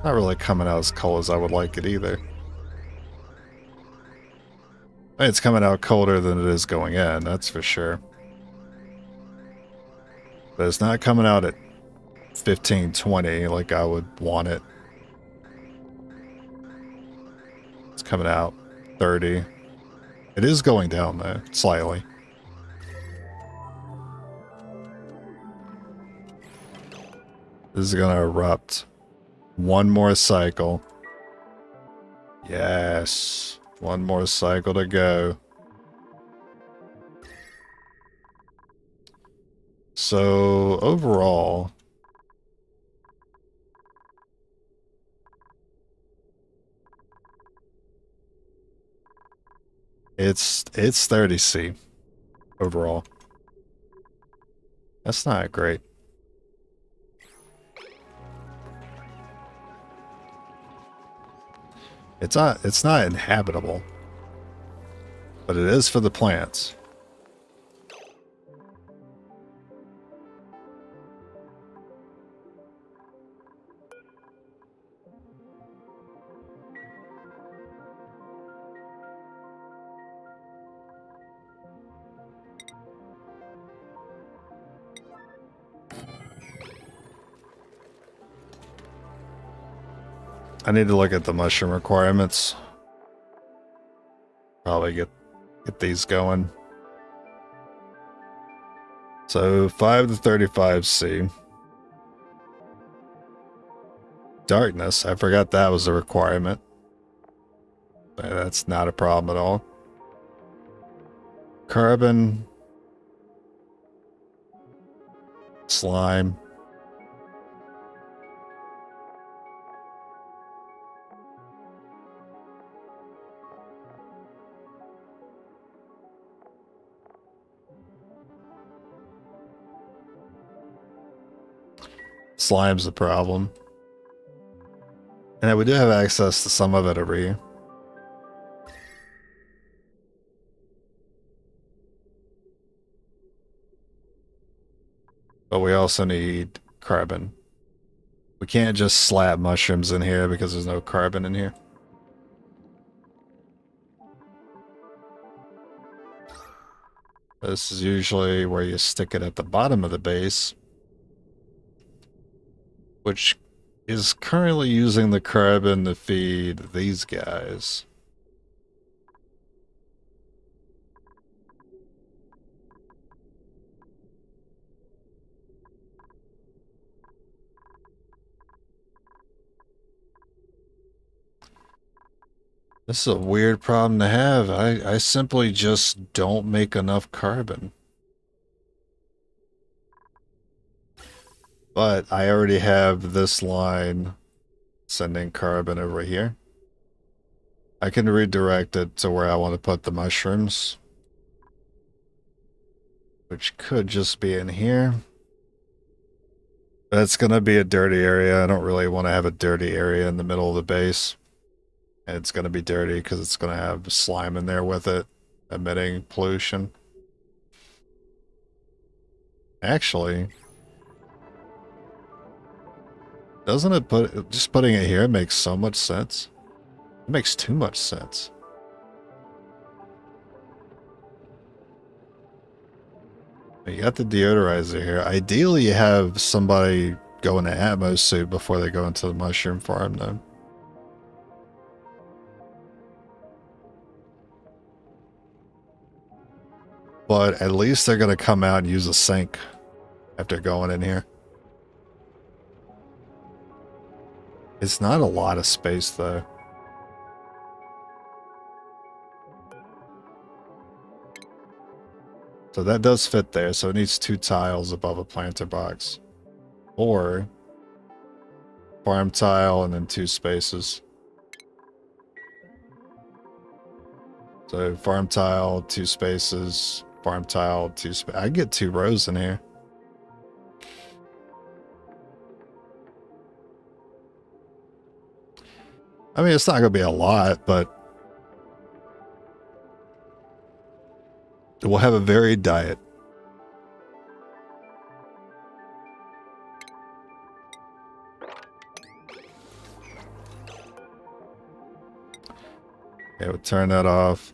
not really coming out as cold as I would like it either. I mean, it's coming out colder than it is going in, that's for sure. But it's not coming out at 15, 20 like I would want it. It's coming out 30. It is going down though, slightly. This is gonna erupt. One more cycle. Yes. One more cycle to go. So overall, it's 30°C overall. That's not great. It's not inhabitable, but it is for the plants. I need to look at the mushroom requirements. Probably get these going. So 5 to 35°C. Darkness, I forgot that was a requirement. That's not a problem at all. Carbon. Slime. Slime's the problem. And we do have access to some of it every year. But we also need carbon. We can't just slap mushrooms in here because there's no carbon in here. This is usually where you stick it at the bottom of the base, which is currently using the carbon to feed these guys. This is a weird problem to have. I simply just don't make enough carbon. But I already have this line sending carbon over here. I can redirect it to where I want to put the mushrooms, which could just be in here. But it's going to be a dirty area. I don't really want to have a dirty area in the middle of the base. And it's going to be dirty because it's going to have slime in there with it, emitting pollution. Actually, doesn't it put, just putting it here makes so much sense? It makes too much sense. You got the deodorizer here. Ideally, you have somebody go in an Atmos suit before they go into the mushroom farm, though. But at least they're going to come out and use a sink after going in here. It's not a lot of space, though. So that does fit there, so it needs 2 tiles above a planter box. Or farm tile and then 2 spaces. So farm tile, 2 spaces, farm tile, 2 spaces. I get 2 rows in here. I mean, it's not going to be a lot, but we'll have a varied diet. Okay, we'll turn that off.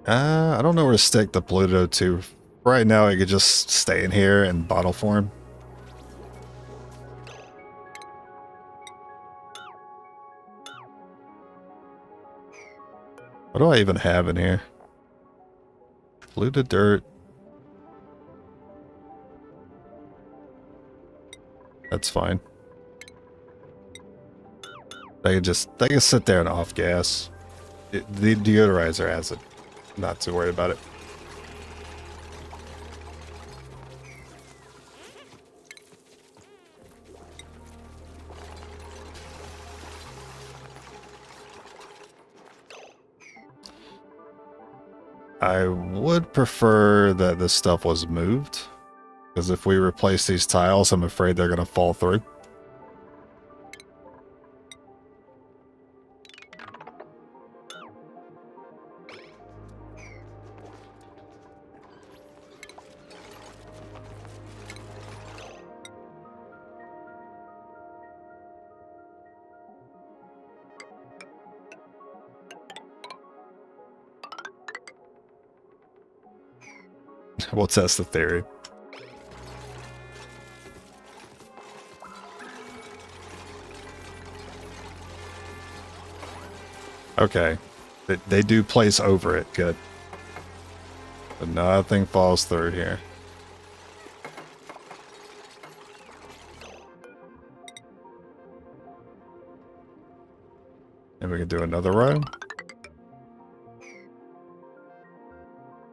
I don't know where to stick the Pluto to. Right now, I could just stay in here in bottle form. What do I even have in here? Pluto dirt. That's fine. They can sit there and off gas. The deodorizer has it. Not too worried about it. I would prefer that this stuff was moved, because if we replace these tiles, I'm afraid they're going to fall through. We'll test the theory. Okay. They do place over it. Good. But nothing falls through here. And we can do another row.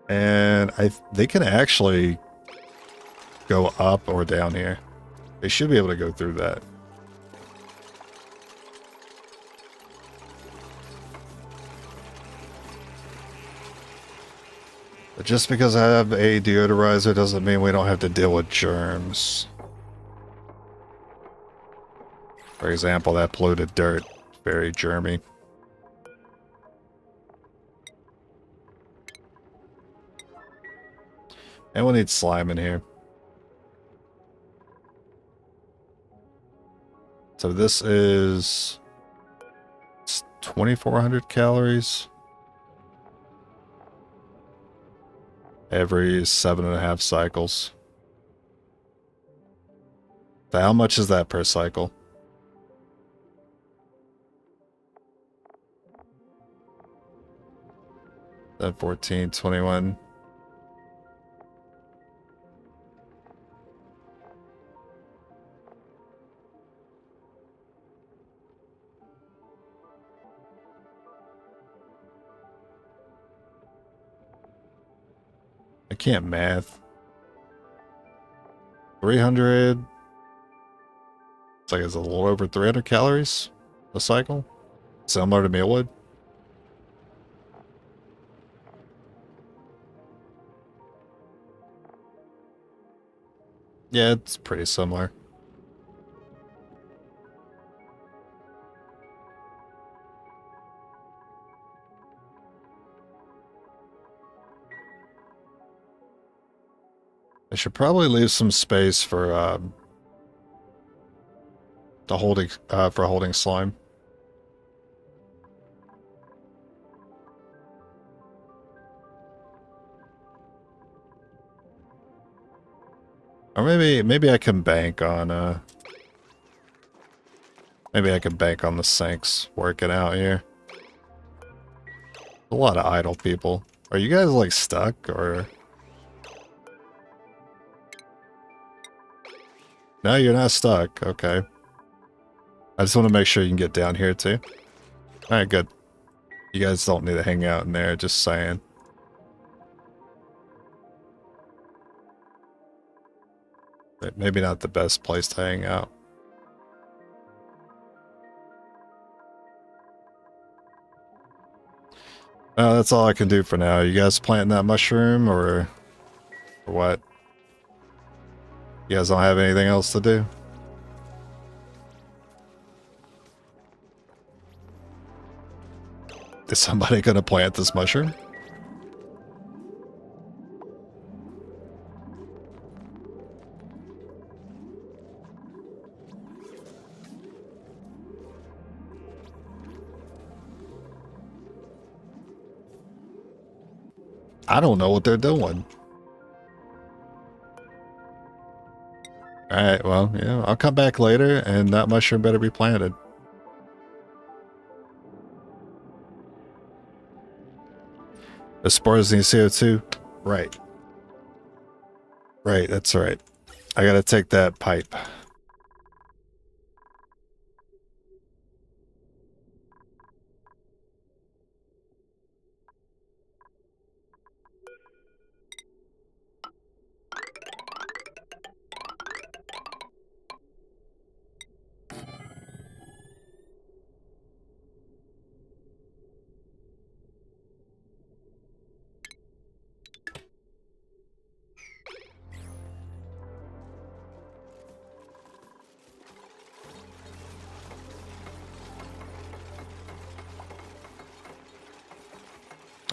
And they can actually go up or down here. They should be able to go through that. But just because I have a deodorizer doesn't mean we don't have to deal with germs. For example, that polluted dirt, very germy. And we'll need slime in here. So this is 2,400 calories. every 7.5 cycles. So how much is that per cycle? That 14, 21. I can't math. 300. It's like it's a little over 300 calories a cycle. Similar to mealwood. Yeah, it's pretty similar. I should probably leave some space for holding slime. Or maybe I can bank on maybe I can bank on the sinks working out here. A lot of idle people. Are you guys like stuck or? No, you're not stuck. Okay. I just want to make sure you can get down here too. Alright, good. You guys don't need to hang out in there, just saying. Maybe not the best place to hang out. That's all I can do for now. You guys planting that mushroom or what? You guys don't have anything else to do? Is somebody gonna plant this mushroom? I don't know what they're doing. Alright, well, yeah, I'll come back later and that mushroom better be planted. The spores need CO2? Right. Right, that's right. I gotta take that pipe.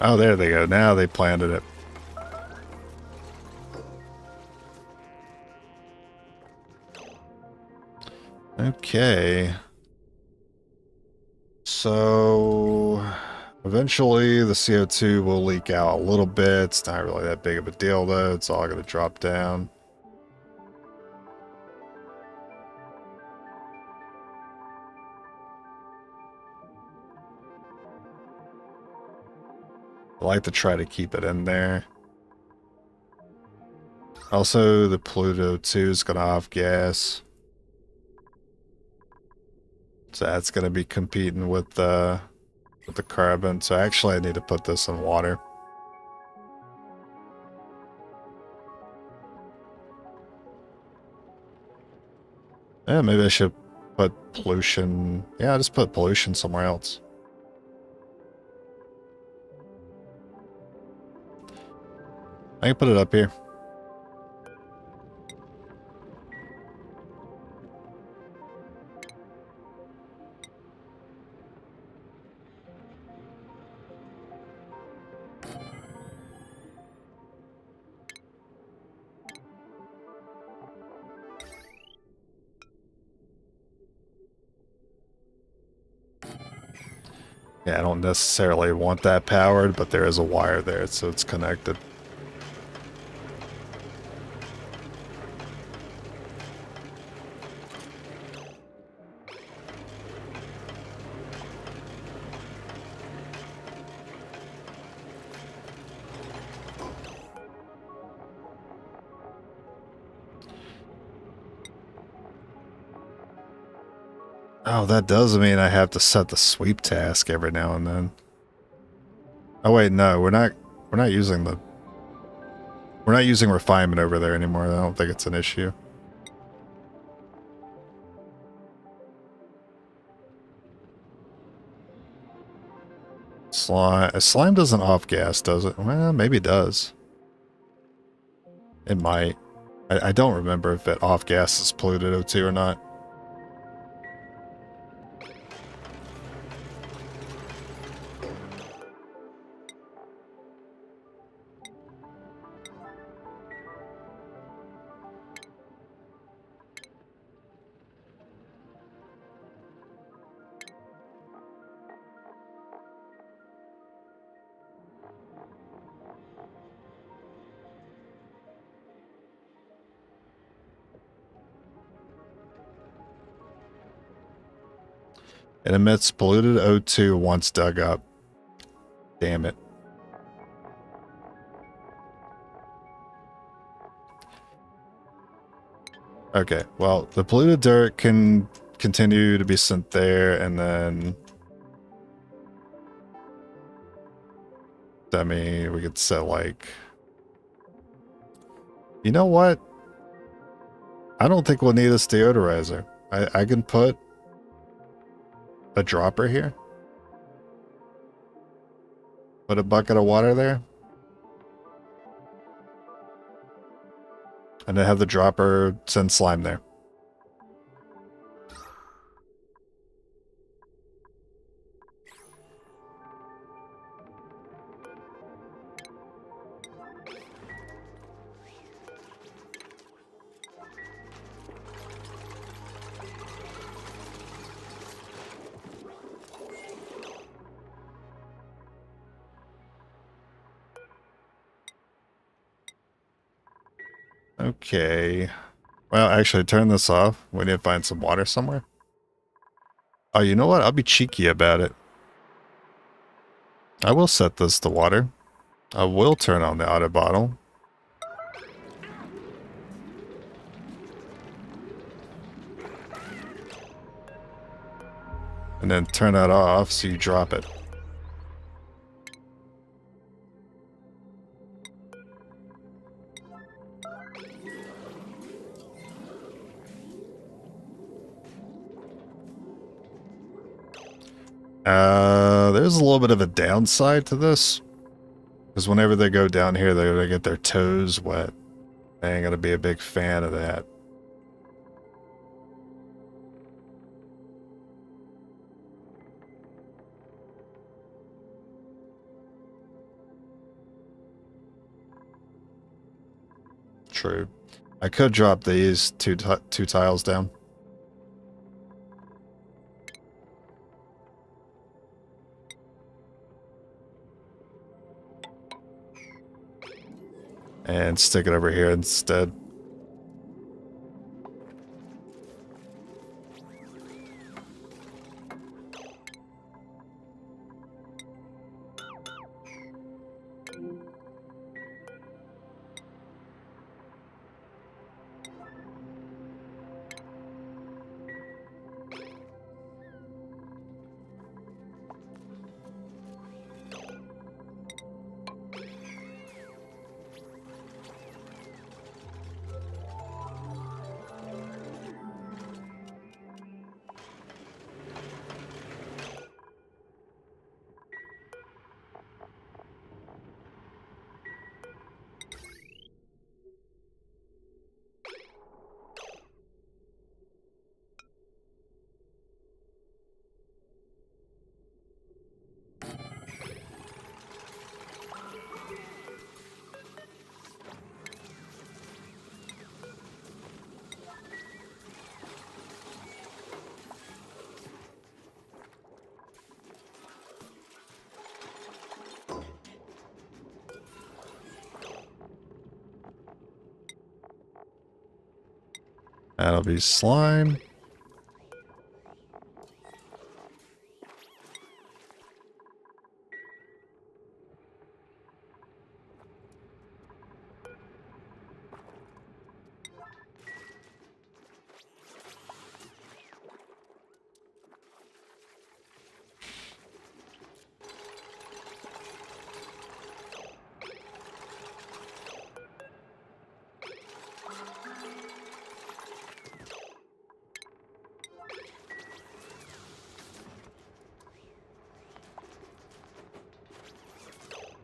Oh, there they go. Now they planted it. Okay. So, eventually the CO2 will leak out a little bit. It's not really that big of a deal, though. It's all going to drop down. I like to try to keep it in there. Also, the Pluto 2 is going to off gas. So that's going to be competing with the carbon. So actually I need to put this in water. Yeah, maybe I should put pollution. Yeah, I'll just put pollution somewhere else. I can put it up here. Yeah, I don't necessarily want that powered, but there is a wire there, so it's connected. Oh, that does mean I have to set the sweep task every now and then. Oh wait, no, we're not using the... We're not using refinement over there anymore. I don't think it's an issue. Slime doesn't off-gas, does it? Well, maybe it does. It might. I don't remember if it off-gases polluted O2 or not. It emits polluted O2 once dug up. Damn it. Okay, well, the polluted dirt can continue to be sent there, and then... we could set, like... You know what? I don't think we'll need this deodorizer. I can put a dropper here. Put a bucket of water there. And then have the dropper send slime there. Okay. Well, actually, turn this off. We need to find some water somewhere. Oh, you know what? I'll be cheeky about it. I will set this to water. I will turn on the auto bottle. And then turn that off so you drop it. There's a little bit of a downside to this. Because whenever they go down here, they're going to get their toes wet. I ain't going to be a big fan of that. True. I could drop these two tiles down. And stick it over here instead. That'll be slime.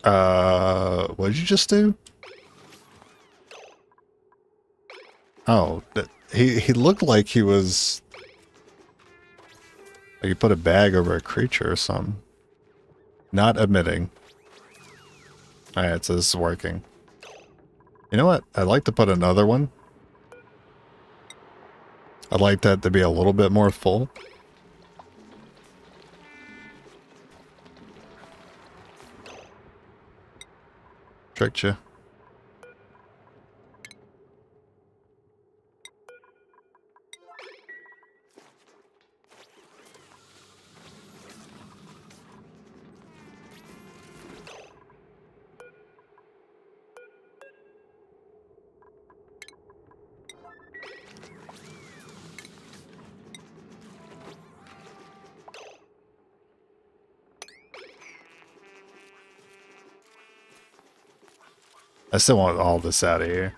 What did you just do? Oh, he looked like he was... Like you put a bag over a creature or something. Not admitting. Alright, so this is working. You know what? I'd like to put another one. I'd like that to be a little bit more full. Tricked you. I still want all this out of here.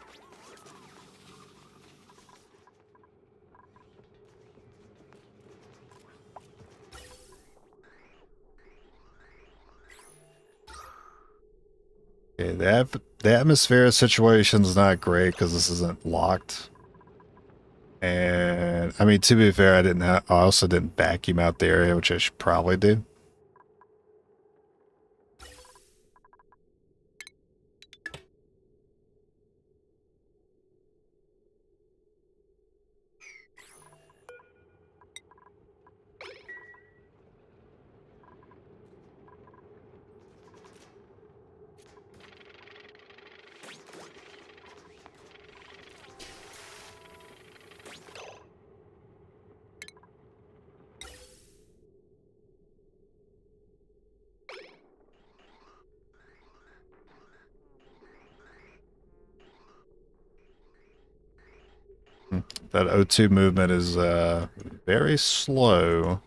Okay, the atmosphere situation's not great because this isn't locked. And I mean, to be fair, I also didn't vacuum out the area, which I should probably do. That O2 movement is very slow.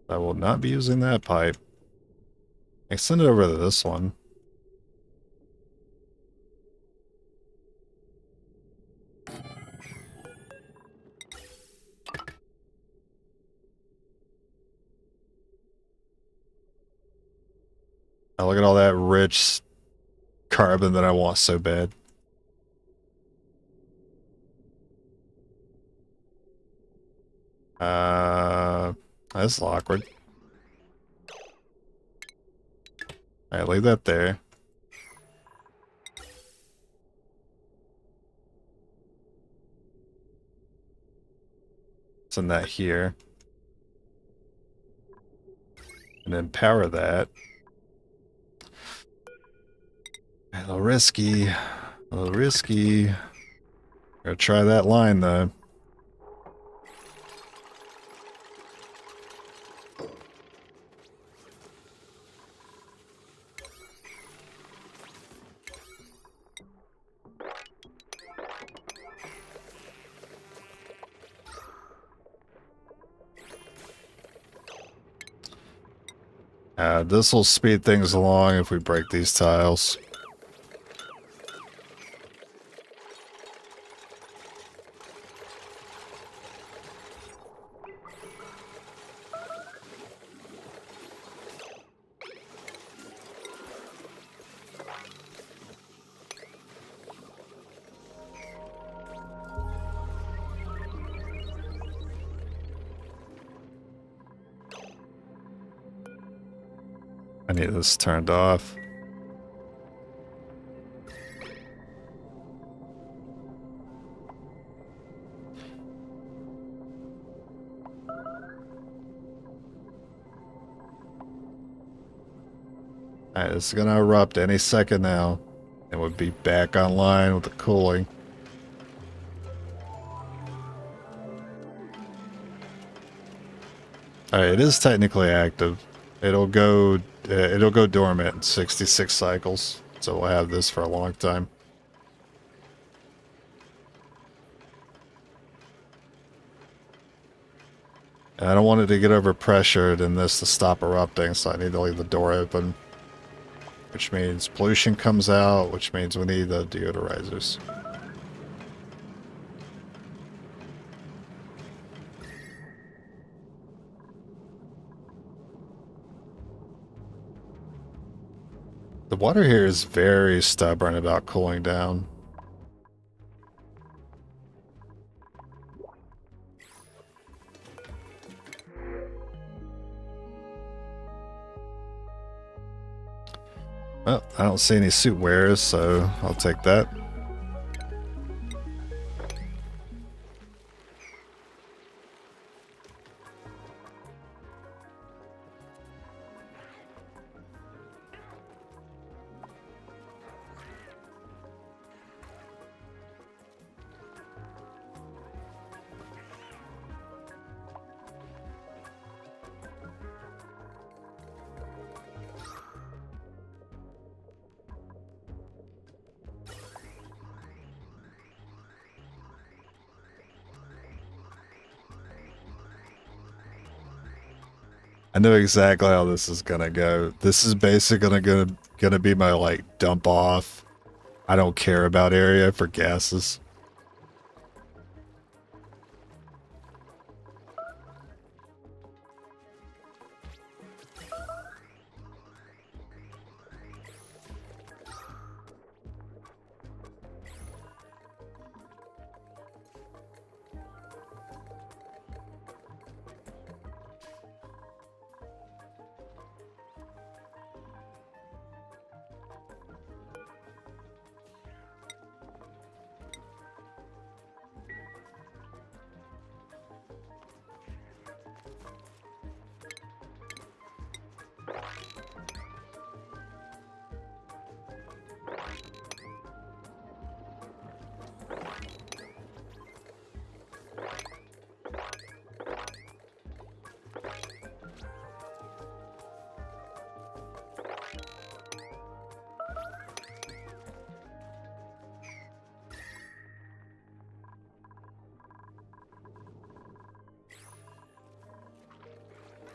I will not be using that pipe. Extend it over to this one. Oh, look at all that rich carbon that I want so bad. That's awkward. Alright, leave that there. Send that here. And then power that. A little risky. A little risky. Gotta try that line though. This will speed things along if we break these tiles. I need this turned off. Alright, this is gonna erupt any second now. And we'll be back online with the cooling. Alright, it is technically active. It'll go dormant in 66 cycles, so we'll have this for a long time. And I don't want it to get overpressured and this to stop erupting, so I need to leave the door open. Which means pollution comes out, which means we need the deodorizers. The water here is very stubborn about cooling down. Well, I don't see any suit wearers, so I'll take that. I know exactly how this is gonna go. This is basically gonna be my like dump off. I don't care about area for gases.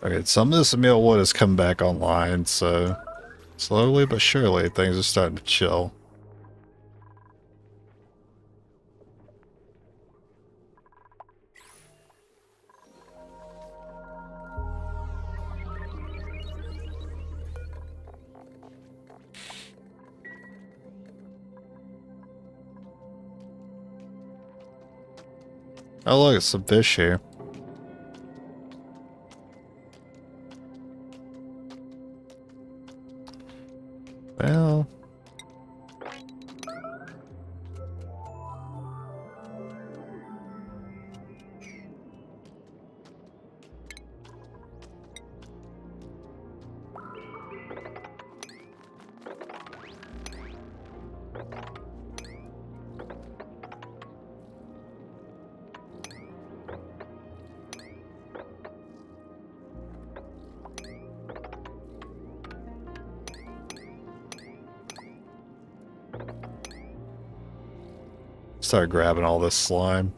Okay, some of this meal wood has come back online, so slowly but surely things are starting to chill. Oh look, it's some fish here. Well, start grabbing all this slime.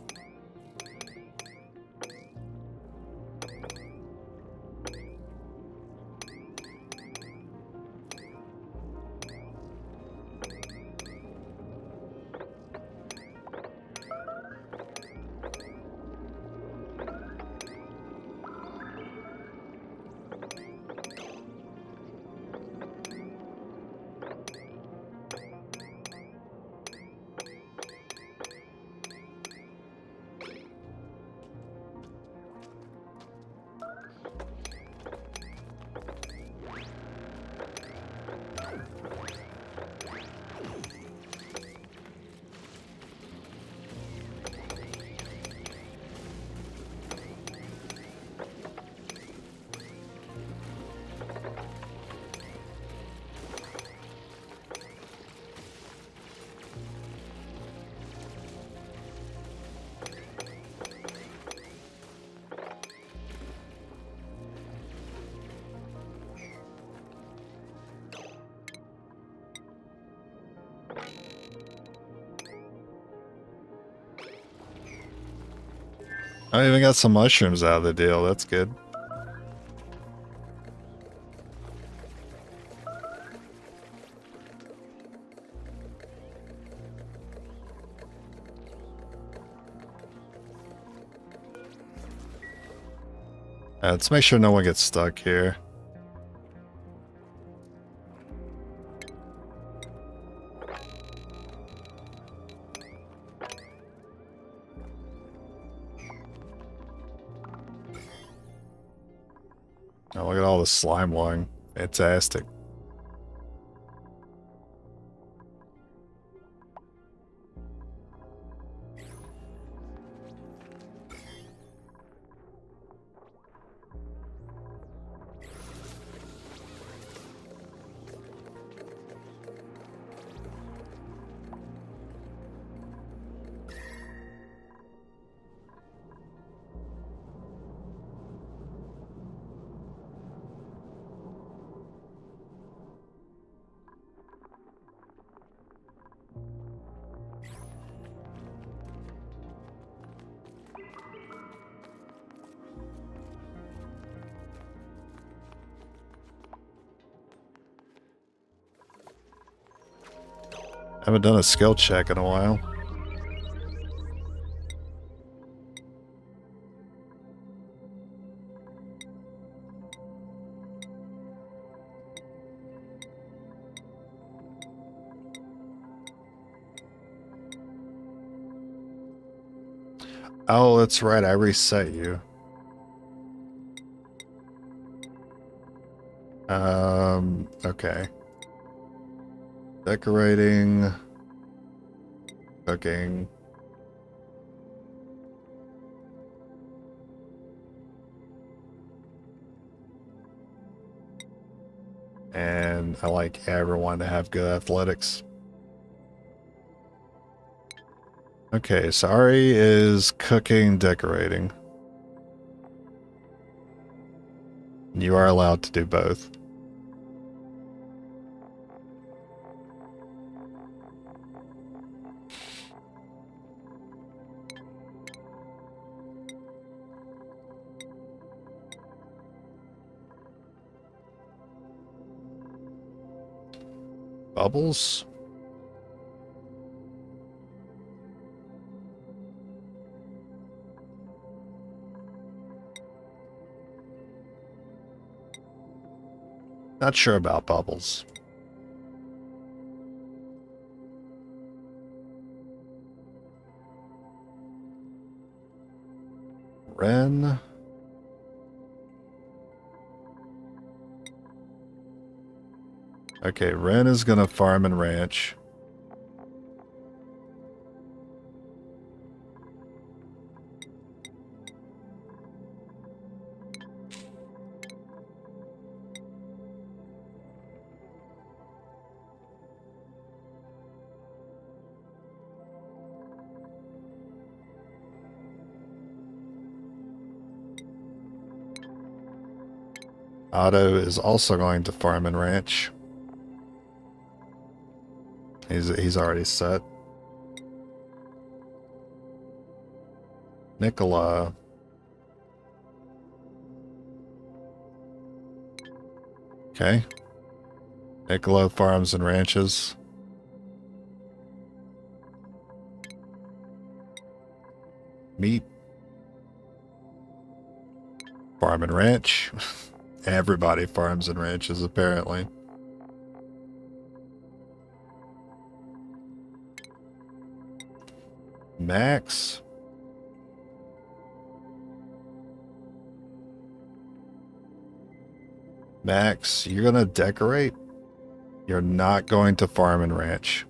I even got some mushrooms out of the deal, that's good. Let's make sure no one gets stuck here. Oh, look at all the slime lung. Fantastic. Haven't done a skill check in a while. Oh, that's right. I reset you. Okay. Decorating. Cooking. And I like everyone to have good athletics. Okay, so Ari is cooking, decorating. You are allowed to do both. Bubbles? Not sure about bubbles. Ren. Okay, Ren is gonna farm and ranch. Otto is also going to farm and ranch. He's already set. Nicola. Okay. Nicola farms and ranches. Meat. Farm and ranch. Everybody farms and ranches, apparently. Max. Max, you're gonna decorate? You're not going to farm and ranch.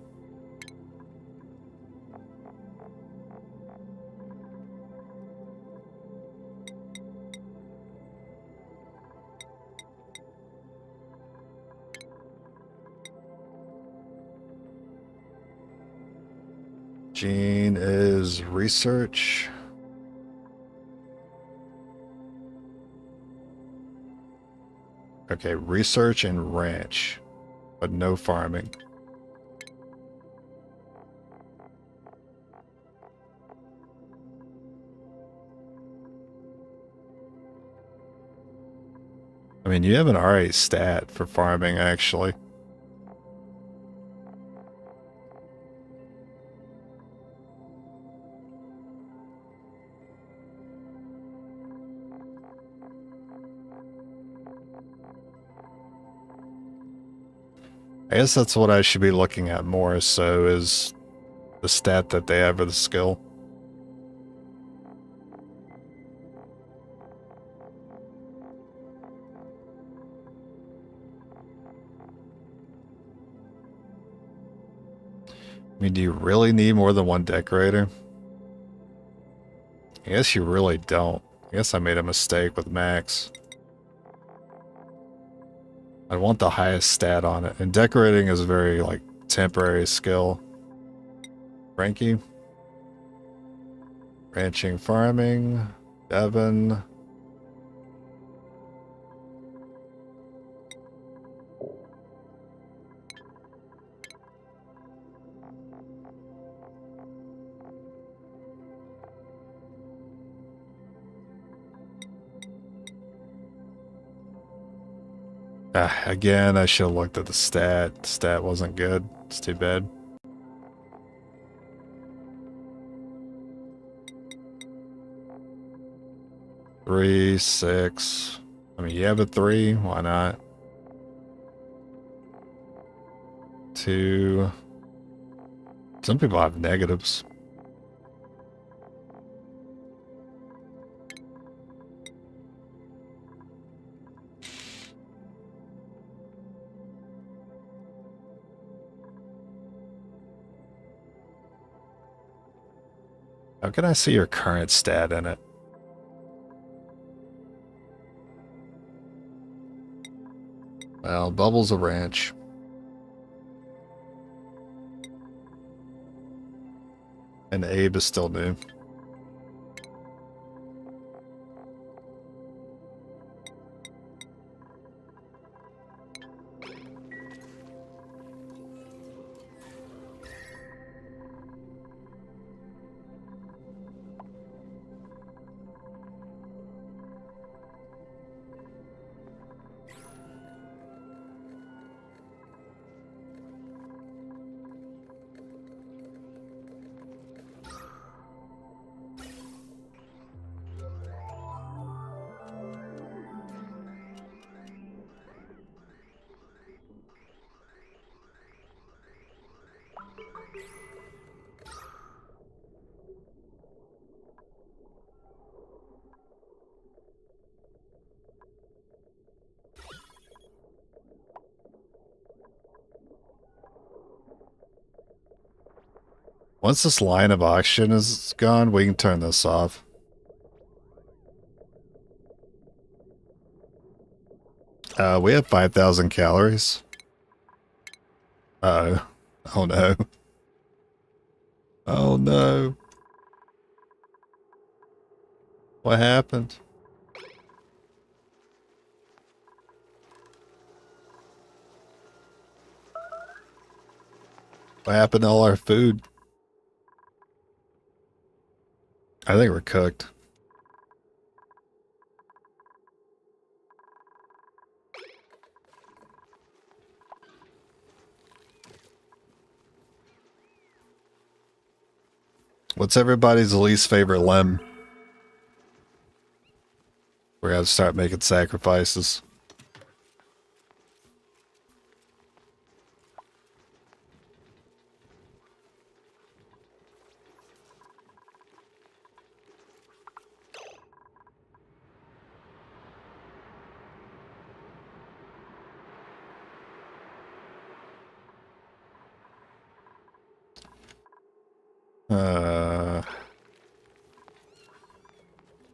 Jean is research. Okay, research and ranch, but no farming. I mean, you have an alright stat for farming, actually. I guess that's what I should be looking at more, so is the stat that they have or the skill. I mean, do you really need more than one decorator? I guess you really don't. I guess I made a mistake with Max. I want the highest stat on it. And decorating is a very, like, temporary skill. Frankie. Ranching, farming. Devon. Again, I should have looked at the stat. Stat wasn't good. It's too bad. Three, 6. I mean, you have a 3. Why not? 2. Some people have negatives. How can I see your current stat in it? Well, Bubble's a ranch. And Abe is still new. Once this line of oxygen is gone, we can turn this off. We have 5,000 calories. Uh-oh. Oh no. Oh no. What happened? What happened to all our food? I think we're cooked. What's everybody's least favorite limb? We're gonna start making sacrifices.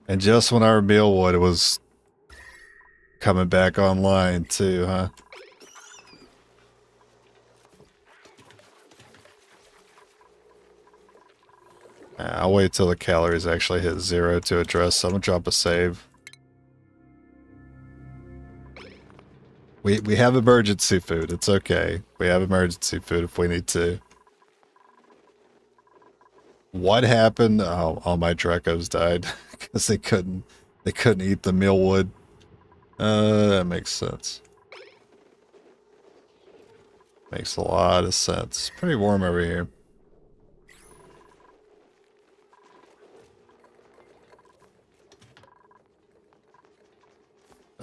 And just when our mealwood was coming back online too, huh? I'll wait till the calories actually hit 0 to address. I'm gonna drop a save. We have emergency food. It's okay. We have emergency food if we need to. What happened? Oh, all my Drecos died because they couldn't eat the mealwood. That makes sense. Makes a lot of sense. Pretty warm over here.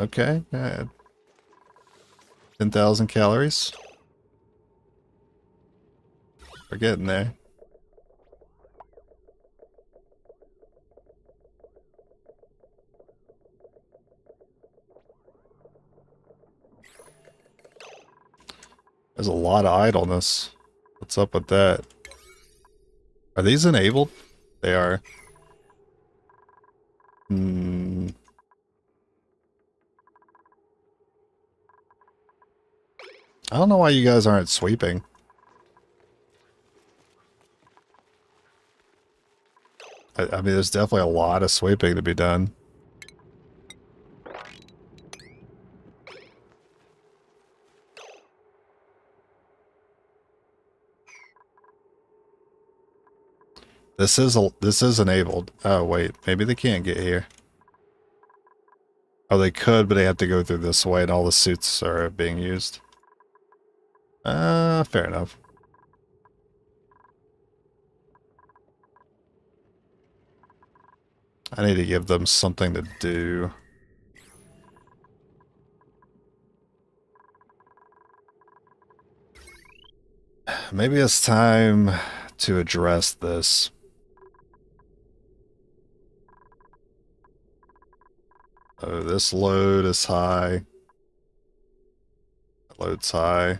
Okay, 10,000 calories. We're getting there. There's a lot of idleness. What's up with that? Are these enabled? They are. Hmm. I don't know why you guys aren't sweeping. I mean, there's definitely a lot of sweeping to be done. This is enabled. Oh wait, maybe they can't get here. Oh, they could, but they have to go through this way, and all the suits are being used. Fair enough. I need to give them something to do. Maybe it's time to address this. Oh, this load is high. That load's high.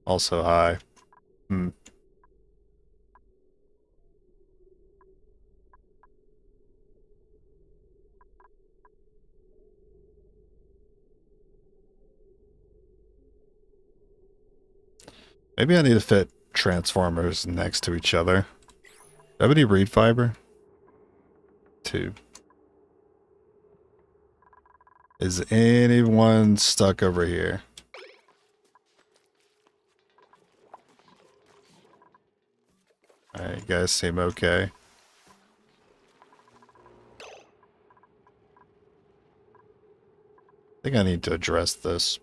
Also high. Hmm. Maybe I need to fit transformers next to each other. Do I have any reed fiber? 2. Is anyone stuck over here? Alright, you guys seem okay. I think I need to address this.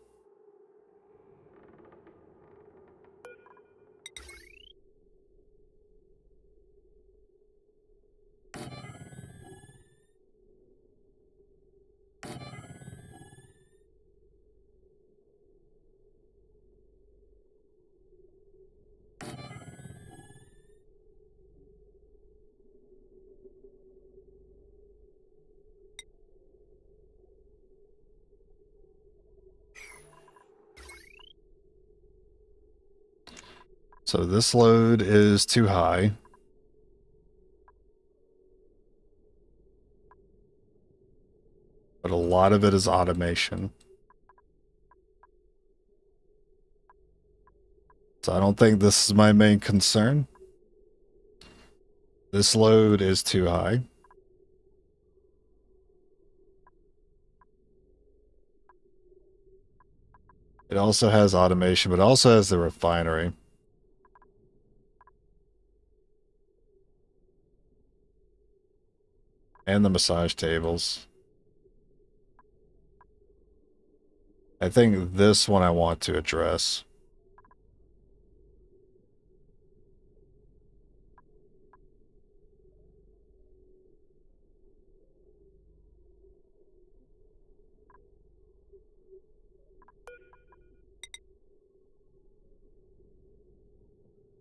So this load is too high. But a lot of it is automation. So I don't think this is my main concern. This load is too high. It also has automation, but also has the refinery. And the massage tables. I think this one I want to address.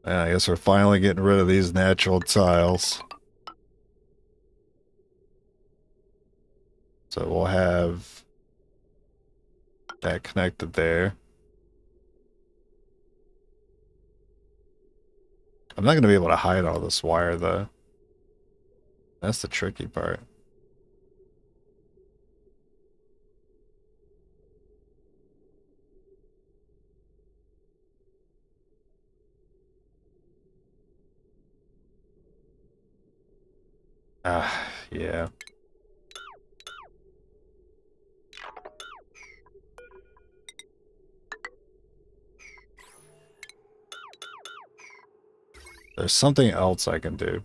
Yeah, I guess we're finally getting rid of these natural tiles. So we'll have that connected there. I'm not going to be able to hide all this wire, though. That's the tricky part. Yeah. There's something else I can do.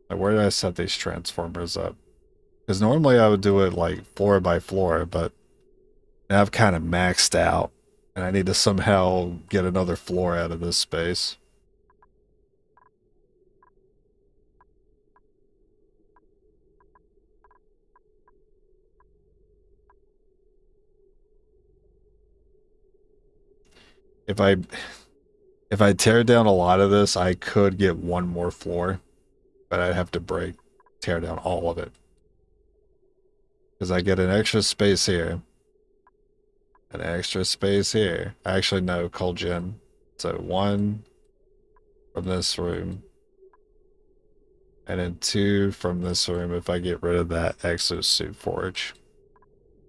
Like, where did I set these transformers up? Because normally I would do it like floor by floor, but now I've kind of maxed out. And I need to somehow get another floor out of this space. If I tear down a lot of this, I could get one more floor, but I'd have to tear down all of it. Because I get an extra space here. An extra space here. Actually, no, coal gen. So 1, from this room. And then 2 from this room if I get rid of that exosuit forge.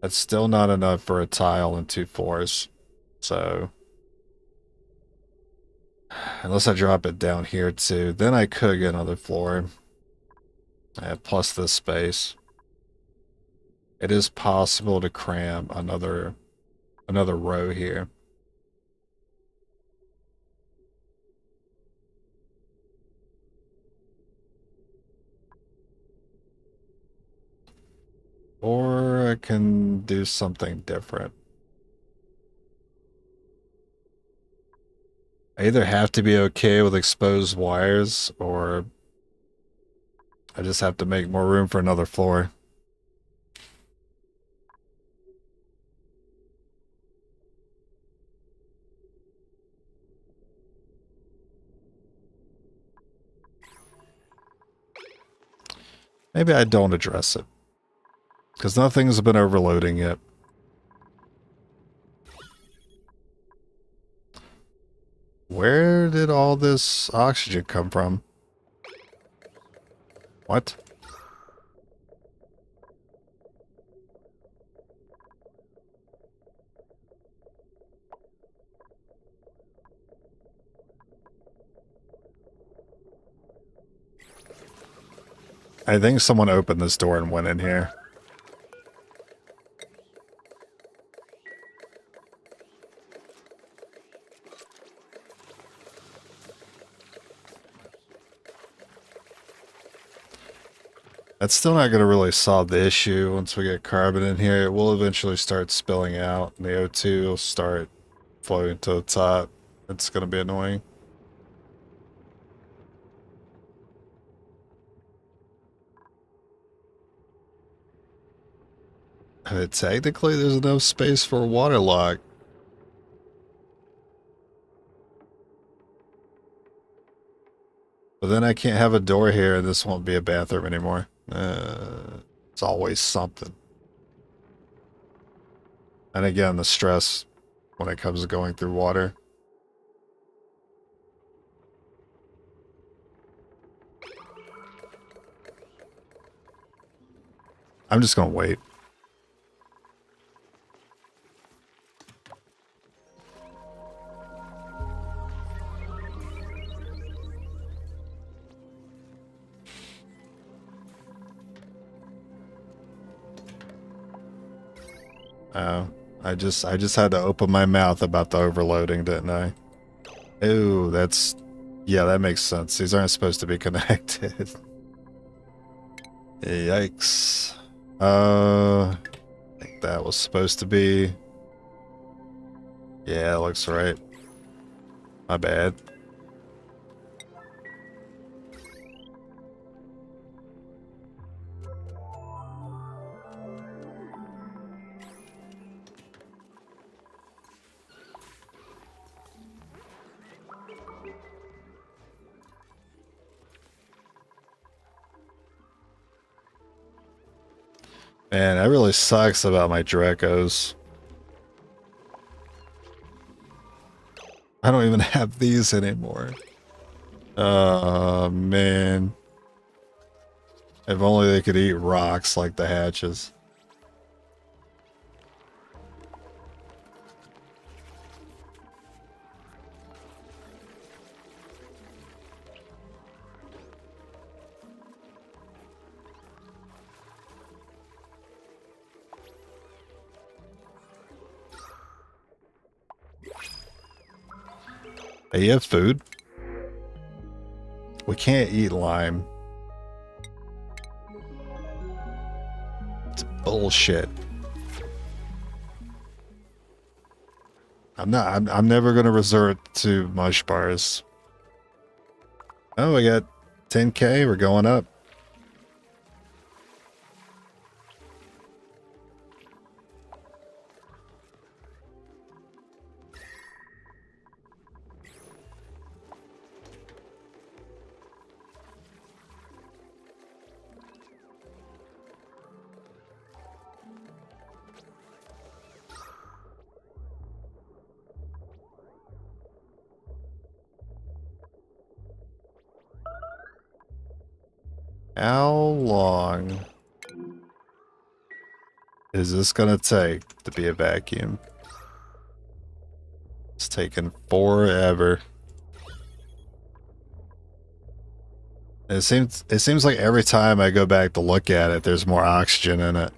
That's still not enough for a tile and 2 floors. So, unless I drop it down here too, then I could get another floor. Plus this space. It is possible to cram another row here. Or I can do something different. I either have to be okay with exposed wires, or I just have to make more room for another floor. Maybe I don't address it, because nothing's been overloading yet. Where did all this oxygen come from? What? I think someone opened this door and went in here. That's still not going to really solve the issue. Once we get carbon in here, it will eventually start spilling out, and the O2 will start floating to the top. It's going to be annoying. Technically, there's enough space for a water lock. But then I can't have a door here, and this won't be a bathroom anymore. It's always something. And again, the stress when it comes to going through water. I'm just going to wait. Oh, I just had to open my mouth about the overloading, didn't I? Ooh, yeah, that makes sense. These aren't supposed to be connected. Yikes. I think that was supposed to be. Yeah, looks right. My bad. Man, that really sucks about my Dracos. I don't even have these anymore. Oh, man. If only they could eat rocks like the hatches. Hey, you have food? We can't eat lime. It's bullshit. I'm never gonna resort to mush bars. Oh, we got 10K, we're going up. How long is this gonna take to be a vacuum? It's taking forever. It seems like every time I go back to look at it, there's more oxygen in it.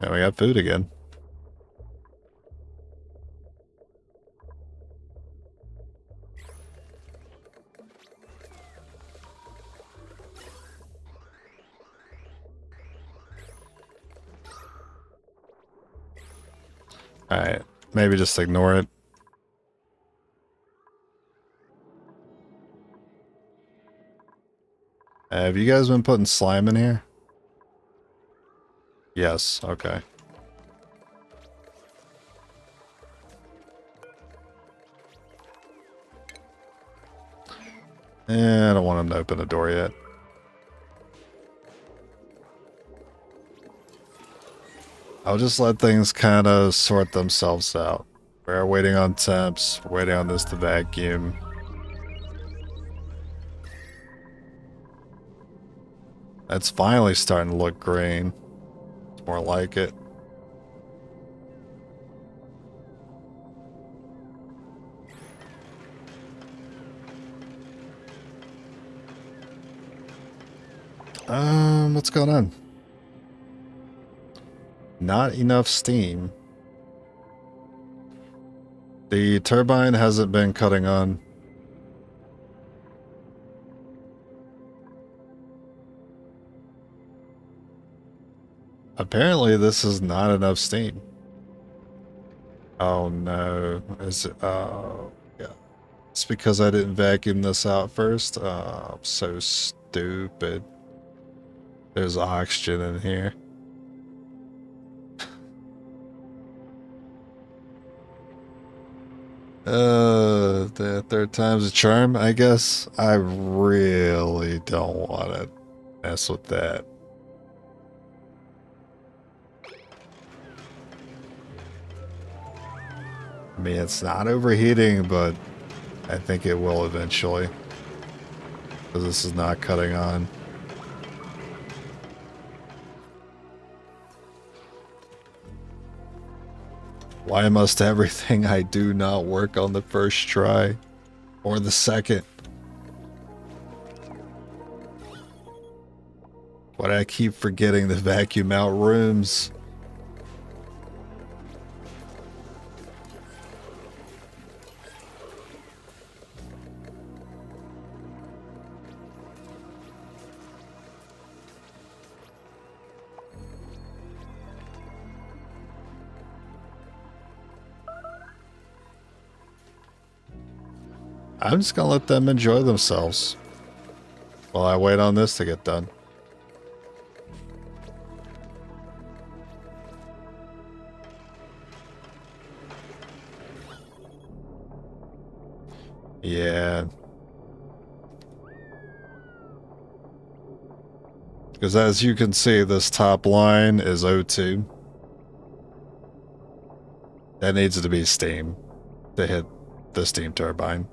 And we got food again. Alright, maybe just ignore it. Have you guys been putting slime in here? Yes, okay. I don't want him to open the door yet. I'll just let things kind of sort themselves out. We're waiting on temps, we're waiting on this to vacuum. It's finally starting to look green. It's more like it. What's going on? Not enough steam. The turbine hasn't been cutting on. Apparently this is not enough steam. Oh no. Is it? Oh, yeah. It's because I didn't vacuum this out first. Oh, I'm so stupid. There's oxygen in here. The third time's a charm, I guess. I really don't want to mess with that. I mean, it's not overheating, but I think it will eventually. Because this is not cutting on. Why must everything I do not work on the first try? Or the second? Why do I keep forgetting to vacuum out rooms? I'm just gonna let them enjoy themselves while I wait on this to get done. Yeah. Because as you can see, this top line is O2. That needs to be steam to hit the steam turbine.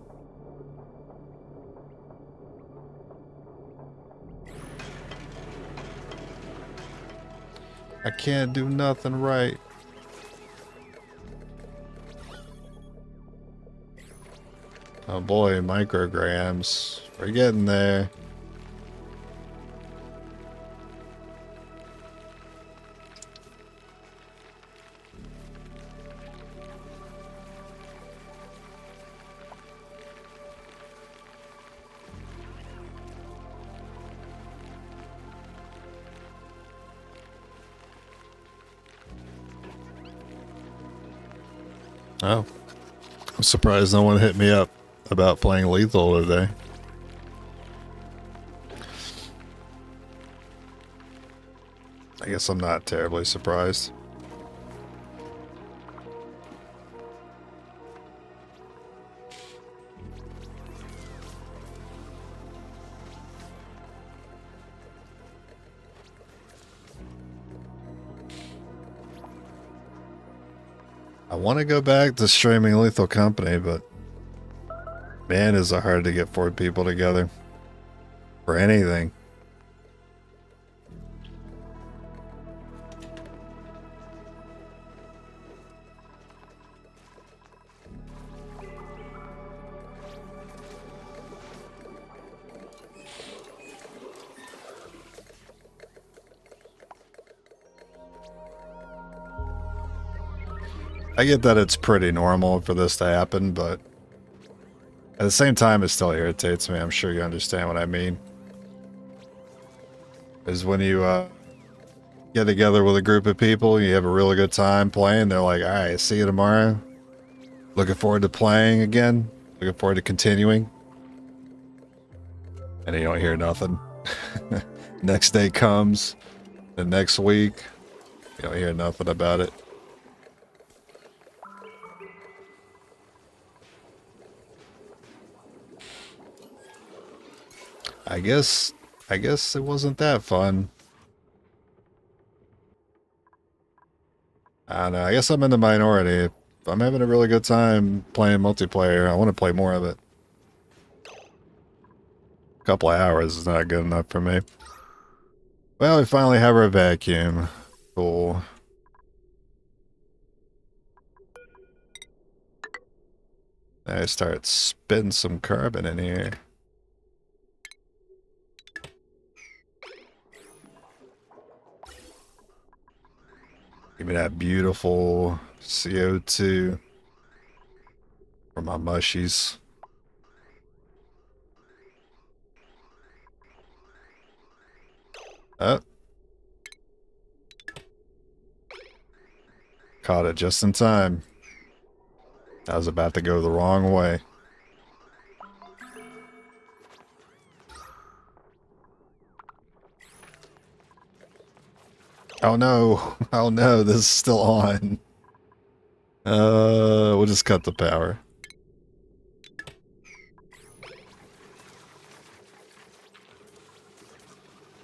I can't do nothing right. Oh boy, micrograms. We're getting there. Oh. I'm surprised no one hit me up about playing Lethal today. I guess I'm not terribly surprised. I want to go back to streaming Lethal Company, but man, is it hard to get 4 people together for anything. I get that it's pretty normal for this to happen, but at the same time, it still irritates me. I'm sure you understand what I mean. Is when you get together with a group of people, you have a really good time playing, they're like, alright, see you tomorrow. Looking forward to playing again. Looking forward to continuing. And you don't hear nothing. Next day comes. The next week, you don't hear nothing about it. I guess it wasn't that fun. I don't know. I guess I'm in the minority. If I'm having a really good time playing multiplayer, I want to play more of it. A couple of hours is not good enough for me. Well, we finally have our vacuum. Cool. I start spitting some carbon in here. Give me that beautiful CO2 for my mushies. Oh. Caught it just in time. I was about to go the wrong way. Oh no. Oh no, this is still on. We'll just cut the power.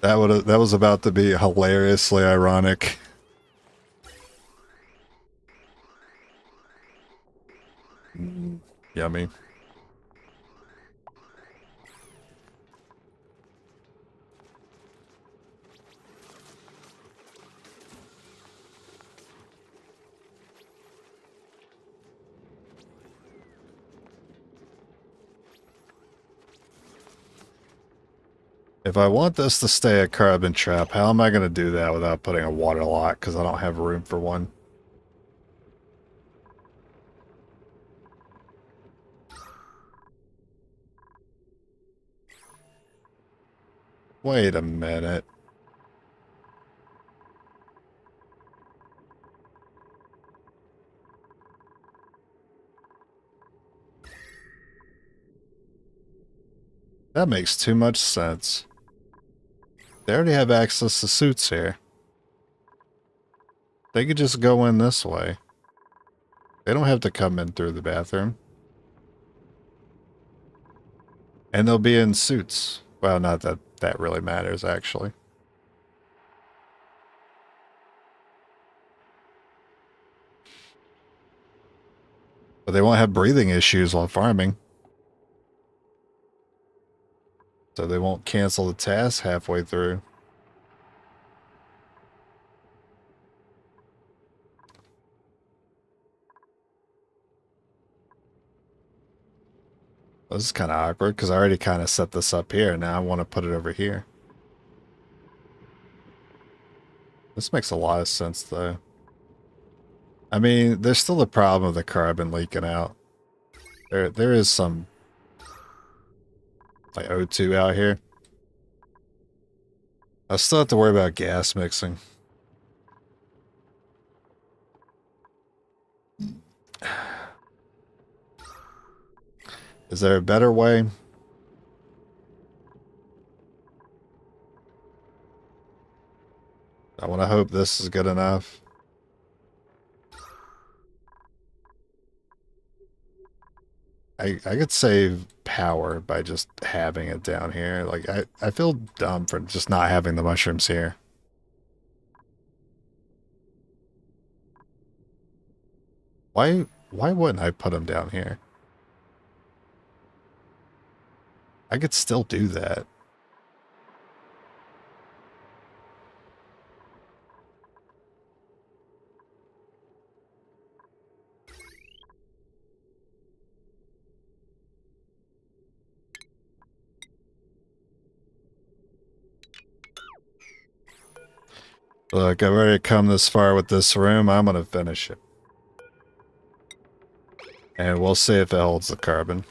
That was about to be hilariously ironic. Yummy. If I want this to stay a carbon trap, how am I going to do that without putting a water lock? Because I don't have room for one. Wait a minute. That makes too much sense. They already have access to suits here. They could just go in this way. They don't have to come in through the bathroom. And they'll be in suits. Well, not that that really matters, actually. But they won't have breathing issues while farming. So they won't cancel the task halfway through. This is kind of awkward because I already kind of set this up here. Now I want to put it over here. This makes a lot of sense, though. I mean, there's still the problem of the carbon leaking out. There is some like O2 out here. I still have to worry about gas mixing. Is there a better way? I want to hope this is good enough. I could save power by just having it down here. Like, I feel dumb for just not having the mushrooms here. Why wouldn't I put them down here? I could still do that. Look, I've already come this far with this room. I'm going to finish it. And we'll see if it holds the carbon.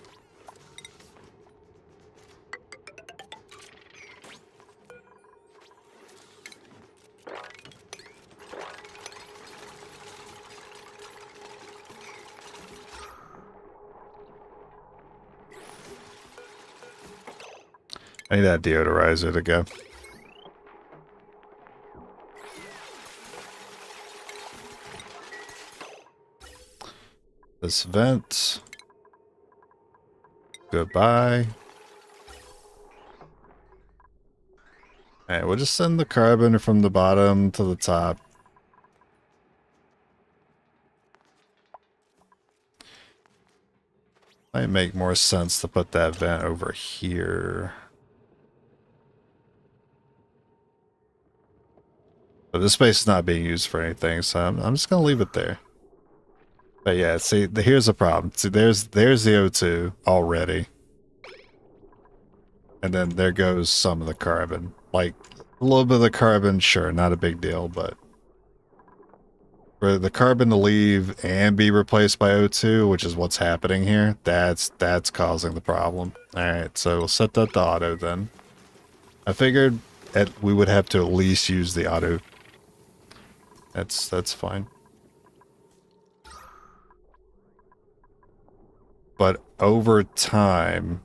I need that deodorizer to go. This vent. Goodbye. Alright, we'll just send the carbon from the bottom to the top. Might make more sense to put that vent over here. But this space is not being used for anything, so I'm just gonna leave it there. But yeah, see, here's the problem. See, there's the O2 already. And then there goes some of the carbon. Like, a little bit of the carbon, sure, not a big deal, but for the carbon to leave and be replaced by O2, which is what's happening here, that's causing the problem. Alright, so we'll set that to auto then. I figured we would have to at least use the auto. That's fine. But over time,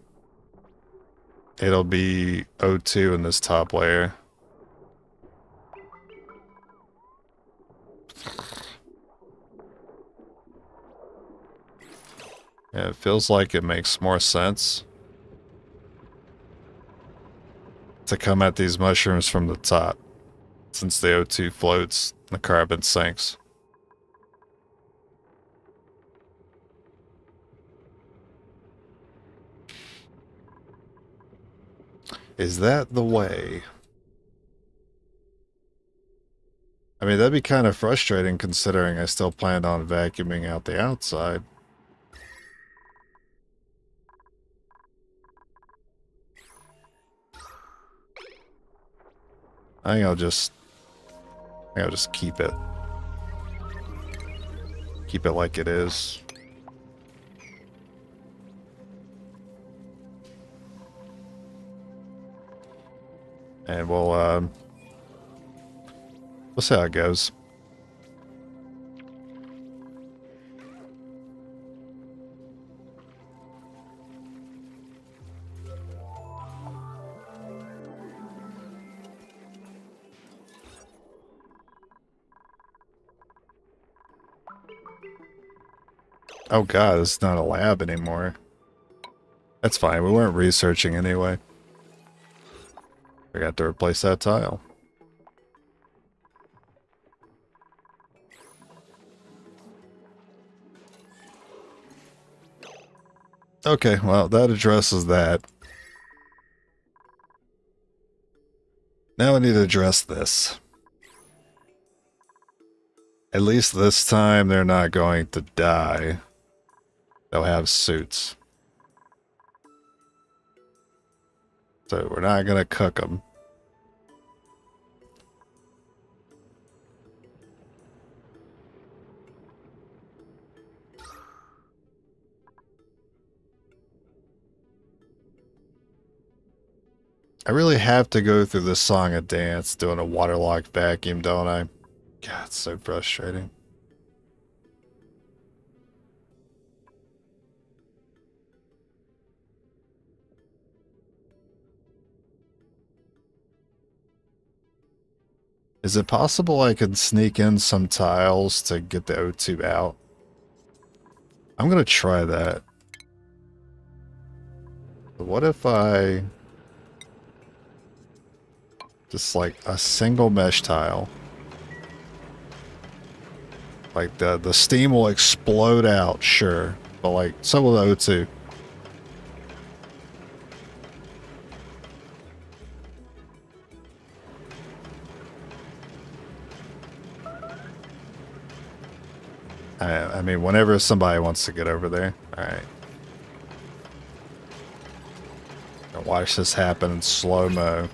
it'll be O2 in this top layer. Yeah, it feels like it makes more sense to come at these mushrooms from the top, since the O2 floats, the carbon sinks. Is that the way? I mean, that'd be kind of frustrating considering I still planned on vacuuming out the outside. I think I'll just keep it. Keep it like it is. And we'll see how it goes. Oh god, it's not a lab anymore. That's fine, we weren't researching anyway. Forgot to replace that tile. Okay, well, that addresses that. Now I need to address this. At least this time they're not going to die. They'll have suits. So we're not going to cook them. I really have to go through this song and dance doing a waterlogged vacuum, don't I? God, it's so frustrating. Is it possible I could sneak in some tiles to get the O2 out? I'm gonna try that. But what if I... just like a single mesh tile? Like the steam will explode out, sure. But like, so will the O2. I mean, whenever somebody wants to get over there. Alright. Watch this happen in slow-mo.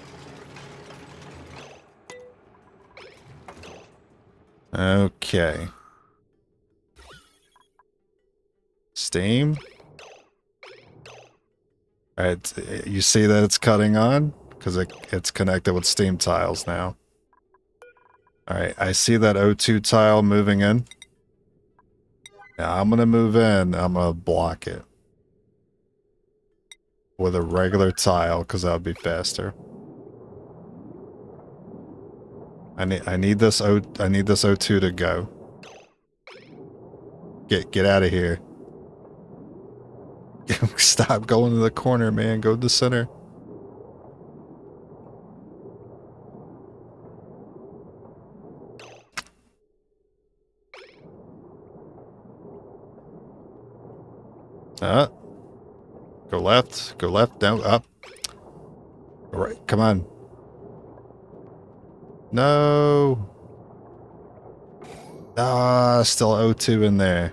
Okay. Steam. Alright, you see that it's cutting on? Because it's connected with steam tiles now. Alright, I see that O2 tile moving in. Now I'm gonna move in, I'm gonna block it. With a regular tile, because that would be faster. I need this O2 to go. Get out of here. Stop going to the corner, man. Go to the center. Go left, down, up. All right, come on. No. Ah, still O2 in there.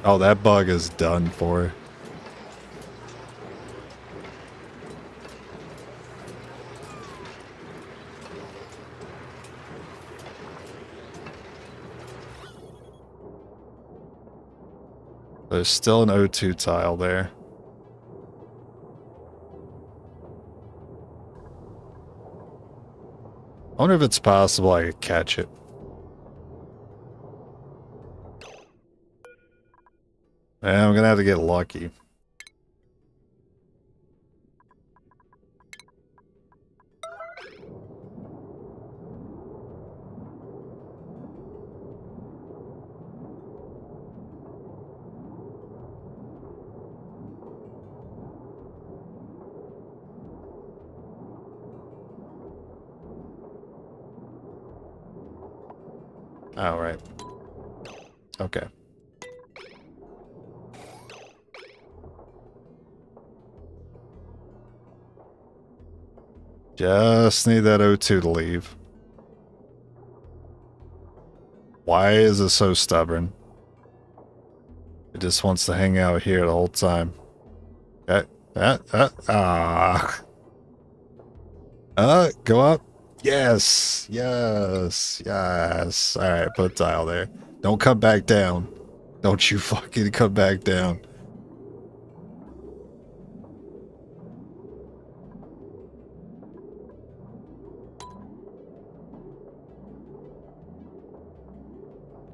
Oh, that bug is done for. There's still an O2 tile there. I wonder if it's possible I could catch it. Yeah, I'm gonna have to get lucky. Oh, right. Okay. Just need that O2 to leave. Why is it so stubborn? It just wants to hang out here the whole time. Go up. Yes, yes, yes. Alright, put a tile there. Don't come back down. Don't you fucking come back down.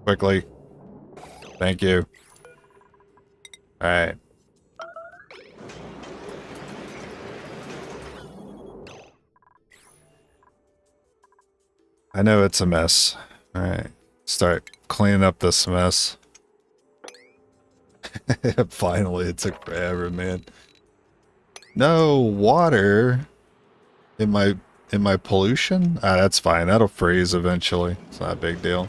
Quickly. Thank you. Alright. I know it's a mess. Alright. Start cleaning up this mess. Finally, it took forever, man. No water in my pollution? Ah, that's fine. That'll freeze eventually. It's not a big deal.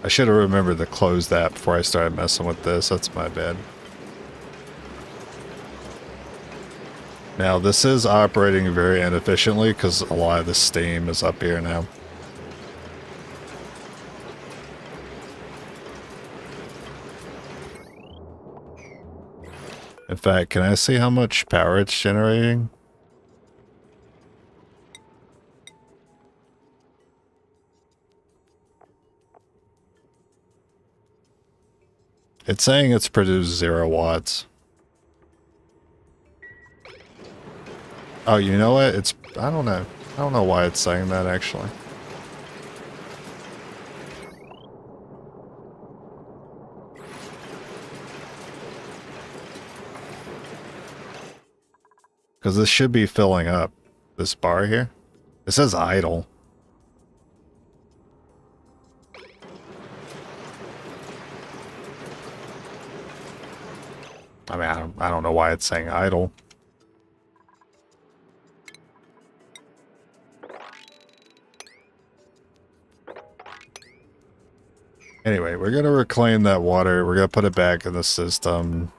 I should have remembered to close that before I started messing with this. That's my bad. Now, this is operating very inefficiently because a lot of the steam is up here now. In fact, can I see how much power it's generating? It's saying it's produced 0 watts. Oh, you know what? It's... I don't know. I don't know why it's saying that, actually. Because this should be filling up. This bar here. It says idle. I mean, I don't know why it's saying idle. Anyway, we're going to reclaim that water. We're going to put it back in the system.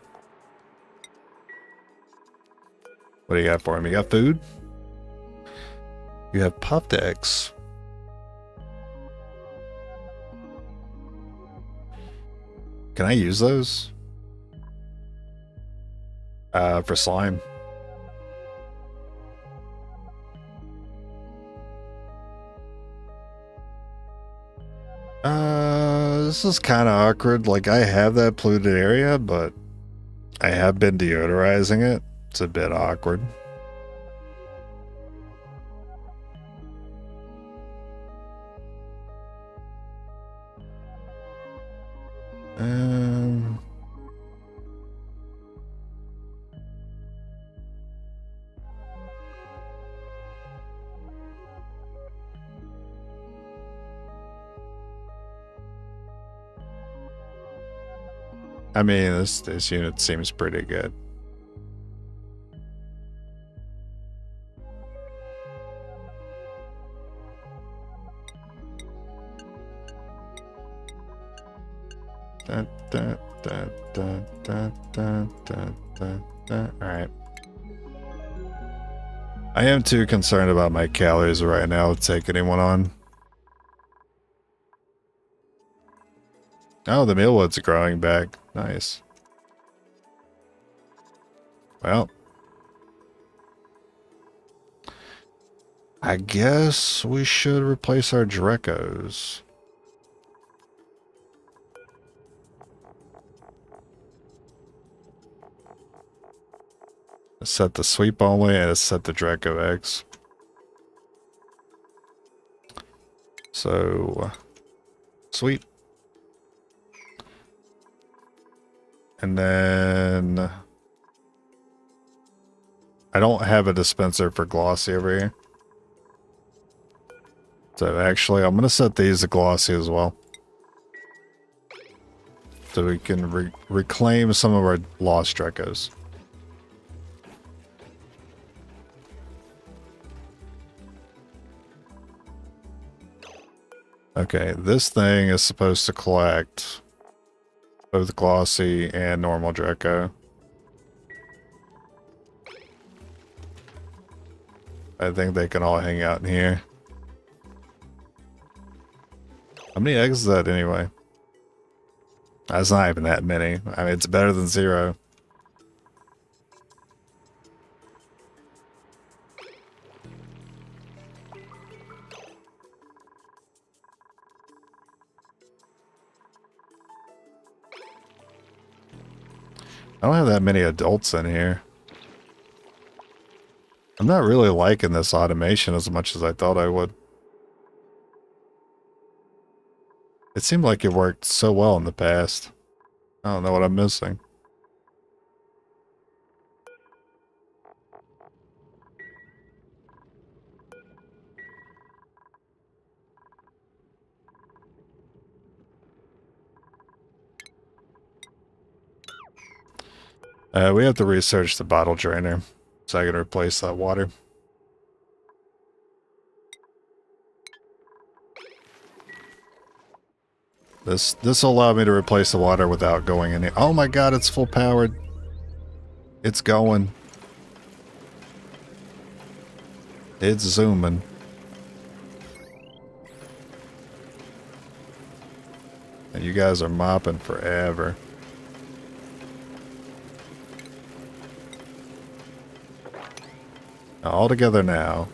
What do you got for him? You got food? You have puffed eggs. Can I use those? For slime. This is kind of awkward. Like, I have that polluted area, but I have been deodorizing it. It's a bit awkward. I mean, this unit seems pretty good. Alright. I am too concerned about my calories right now to take anyone on. Oh, the mealwood's growing back. Nice. Well, I guess we should replace our Drecos. Set the sweep only and set the Draco eggs. So, sweep. And then I don't have a dispenser for glossy over here. So actually, I'm going to set these to glossy as well. So we can reclaim some of our lost Drecos. Okay, this thing is supposed to collect both glossy and normal Draco. I think they can all hang out in here. How many eggs is that anyway? That's not even that many. I mean, it's better than 0. I don't have that many adults in here. I'm not really liking this automation as much as I thought I would. It seemed like it worked so well in the past. I don't know what I'm missing. We have to research the bottle drainer so I can replace that water. This will allow me to replace the water without going in here. Oh my god, it's full powered. It's going. It's zooming. And you guys are mopping forever. All together now.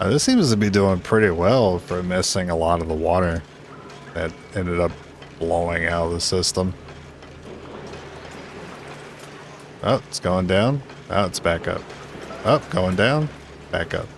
This seems to be doing pretty well for missing a lot of the water that ended up blowing out of the system. Oh, it's going down. Oh, it's back up. Oh, going down, back up.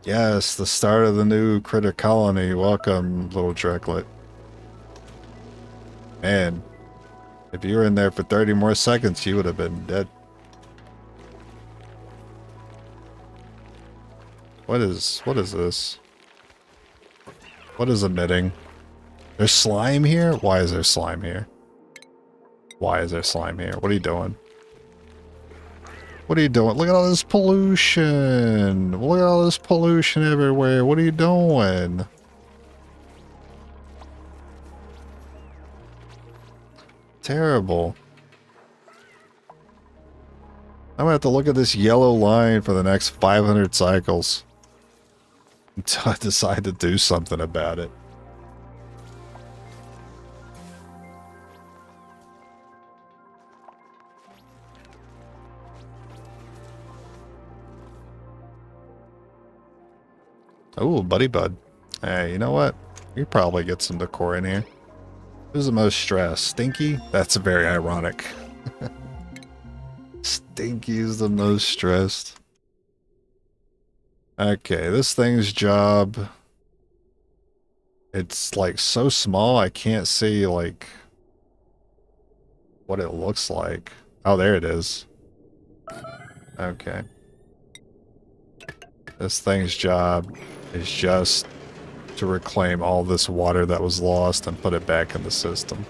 Yes, the start of the new critter colony. Welcome, little Drecklet. Man, if you were in there for 30 more seconds, you would have been dead. What is this? What is emitting? There's slime here? Why is there slime here? Why is there slime here? What are you doing? What are you doing? Look at all this pollution. Look at all this pollution everywhere. What are you doing? Terrible. I'm gonna have to look at this yellow line for the next 500 cycles until I decide to do something about it. Oh, buddy bud. Hey, you know what? You probably get some decor in here. Who's the most stressed? Stinky? That's very ironic. Stinky is the most stressed. Okay, this thing's job. It's like so small I can't see like what it looks like. Oh, there it is. Okay. This thing's job is just to reclaim all this water that was lost and put it back in the system.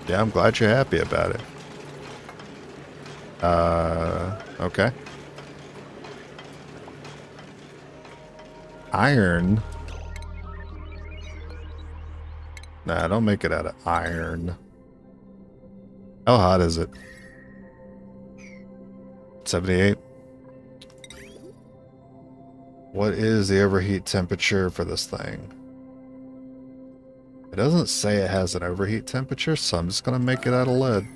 Yeah, I'm glad you're happy about it. Okay. Iron? Nah, don't make it out of iron. How hot is it? 78? What is the overheat temperature for this thing? It doesn't say it has an overheat temperature, so I'm just gonna make it out of lead.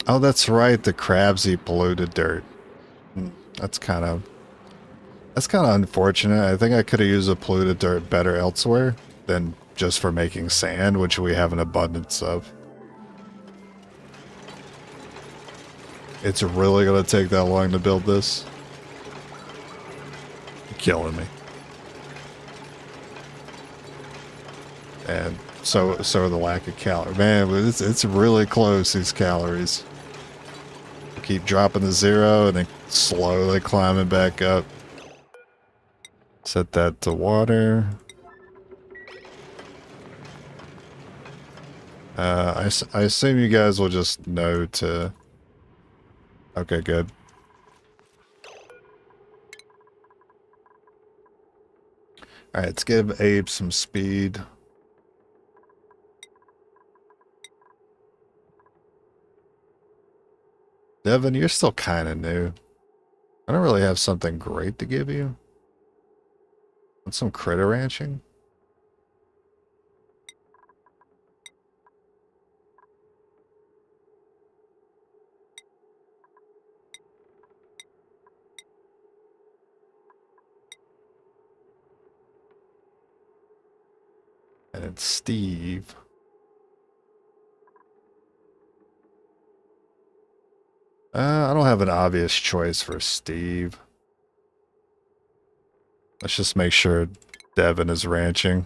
Oh, that's right, the crabs eat polluted dirt. That's kind of unfortunate. I think I could have used the polluted dirt better elsewhere than just for making sand, which we have an abundance of. It's really gonna take that long to build this. You're killing me. And so the lack of calories. Man, it's really close, these calories. Keep dropping to 0 and then slowly climbing back up. Set that to water. I assume you guys will just know to... Okay, good. Alright, let's give Abe some speed. Devin, you're still kind of new. I don't really have something great to give you. Want some critter ranching? And it's Steve. I don't have an obvious choice for Steve. Let's just make sure Devin is ranching.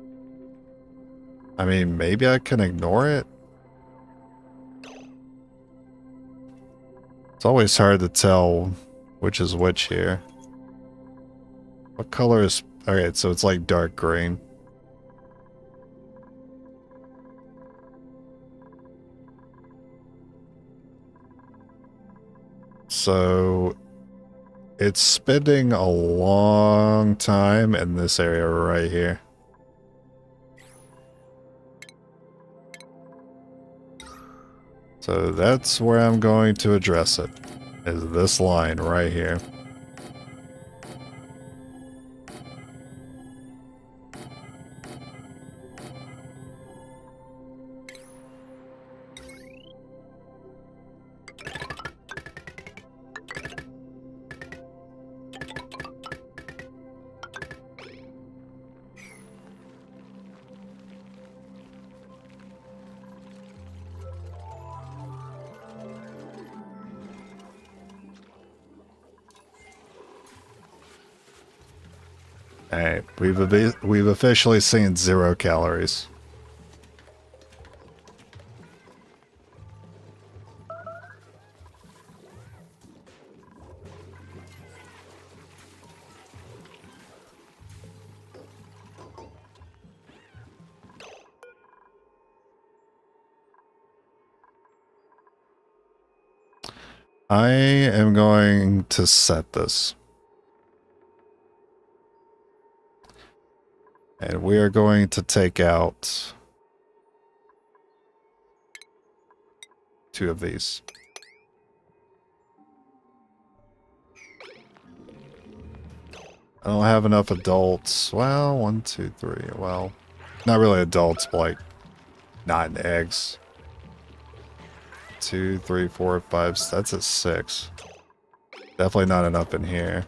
I mean, maybe I can ignore it. It's always hard to tell which is which here. What color is... Okay, so it's like dark green. So it's spending a long time in this area right here. So that's where I'm going to address it, is this line right here. Alright, we've officially seen 0 calories. I am going to set this. And we are going to take out 2 of these. I don't have enough adults. Well, 1, 2, 3. Well, not really adults, but like 9 eggs. 2, 3, 4, 5. That's a 6. Definitely not enough in here.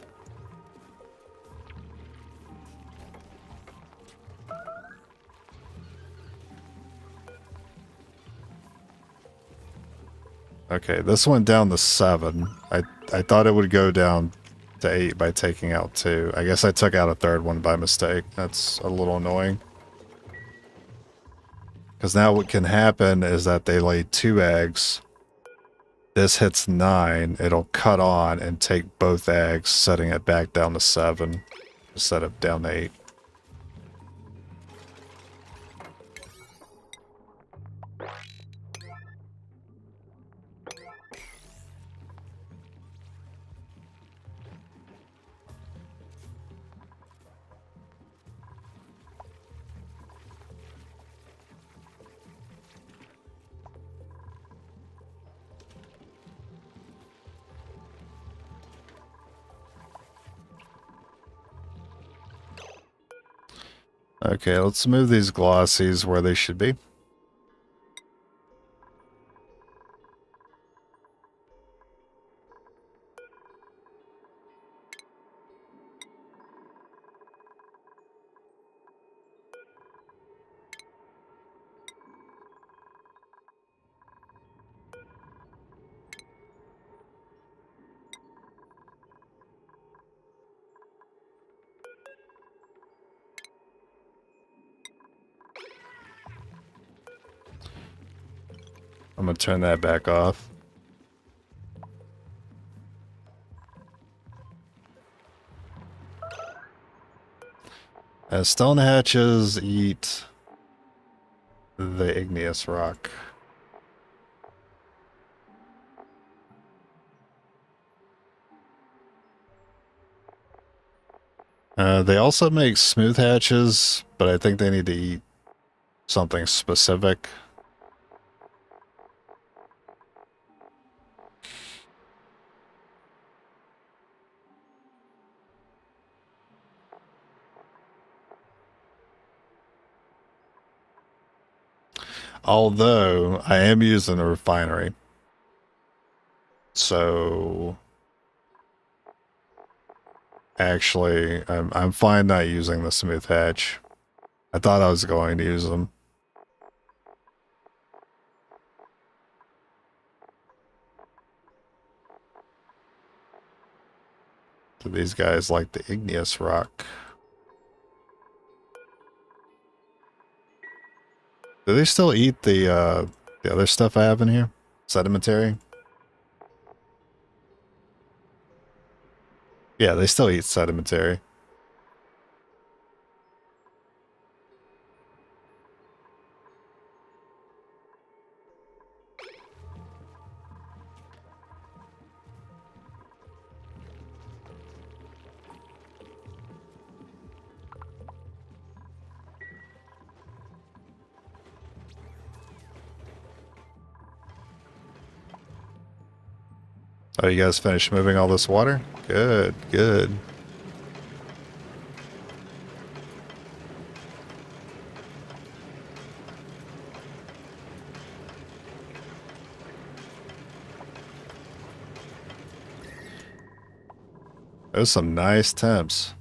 Okay, this went down to 7. I thought it would go down to 8 by taking out 2. I guess I took out a 3rd one by mistake. That's a little annoying. Because now what can happen is that they lay 2 eggs. This hits 9. It'll cut on and take both eggs, setting it back down to 7 instead of down to 8. Okay, let's move these glossies where they should be. I'm gonna turn that back off. As stone hatches eat the igneous rock. They also make smooth hatches, but I think they need to eat something specific. Although, I am using a refinery. So... Actually, I'm fine not using the smooth hatch. I thought I was going to use them. Do these guys like the igneous rock? Do they still eat the other stuff I have in here? Sedimentary? Yeah, they still eat sedimentary. Oh, you guys finished moving all this water? Good, good. There's some nice temps.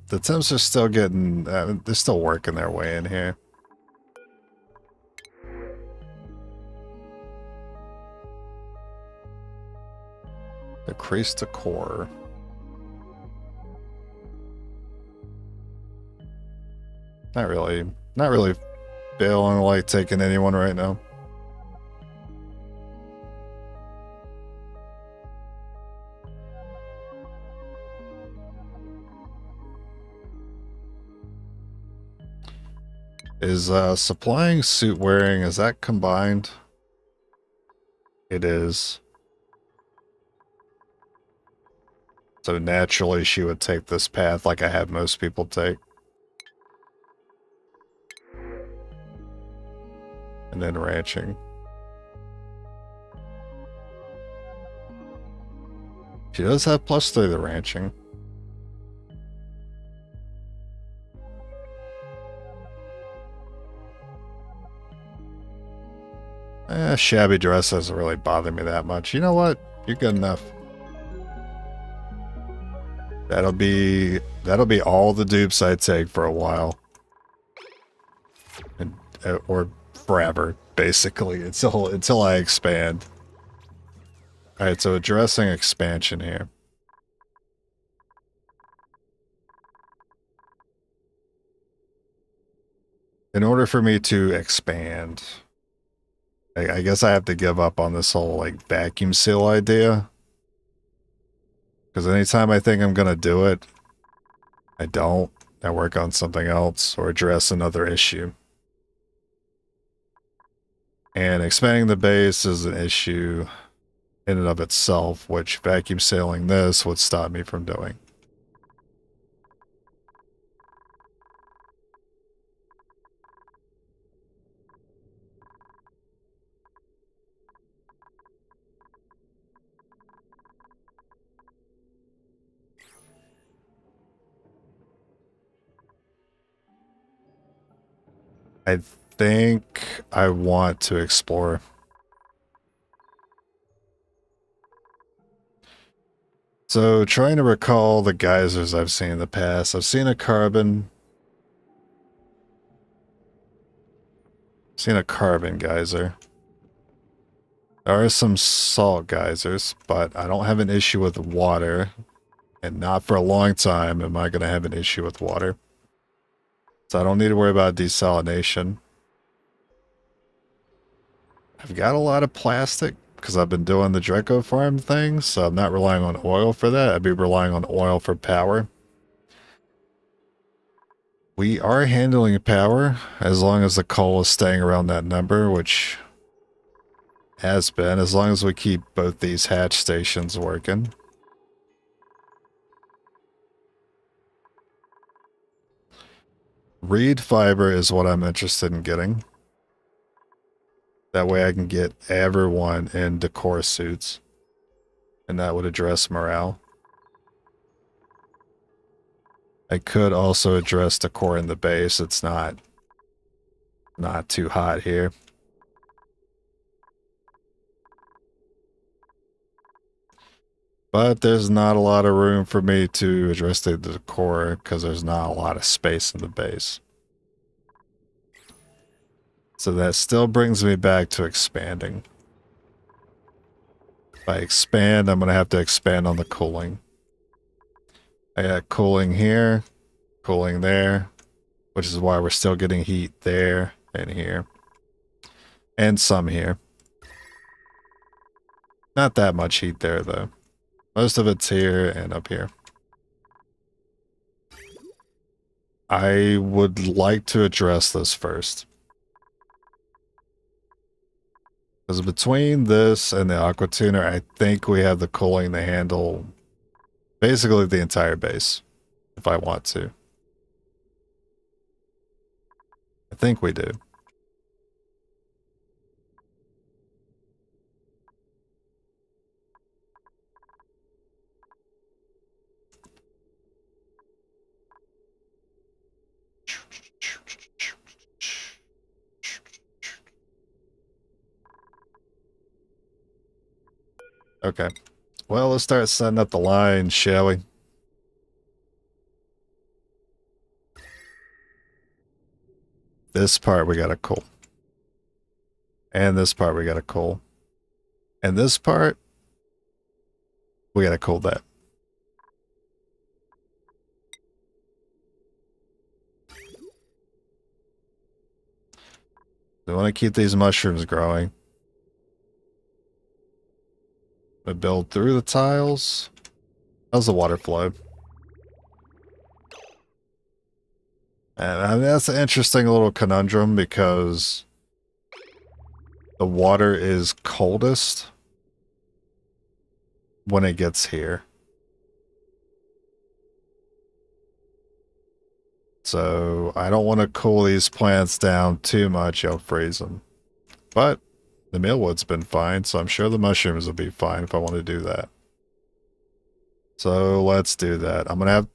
The temps are still getting, they're still working their way in here. Decrease the core. Not really feeling like taking anyone right now. Is supplying suit wearing, is that combined? It is. So naturally she would take this path like I have most people take. And then ranching. She does have +3 to ranching. Shabby dress doesn't really bother me that much. You know what? You're good enough. That'll be all the dupes I take for a while. And, or forever, basically, until I expand. Alright, so addressing expansion here. In order for me to expand, I guess I have to give up on this whole, like, vacuum seal idea. Because anytime I think I'm gonna do it, I don't. I work on something else or address another issue. And expanding the base is an issue in and of itself, which vacuum sealing this would stop me from doing. I think I want to explore. So, trying to recall the geysers I've seen in the past. I've seen a carbon. Seen a carbon geyser. There are some salt geysers, but I don't have an issue with water. And not for a long time am I going to have an issue with water. So I don't need to worry about desalination. I've got a lot of plastic because I've been doing the Draco farm thing, so I'm not relying on oil for that. I'd be relying on oil for power. We are handling power as long as the coal is staying around that number, which has been, as long as we keep both these hatch stations working. Reed fiber is what I'm interested in getting. That way I can get everyone in decor suits. And that would address morale. I could also address decor in the base. It's not too hot here. But there's not a lot of room for me to address the decor because there's not a lot of space in the base. So that still brings me back to expanding. If I expand, I'm going to have to expand on the cooling. I got cooling here, cooling there, which is why we're still getting heat there and here. And some here. Not that much heat there, though. Most of it's here and up here. I would like to address this first. Because between this and the aqua tuner, I think we have the cooling to handle basically the entire base, if I want to. I think we do. Okay. Well, let's start setting up the line, shall we? This part we gotta cool. And this part we gotta cool. And this part, we gotta cool that. We want to keep these mushrooms growing. We build through the tiles. How's the water flow? And I mean, that's an interesting little conundrum because the water is coldest when it gets here. So I don't want to cool these plants down too much. I'll freeze them. But the mealwood's been fine, so I'm sure the mushrooms will be fine if I want to do that. So let's do that. I'm gonna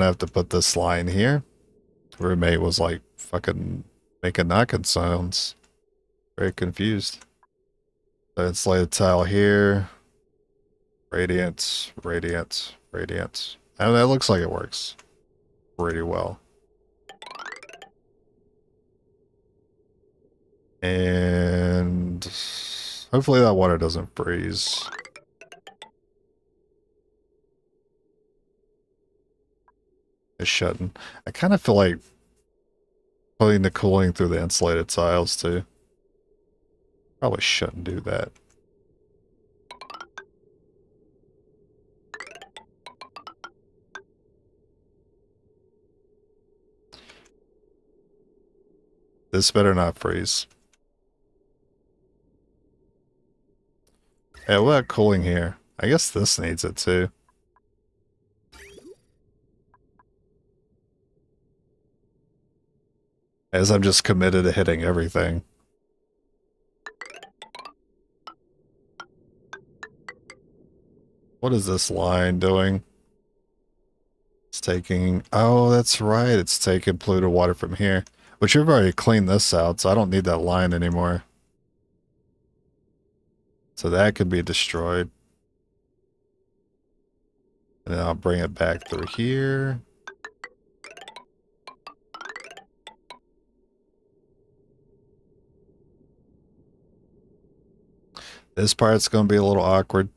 have to put this line here. Roommate was like fucking making knocking sounds. Very confused. So it's lay a tile here. Radiant, radiant, radiant. And that looks like it works pretty well. And hopefully that water doesn't freeze. It's shutting. I kind of feel like putting the cooling through the insulated tiles too. Probably shouldn't do that. This better not freeze. Yeah, what about cooling here? I guess this needs it too. As I'm just committed to hitting everything. What is this line doing? It's taking... Oh, that's right. It's taking polluted water from here. Which you've already cleaned this out, so I don't need that line anymore. So that could be destroyed. And then I'll bring it back through here. This part's going to be a little awkward.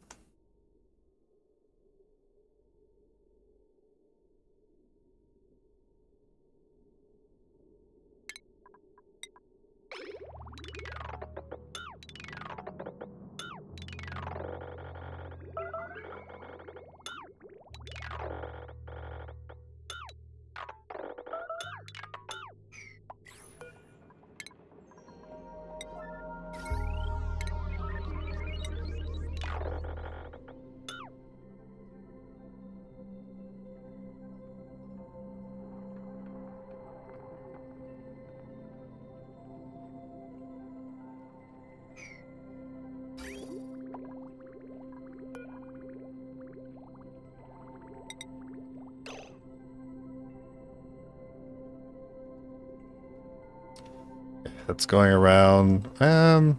That's going around. Tell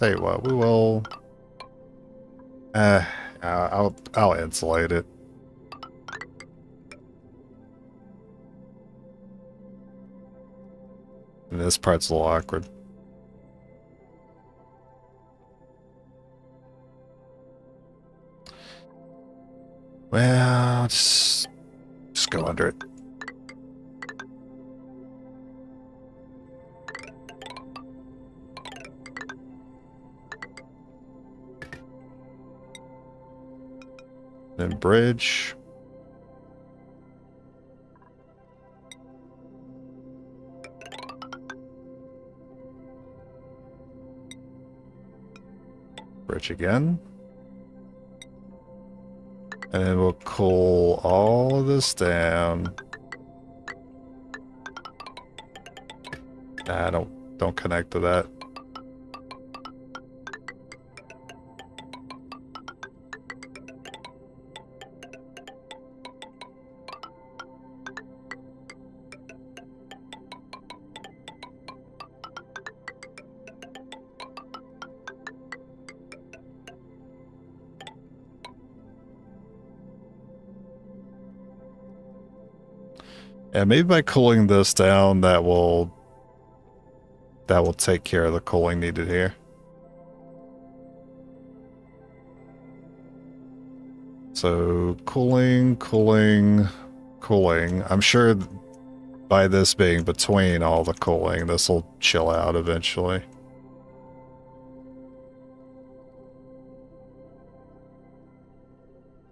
you what, we will. I'll insulate it. And this part's a little awkward. Well, just go under it. Then bridge. Bridge again. And then we'll cool all of this down. Nah, don't connect to that. And maybe by cooling this down, that will take care of the cooling needed here. So cooling. I'm sure by this being between all the cooling, this will chill out eventually.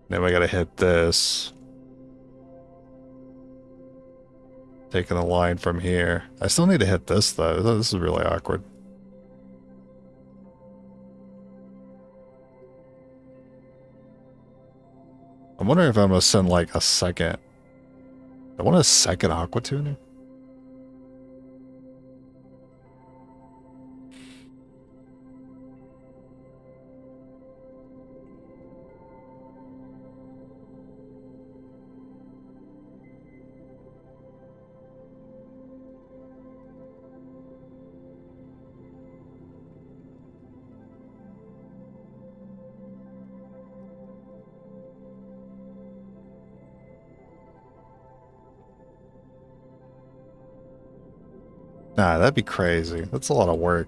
Then we gotta hit this. Taking the line from here. I still need to hit this though. This is really awkward. I'm wondering if I'm gonna send like a second. I want a second aqua tuner. Nah, that'd be crazy. That's a lot of work.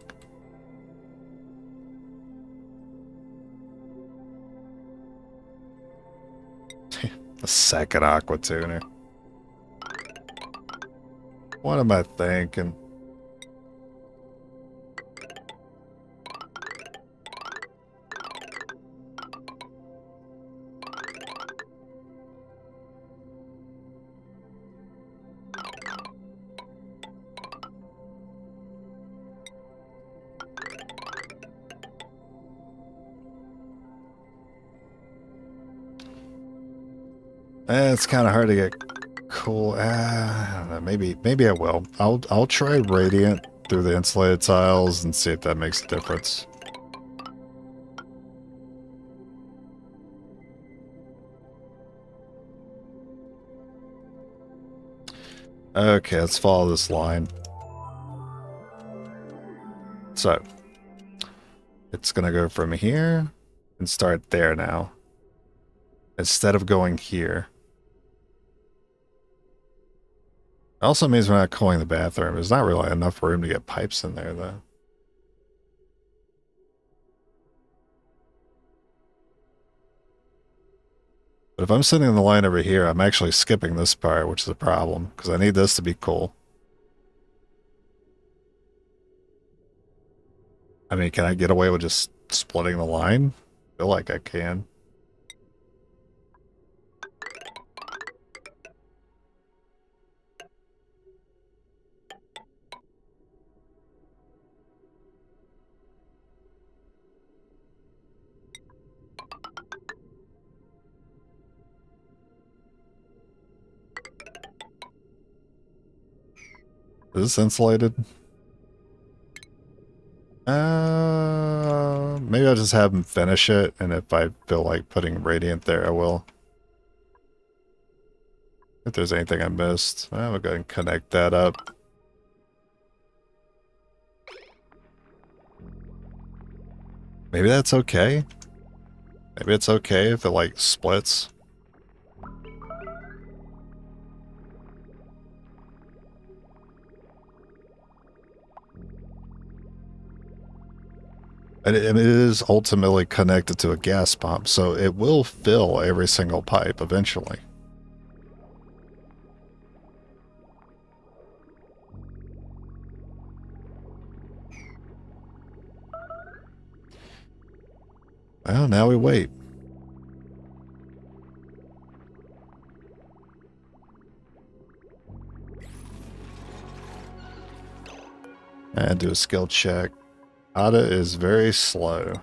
A second aqua tuner. What am I thinking? It's kind of hard to get cool. I don't know. Maybe I will. I'll try radiant through the insulated tiles and see if that makes a difference. Okay, let's follow this line. So it's gonna go from here and start there now, instead of going here. Also means we're not cooling the bathroom. There's not really enough room to get pipes in there, though. But if I'm sitting in the line over here, I'm actually skipping this part, which is a problem, because I need this to be cool. I mean, can I get away with just splitting the line? I feel like I can. Is this insulated? Maybe I'll just have him finish it, and if I feel like putting radiant there, I will. If there's anything I missed, we'll go ahead and connect that up. Maybe that's okay. Maybe it's okay if it, like, splits. And it is ultimately connected to a gas pump, so it will fill every single pipe eventually. Well, now we wait. And do a skill check. Ada is very slow.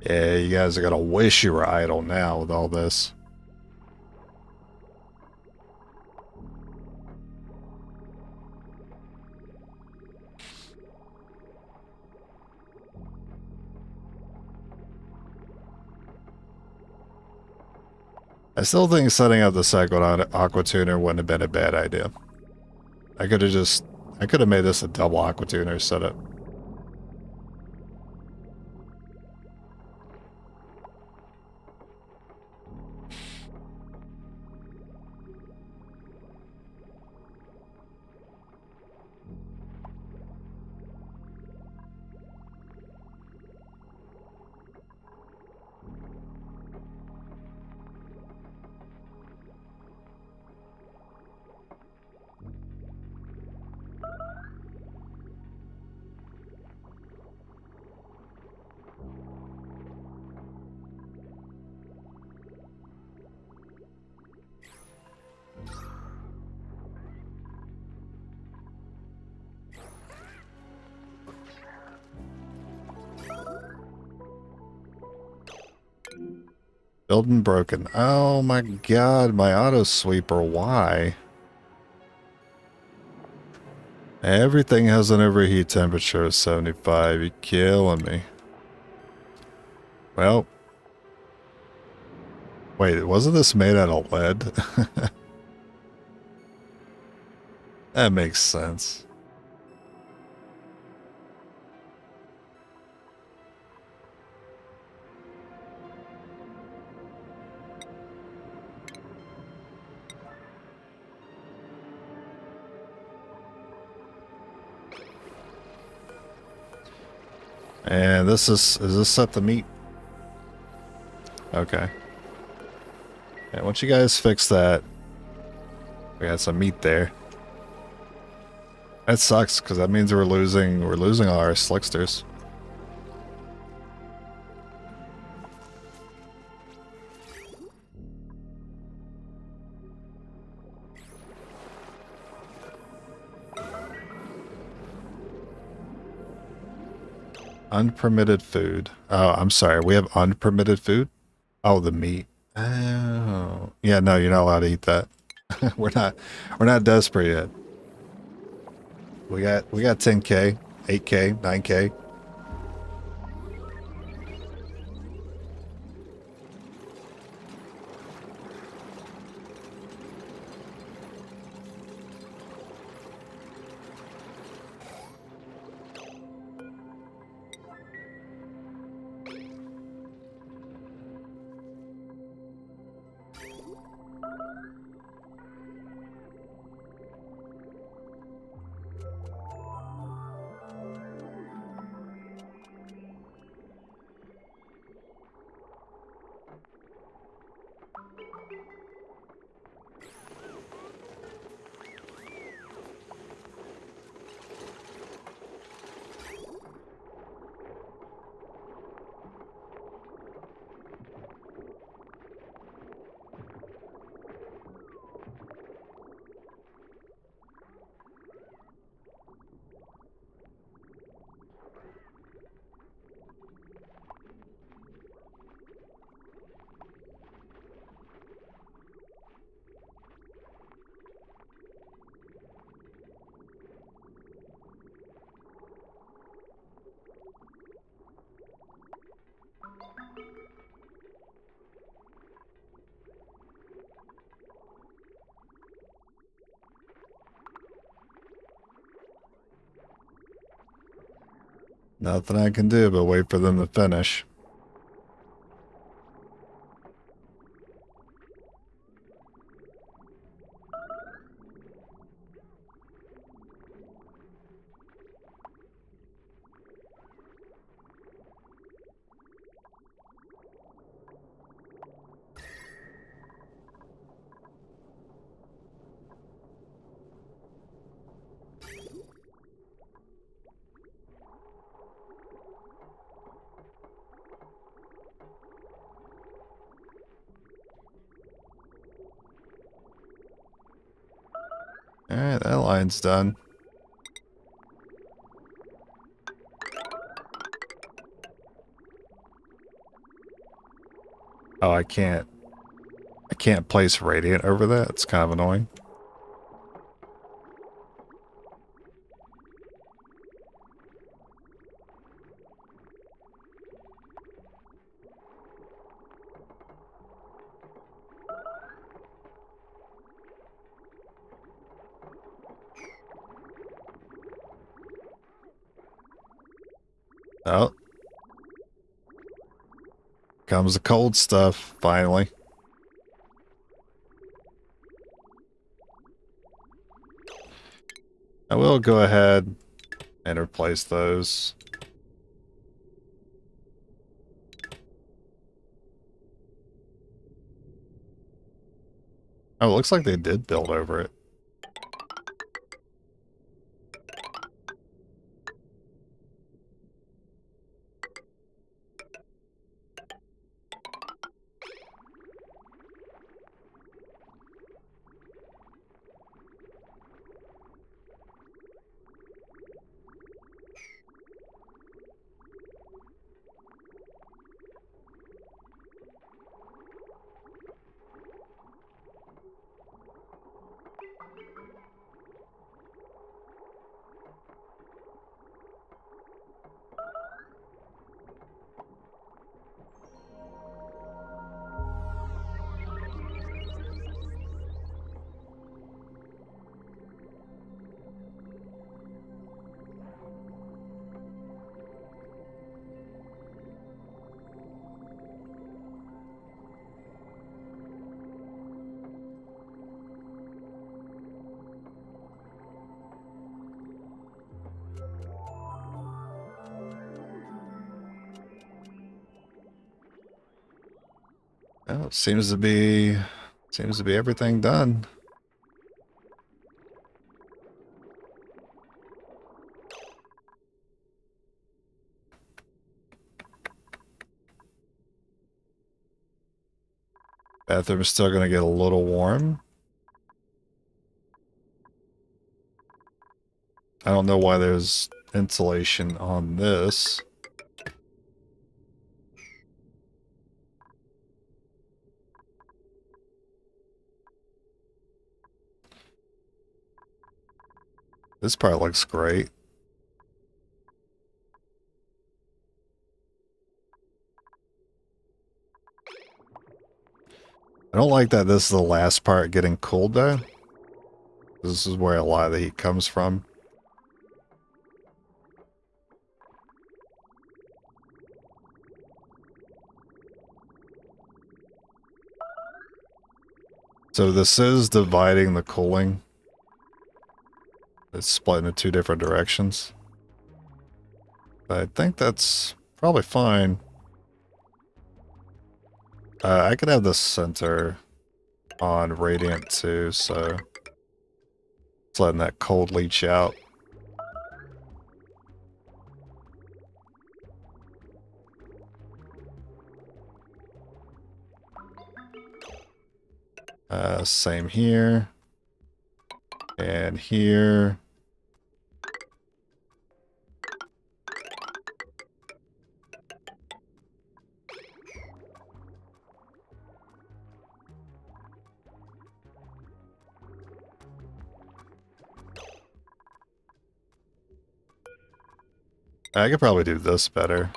Yeah, you guys are gonna wish you were idle now with all this. I still think setting up the cycled aqua tuner wouldn't have been a bad idea. I could have made this a double aqua tuner setup. Building broken. Oh my god, my auto sweeper, why? Everything has an overheat temperature of 75. You're killing me. Well. Wait, wasn't this made out of lead? That makes sense. And is this set to meat? Okay. Yeah, once you guys fix that, we got some meat there. That sucks because that means we're losing all our slicksters. Unpermitted food. Oh, I'm sorry. We have unpermitted food? Oh, the meat. Oh. Yeah, no, you're not allowed to eat that. we're not desperate yet. We got 10K, 8K, 9K. Nothing I can do but wait for them to finish. Alright, that line's done. Oh, I can't place radiant over that. It's kind of annoying. Oh. Comes the cold stuff, finally. I will go ahead and replace those. Oh, it looks like they did build over it. Well, it seems to be everything done. Bathroom is still going to get a little warm. I don't know why there's insulation on this. This part looks great. I don't like that this is the last part getting cooled though. This is where a lot of the heat comes from. So this is dividing the cooling. It's split into two different directions. But I think that's probably fine. I could have the center on radiant too, so it's letting that cold leach out. Same here. And here. I could probably do this better.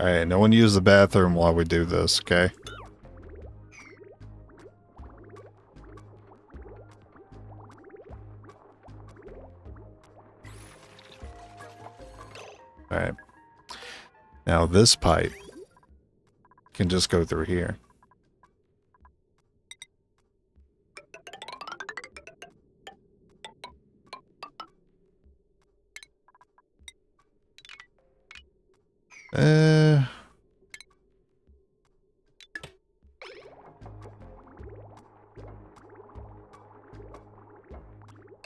Alright, no one use the bathroom while we do this, okay? Alright. Now this pipe can just go through here.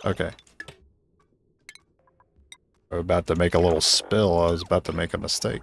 Okay. We're about to make a little spill. I was about to make a mistake.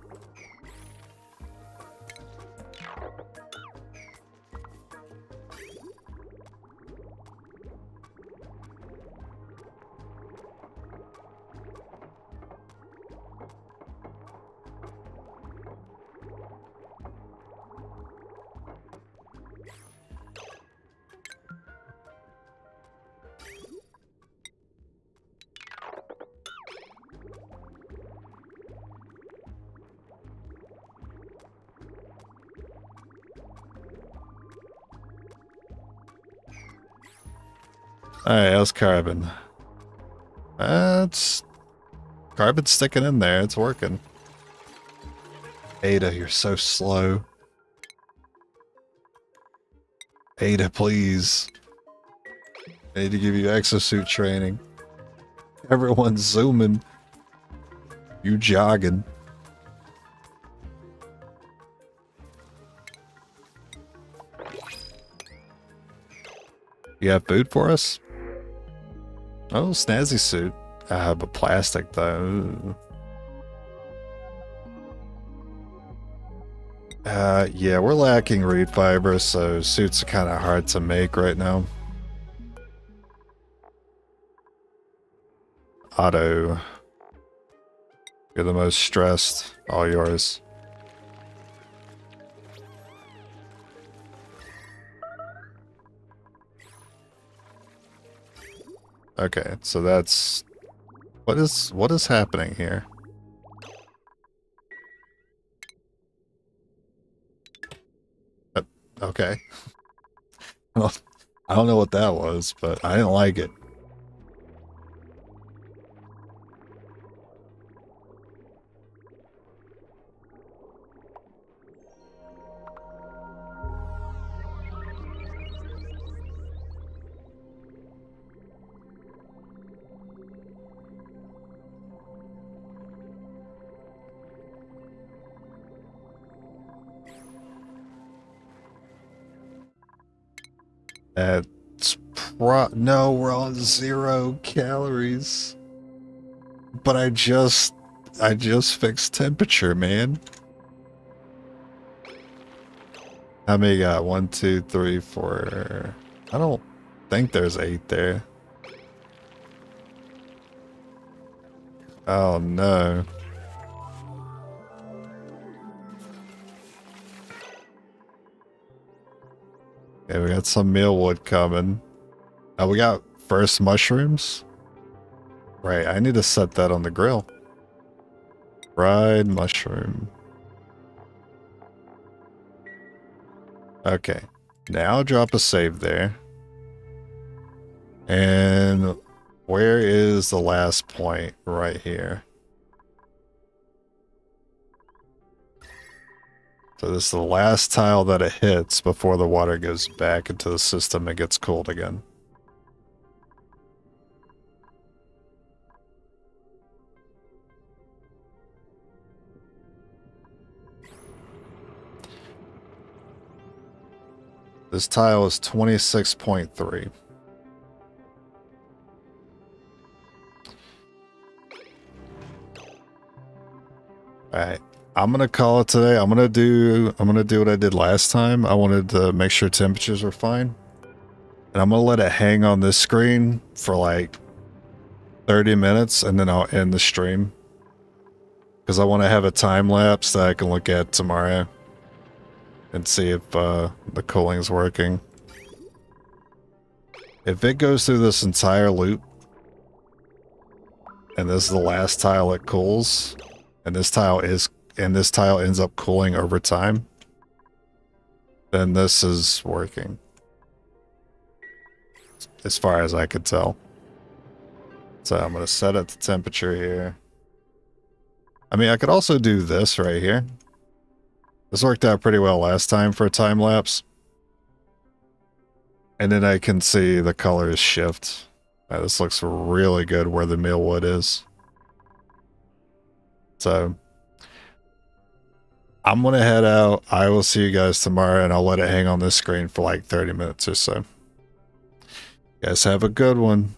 Alright, how's carbon? It's carbon's sticking in there, it's working. Ada, you're so slow. Ada, please. I need to give you exosuit training. Everyone's zooming. You jogging. You have food for us? Oh, snazzy suit. But plastic though. Yeah, we're lacking reed fiber, so suits are kind of hard to make right now. Otto. You're the most stressed. All yours. Okay, so that's... What is happening here? Okay. Well, I don't know what that was, but I didn't like it. No, we're on 0 calories. But I just fixed temperature, man. How many got? 1, 2, 3, 4. I don't think there's 8 there. Oh no. Okay, we got some mealwood coming. Oh, we got first mushrooms. Right, I need to set that on the grill. Fried mushroom. Okay, now drop a save there. And where is the last point? Right here. So this is the last tile that it hits before the water goes back into the system and gets cooled again. This tile is 26.3. Alright. I'm gonna call it today. I'm gonna do what I did last time. I wanted to make sure temperatures were fine. And I'm gonna let it hang on this screen for like 30 minutes and then I'll end the stream. Because I want to have a time lapse that I can look at tomorrow. And see if the cooling's working. If it goes through this entire loop, and this is the last tile it cools, and this tile is and this tile ends up cooling over time, then this is working. As far as I could tell. So I'm going to set it to temperature here. I mean, I could also do this right here. This worked out pretty well last time for a time lapse. And then I can see the colors shift. This looks really good where the mealwood is. So I'm going to head out. I will see you guys tomorrow, and I'll let it hang on this screen for like 30 minutes or so. You guys have a good one.